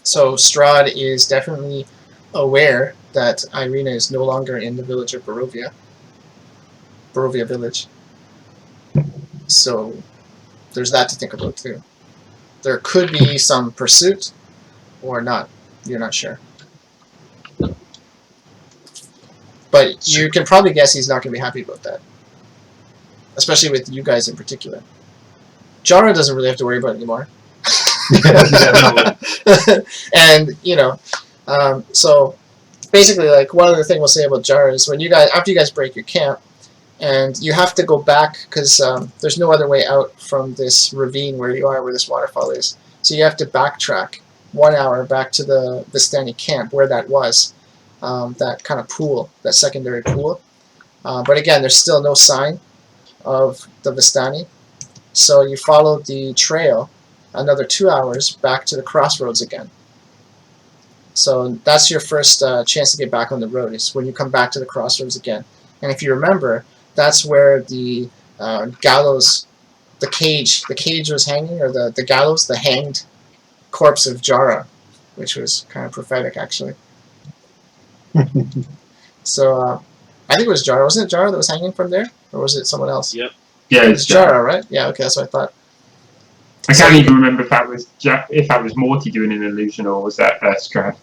So Strahd is definitely aware that Irina is no longer in the village of Barovia village. So there's that to think about too. There could be some pursuit or not. You're not sure. But you can probably guess he's not going to be happy about that. Especially with you guys in particular. Jara doesn't really have to worry about it anymore. And, so basically, like, one other thing we'll say about Jara is when after you guys break your camp, and you have to go back because there's no other way out from this ravine where you are, where this waterfall is. So you have to backtrack 1 hour back to the Vistani camp where that was, that kind of pool, that secondary pool. But again, there's still no sign of the Vistani. So you follow the trail another 2 hours back to the crossroads again. So that's your first chance to get back on the road, is when you come back to the crossroads again. And if you remember, that's where the gallows, the cage was hanging, or the gallows, the hanged corpse of Jara, which was kind of prophetic, actually. So I think it was Jara. Wasn't it Jara that was hanging from there? Or was it someone else? Yep. Yeah, It's Jara, right? Yeah, okay, that's what I thought. I can't even remember if that was Morty doing an illusion or was that Strahd.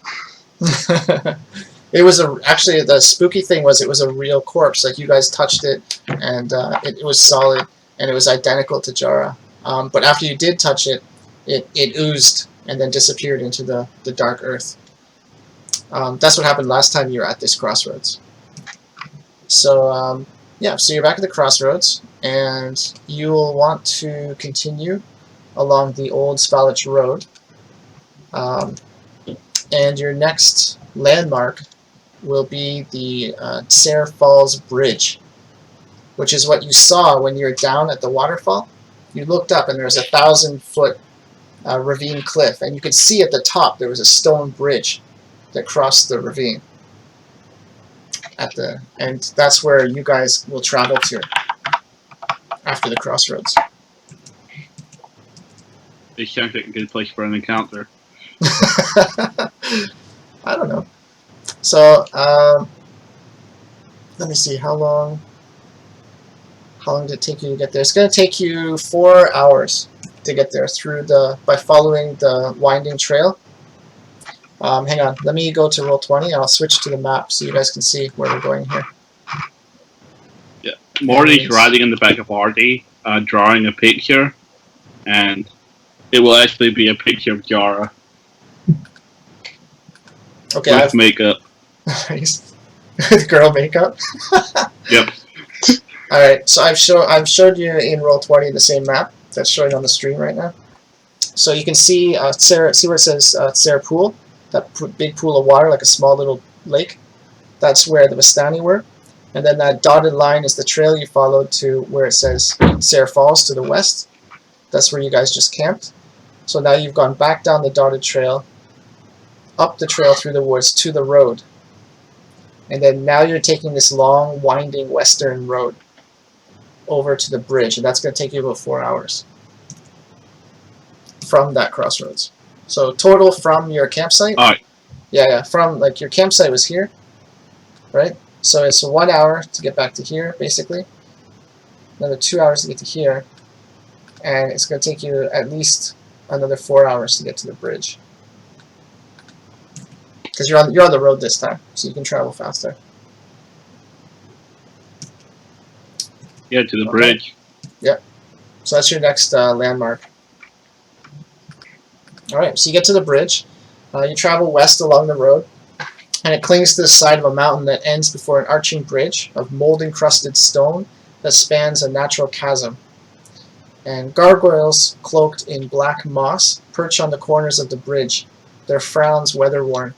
It was actually, the spooky thing was it was a real corpse. Like, you guys touched it, and it was solid, and it was identical to Jara. But after you did touch it, it oozed and then disappeared into the dark earth. That's what happened last time you were at this crossroads. So, so you're back at the crossroads, and you'll want to continue along the old Spalich Road. And your next landmark will be the Tsar Falls Bridge, which is what you saw when you were down at the waterfall. You looked up and there was a 1,000-foot ravine cliff, and you could see at the top there was a stone bridge that crossed the ravine. And that's where you guys will travel to after the crossroads. This sounds like a good place for an encounter. I don't know. So, let me see, how long did it take you to get there? It's going to take you 4 hours to get there by following the winding trail. Hang on, let me go to Roll20 and I'll switch to the map so you guys can see where we're going here. Yeah, Morty's riding in the back of Artie, drawing a picture, and it will actually be a picture of Jara. Okay, with makeup. With girl makeup. Yep. All right, so I've showed you in Roll20 the same map that's showing on the stream right now. So you can see see where it says Tsar Pool. that big pool of water, like a small little lake. That's where the Vistani were. And then that dotted line is the trail you followed to where it says Sayre Falls to the west. That's where you guys just camped. So now you've gone back down the dotted trail, up the trail through the woods to the road. And then now you're taking this long, winding western road over to the bridge. And that's going to take you about 4 hours from that crossroads. So total from your campsite? Alright. Yeah, from, like, your campsite was here, right? So it's 1 hour to get back to here, basically. Another 2 hours to get to here. And it's going to take you at least another 4 hours to get to the bridge. Because you're on the road this time, so you can travel faster. Yeah, to the bridge. Yep. So that's your next landmark. Alright, so you get to the bridge. You travel west along the road. And it clings to the side of a mountain that ends before an arching bridge of mold-encrusted stone that spans a natural chasm. And gargoyles, cloaked in black moss, perch on the corners of the bridge, their frowns weather-worn.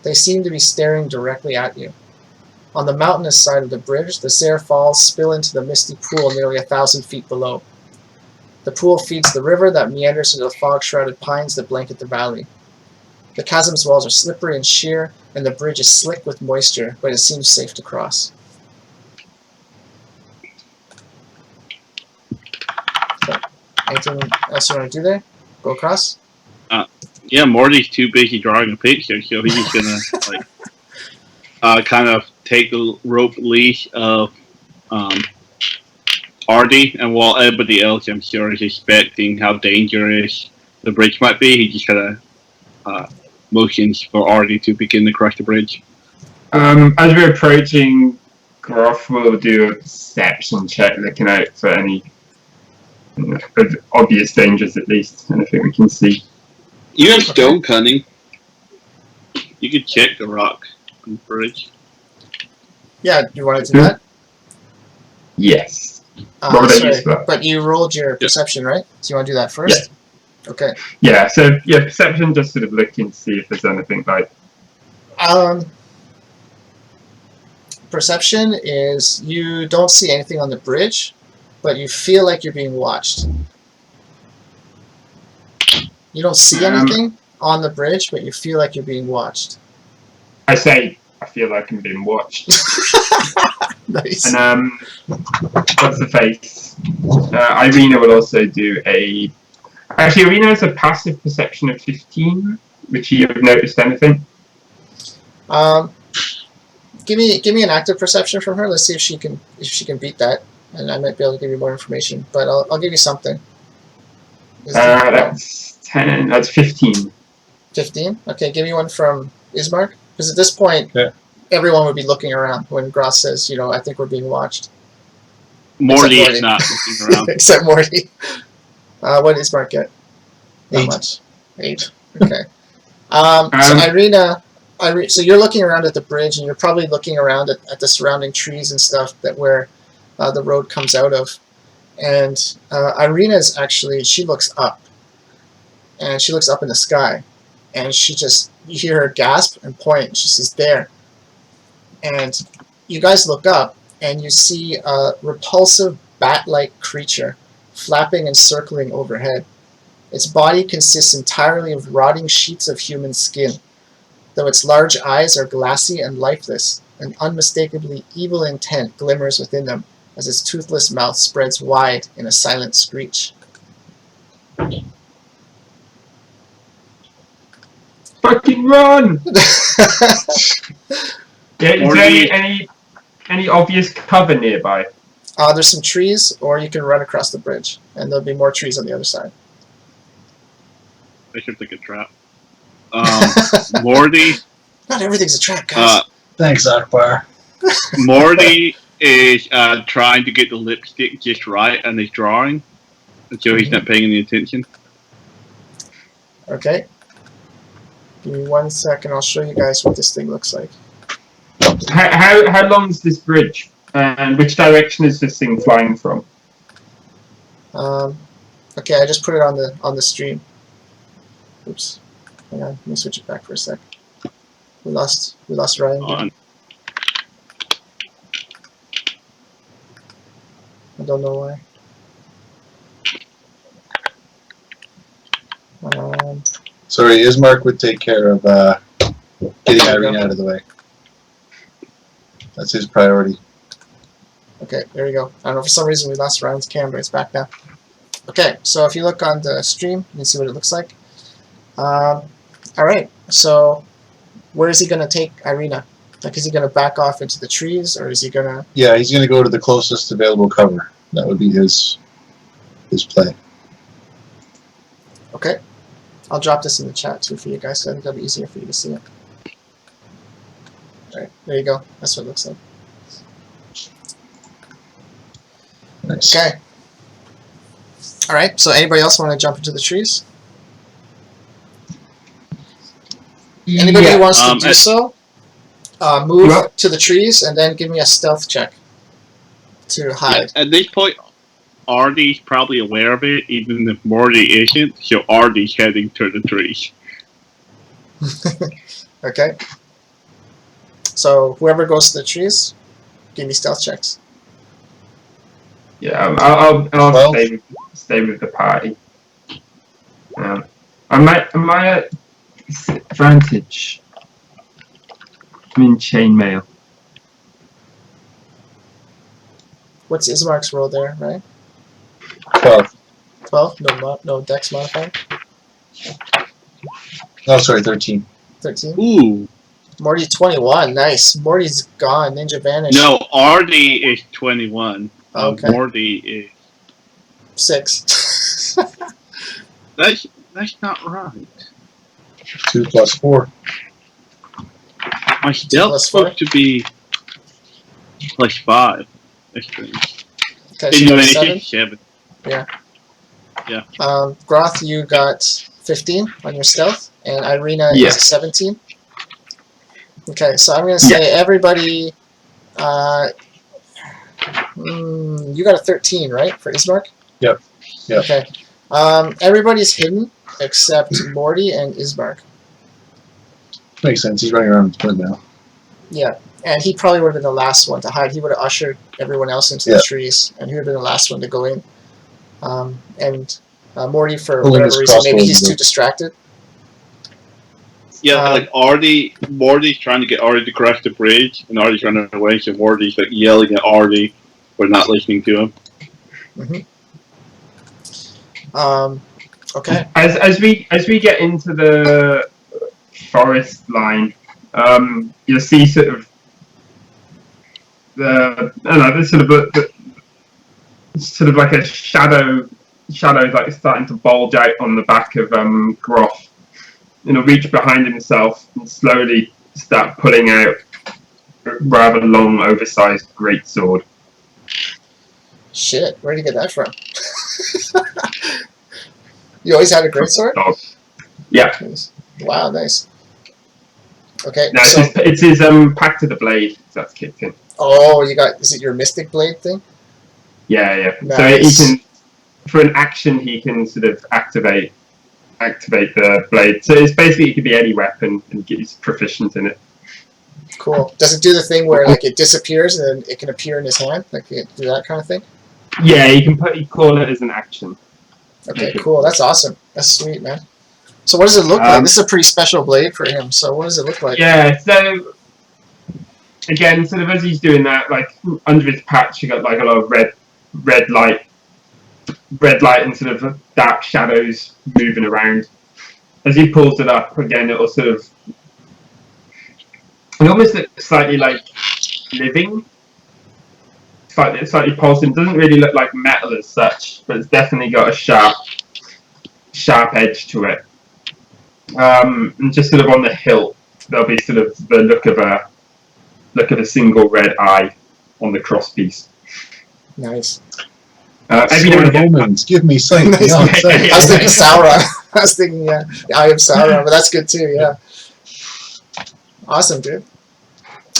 They seem to be staring directly at you. On the mountainous side of the bridge, the Sayre Falls spill into the misty pool nearly 1,000 feet below. The pool feeds the river that meanders into the fog-shrouded pines that blanket the valley. The chasm's walls are slippery and sheer, and the bridge is slick with moisture, but it seems safe to cross. So, anything else you want to do there? Go across? Yeah, Morty's too busy drawing a picture, so he's just gonna like kind of take the rope leash of Artie, and while everybody else, I'm sure, is expecting how dangerous the bridge might be, he just kind of motions for Artie to begin to cross the bridge. As we're approaching, Groth will do a perception check, looking out for any obvious dangers, at least, anything we can see. You have stone cunning. You could check the rock on the bridge. Yeah, you want to do that? Yes. What would I use for that? But you rolled your perception, right? So you want to do that first? Yeah. Okay. Yeah, so perception, just sort of looking to see if there's anything like... Perception is you don't see anything on the bridge, but you feel like you're being watched. You don't see anything on the bridge, but you feel like you're being watched. I say, I feel like I'm being watched. Nice. And, what's the face? Irina will also do a... Actually, Irina has a passive perception of 15, which you have noticed anything? Give me an active perception from her. Let's see if she can beat that, and I might be able to give you more information. But I'll give you something. That's 10. That's 15. 15. Okay, give me one from Ismark, because at this point, everyone would be looking around when Groth says, "You know, I think we're being watched." Morty is not looking around. Except Morty. What did Ismark get? 8. Not much. 8. Okay. So Irina. So you're looking around at the bridge, and you're probably looking around at the surrounding trees and stuff that where the road comes out of. And Irina's actually, she looks up. And she looks up in the sky. And you hear her gasp and point. And she says, "There." And you guys look up, and you see a repulsive bat-like creature flapping and circling overhead. Its body consists entirely of rotting sheets of human skin. Though its large eyes are glassy and lifeless, an unmistakably evil intent glimmers within them as its toothless mouth spreads wide in a silent screech. Fucking run! Is there any obvious cover nearby? There's some trees, or you can run across the bridge, and there'll be more trees on the other side. I should think a trap. Morty. Not everything's a trap, guys. Thanks, Akbar. Morty is trying to get the lipstick just right and he's drawing, so he's not paying any attention. Okay. Give me 1 second. I'll show you guys what this thing looks like. How long is this bridge? And which direction is this thing flying from? Okay, I just put it on the stream. Oops. Hang on, let me switch it back for a sec. We lost Ryan. On. I don't know why. Sorry, Ismark would take care of getting There we Irene go. out of the way. That's his priority. Okay, there we go. I don't know, for some reason we lost Ryan's camera, it's back now. Okay, so if you look on the stream, you can see what it looks like. Alright, so where is he going to take Irina? Like, is he going to back off into the trees, or is he going to... Yeah, he's going to go to the closest available cover. That would be his play. Okay. I'll drop this in the chat too for you guys, so I think that'll be easier for you to see it. Alright, there you go. That's what it looks like. Nice. Okay. Alright, so anybody else want to jump into the trees? Anybody who wants to do so, move to the trees and then give me a stealth check to hide. At this point, Artie's probably aware of it, even if Morty isn't, so Artie's heading to the trees. Okay. So whoever goes to the trees, give me stealth checks. Yeah, I'll Well- stay with the party. Am I at disadvantage? I'm in chainmail. What's Ismark's roll there, right? 12. 12? No dex modifier? Oh, sorry, 13. 13? Ooh. Morty 21, nice. Morty's gone, ninja vanished. No, Artie is 21. Okay. Morty is... 6. That's not right. 2 plus 4. My stealth Plus supposed to be plus 5. That's strange. Okay, so you got a 7? Illumination 7. Groth, you got 15 on your stealth, and Irina Yes. is 17. Okay, so I'm going to say everybody... you got a 13, right, for Ismark? Yep. Yep. Okay. Everybody's hidden except Morty and Ismark. Makes sense. He's running around with Flint now. Yeah, and he probably would have been the last one to hide. He would have ushered everyone else into the trees, and he would have been the last one to go in. Morty, for Pulling whatever his reason, maybe crossbow he's in too the- distracted. Yeah, like Morty's trying to get Artie to cross the bridge, and Artie's running away, so Morty's like yelling at Artie for not listening to him. Okay. As we get into the forest line, you'll see sort of there's sort of like a shadow like starting to bulge out on the back of Groth. And he'll reach behind himself and slowly start pulling out a rather long, oversized greatsword. Shit, where'd you get that from? You always had a greatsword? Dog. Yeah. Wow, nice. Okay, No, so... it's his Pact of the Blade that's kicked in. Oh, you got... Is it your Mystic Blade thing? Yeah. Nice. So he can, for an action, he can sort of activate the blade. So it's basically it could be any weapon, and he's proficient in it. Cool. Does it do the thing where like it disappears and then it can appear in his hand? Like it do that kind of thing? Yeah, you call it as an action. Okay, cool. That's awesome. That's sweet, man. So what does it look like? This is a pretty special blade for him. So what does it look like? Yeah, so again, sort of as he's doing that, like under his patch, you got like a lot of red light and sort of dark shadows moving around. As he pulls it up, again, it almost looks slightly like living, slightly pulsing. It doesn't really look like metal as such, but it's definitely got a sharp edge to it. And just sort of on the hilt, there'll be sort of the look of a single red eye on the crosspiece. Nice. Every now and again, Omens, give me sight Nice. beyond Yeah, sight. yeah, I was thinking Sauron. I was thinking, yeah, the Eye of Sauron, but that's good too, yeah. Awesome, dude.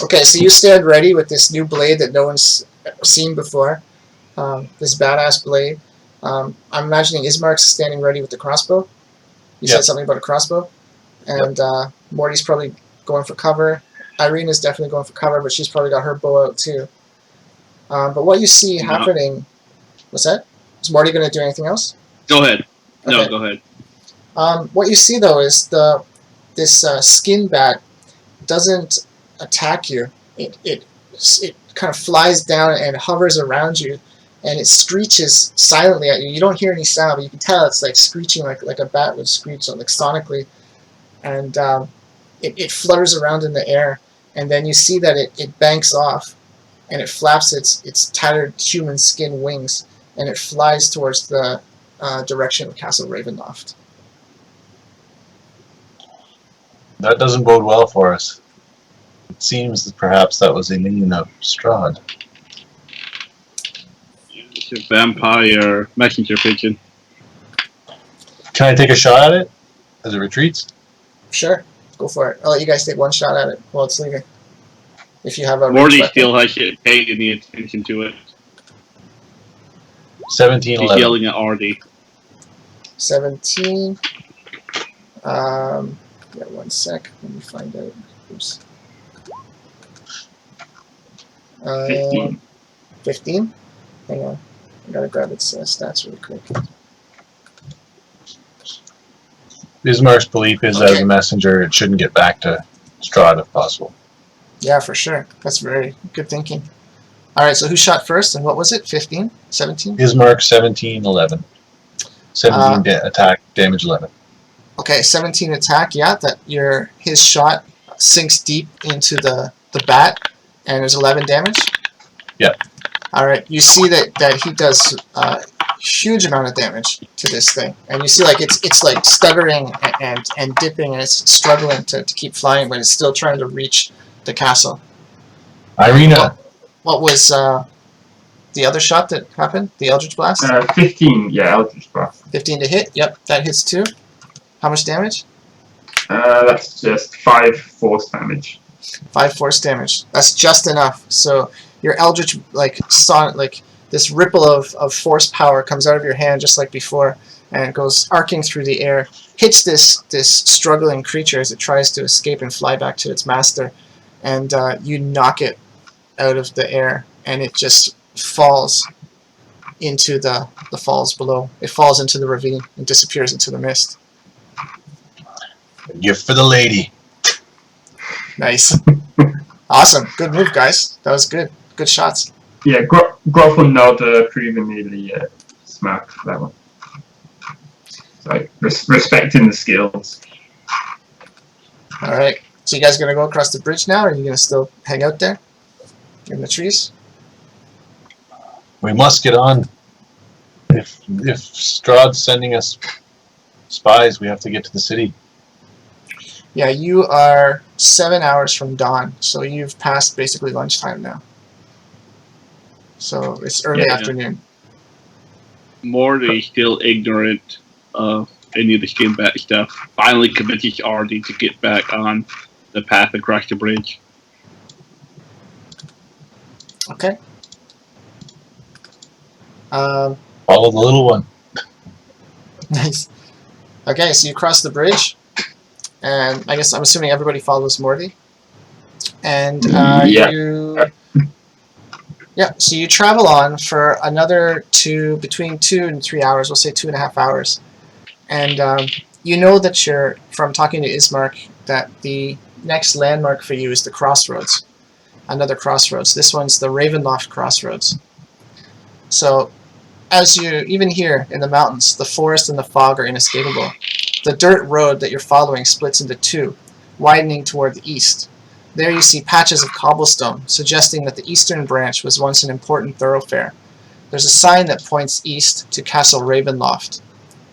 Okay, so you stand ready with this new blade that no one's seen before. This badass blade. I'm imagining Ismark's standing ready with the crossbow. You said something about a crossbow. And Morty's probably going for cover. Irena's definitely going for cover, but she's probably got her bow out too. But what you see happening... What's that? Is Morty going to do anything else? Go ahead. No, Okay. go ahead. What you see though is this skin bat doesn't attack you. It kind of flies down and hovers around you, and it screeches silently at you. You don't hear any sound, but you can tell it's like screeching like a bat would screech, like sonically. And it flutters around in the air, and then you see that it banks off, and it flaps its tattered human skin wings, and it flies towards the direction of Castle Ravenloft. That doesn't bode well for us. It seems that perhaps that was a minion of Strahd. It's a vampire messenger pigeon. Can I take a shot at it as it retreats? Sure, go for it. I'll let you guys take one shot at it while it's leaving. If you have a Morty ranged still weapon. has paid any attention to it. 17, He's 11. yelling at Artie. 17. Yeah, 1 sec. Let me find out. Oops. 15. 15? Hang on. I gotta grab its stats really quick. Bismarck's belief is that as Okay. a messenger, it shouldn't get back to Strahd if possible. Yeah, for sure. That's very good thinking. Alright, so who shot first, and what was it? 15? 17? Bismarck, 17, 11. 17 attack, damage 11. Okay, 17 attack, yeah, his shot sinks deep into the bat, and there's 11 damage? Yeah. Alright, you see that he does a huge amount of damage to this thing, and you see like it's like stuttering and dipping, and it's struggling to keep flying, but it's still trying to reach the castle. Irina, What was the other shot that happened? The Eldritch Blast? 15, yeah, Eldritch Blast. 15 to hit, yep, that hits too. How much damage? That's just 5 force damage. 5 force damage. That's just enough. So your Eldritch, this ripple of force power comes out of your hand just like before, and it goes arcing through the air, hits this struggling creature as it tries to escape and fly back to its master, and you knock it out of the air, and it just falls into the falls below. It falls into the ravine and disappears into the mist. gift for the lady. Nice. Awesome. Good move, guys. That was good. Good shots. Yeah, Groth will nod approvingly the smack for that one. So, respecting the skills. Alright. So you guys gonna go across the bridge now, or are you gonna still hang out there? In the trees? We must get on. If Strahd's sending us spies, we have to get to the city. Yeah, you are 7 hours from dawn, so you've passed basically lunchtime now. So it's early Yeah. afternoon. Morty, still ignorant of any of the skin bat stuff, finally convinces Artie to get back on the path across the bridge. Okay. Follow the little one. Nice. Okay, so you cross the bridge, and I guess I'm assuming everybody follows Morty. And Yeah. so you travel on for another between 2 and 3 hours. We'll say 2.5 hours. And you know that you're, from talking to Ismark, that the next landmark for you is the crossroads. Another crossroads. This one's the Ravenloft Crossroads. So, as you, even here in the mountains, the forest and the fog are inescapable. The dirt road that you're following splits into two, widening toward the east. There you see patches of cobblestone, suggesting that the eastern branch was once an important thoroughfare. There's a sign that points east to Castle Ravenloft,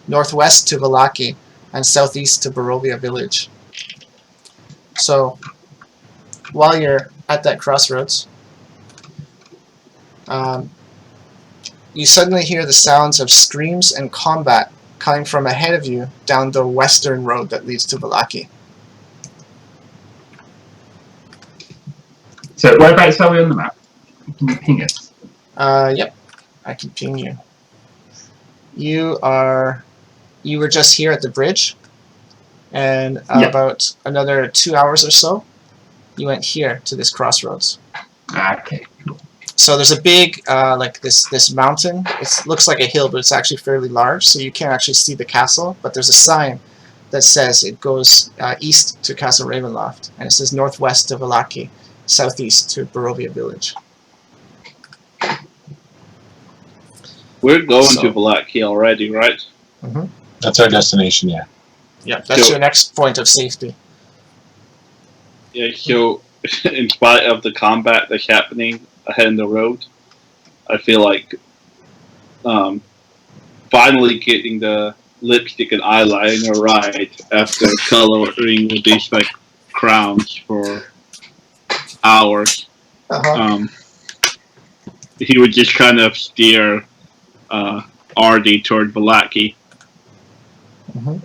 northwest to Vallaki, and southeast to Barovia Village. So, while you're at that crossroads, you suddenly hear the sounds of screams and combat coming from ahead of you down the western road that leads to Vallaki. So whereabouts are we on the map? Can you ping us? Yep, I can ping you. You were just here at the bridge, And about another 2 hours or so, you went here to this crossroads. Okay. So there's a big, like this mountain. It looks like a hill, but it's actually fairly large, so you can't actually see the castle. But there's a sign that says it goes east to Castle Ravenloft, and it says northwest of Vallaki, southeast to Barovia Village. We're going to Vallaki already, right? Mm-hmm. That's our destination, yeah. Yeah, that's your next point of safety. Yeah, so in spite of the combat that's happening ahead in the road, I feel like finally getting the lipstick and eyeliner right after coloring with these like crowns for hours. He would just kind of steer Ardy toward Vallaki. Mm-hmm.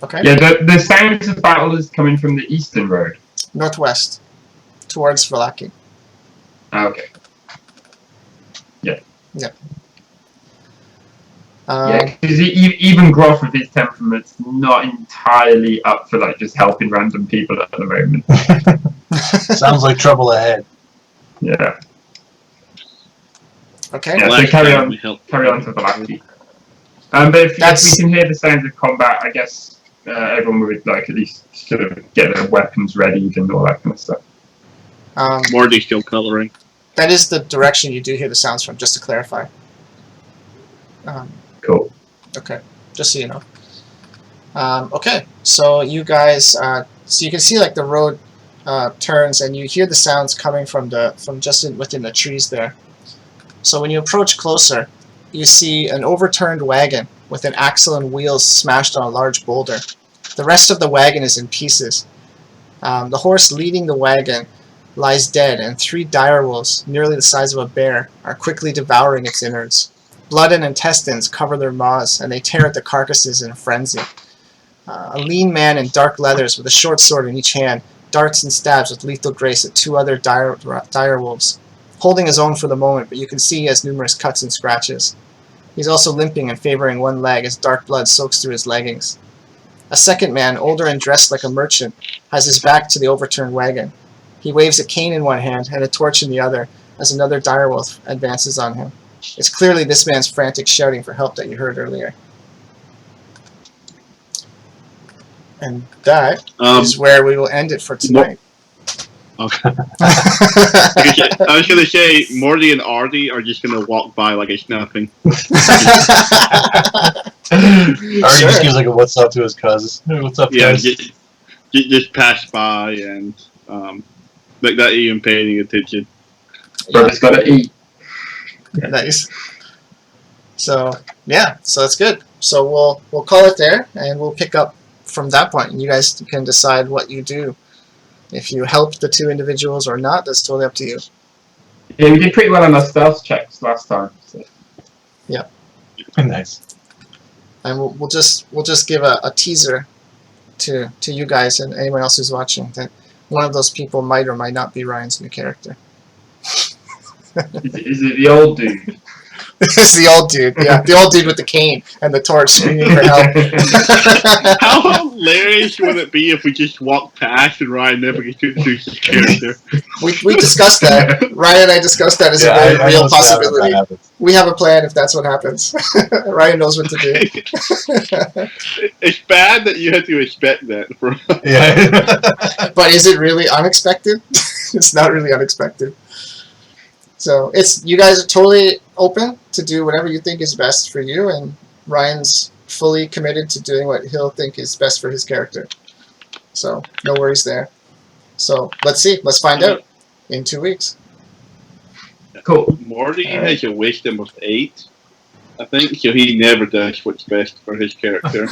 Okay. Yeah, the sounds of battle is coming from the eastern road. Northwest, towards Vallaki. Okay. Yeah. Yep. Yeah, because even Groth with his temperament's not entirely up for like just helping random people at the moment. Sounds like trouble ahead. Yeah. Okay. Yeah, so carry on to Vallaki. But if we can hear the sounds of combat, I guess everyone would like at least sort of get their weapons readied and all that kind of stuff. Morty's still coloring. That is the direction you do hear the sounds from, just to clarify. Cool. Okay, just so you know. Okay, so you guys, so you can see like the road turns, and you hear the sounds coming from just within the trees there. So when you approach closer, you see an overturned wagon with an axle and wheels smashed on a large boulder. The rest of the wagon is in pieces. The horse leading the wagon lies dead, and 3 direwolves, nearly the size of a bear, are quickly devouring its innards. Blood and intestines cover their maws, and they tear at the carcasses in a frenzy. A lean man in dark leathers with a short sword in each hand darts and stabs with lethal grace at 2 other direwolves, holding his own for the moment, but you can see he has numerous cuts and scratches. He's also limping and favoring one leg as dark blood soaks through his leggings. A second man, older and dressed like a merchant, has his back to the overturned wagon. He waves a cane in one hand and a torch in the other as another direwolf advances on him. It's clearly this man's frantic shouting for help that you heard earlier. And that is where we will end it for tonight. Okay. I was going to say, Morty and Ardy are just going to walk by like it's nothing. Ardy just gives like a what's up to his cousins. Hey, what's up, guys? Just pass by and like not even paying attention. Brother's got to eat. Nice. So yeah, so that's good. So we'll call it there, and we'll pick up from that point, and you guys can decide what you do. If you help the 2 individuals or not, that's totally up to you. Yeah, we did pretty well on our stealth checks last time. So. Yeah. Nice. And we'll just give a teaser to you guys and anyone else who's watching that one of those people might or might not be Ryan's new character. Is it the old dude? This is the old dude, yeah. The old dude with the cane and the torch screaming for help. How hilarious would it be if we just walked past and Ryan never gets to introduce his character? We discussed that. Ryan and I discussed that as a very real possibility. We have a plan if that's what happens. Ryan knows what to do. It's bad that you have to expect that. Yeah. But is it really unexpected? It's not really unexpected. So you guys are totally open to do whatever you think is best for you, and Ryan's fully committed to doing what he'll think is best for his character. So no worries there. So let's see. Let's find out in 2 weeks. Cool. Morty has a wisdom of 8, I think, so he never does what's best for his character.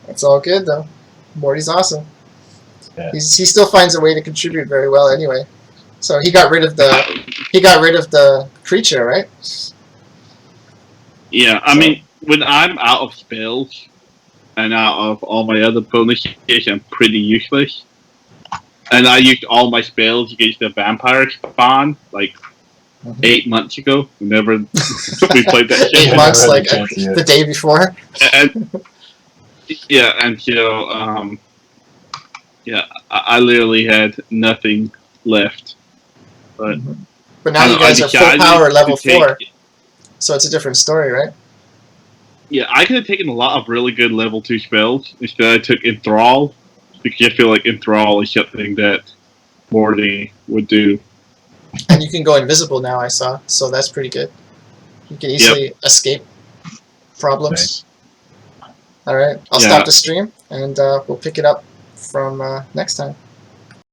That's all good though. Morty's awesome. Yeah. He still finds a way to contribute very well anyway. So he got rid of the creature, right? Yeah, I mean, when I'm out of spells and out of all my other bonuses, I'm pretty useless. And I used all my spells against the vampire spawn, like 8 months ago. Whenever we played that shit. 8 months, Never like had a chance yet. the day before. And yeah, and I literally had nothing left. But But now you guys are full decided power to level take- 4, so it's a different story, right? Yeah, I could have taken a lot of really good level 2 spells. Instead, I took Enthrall, because I feel like Enthrall is something that Morty would do. And you can go invisible now, I saw, so that's pretty good. You can easily escape problems. Nice. Alright, I'll Yeah. stop the stream, and we'll pick it up from next time.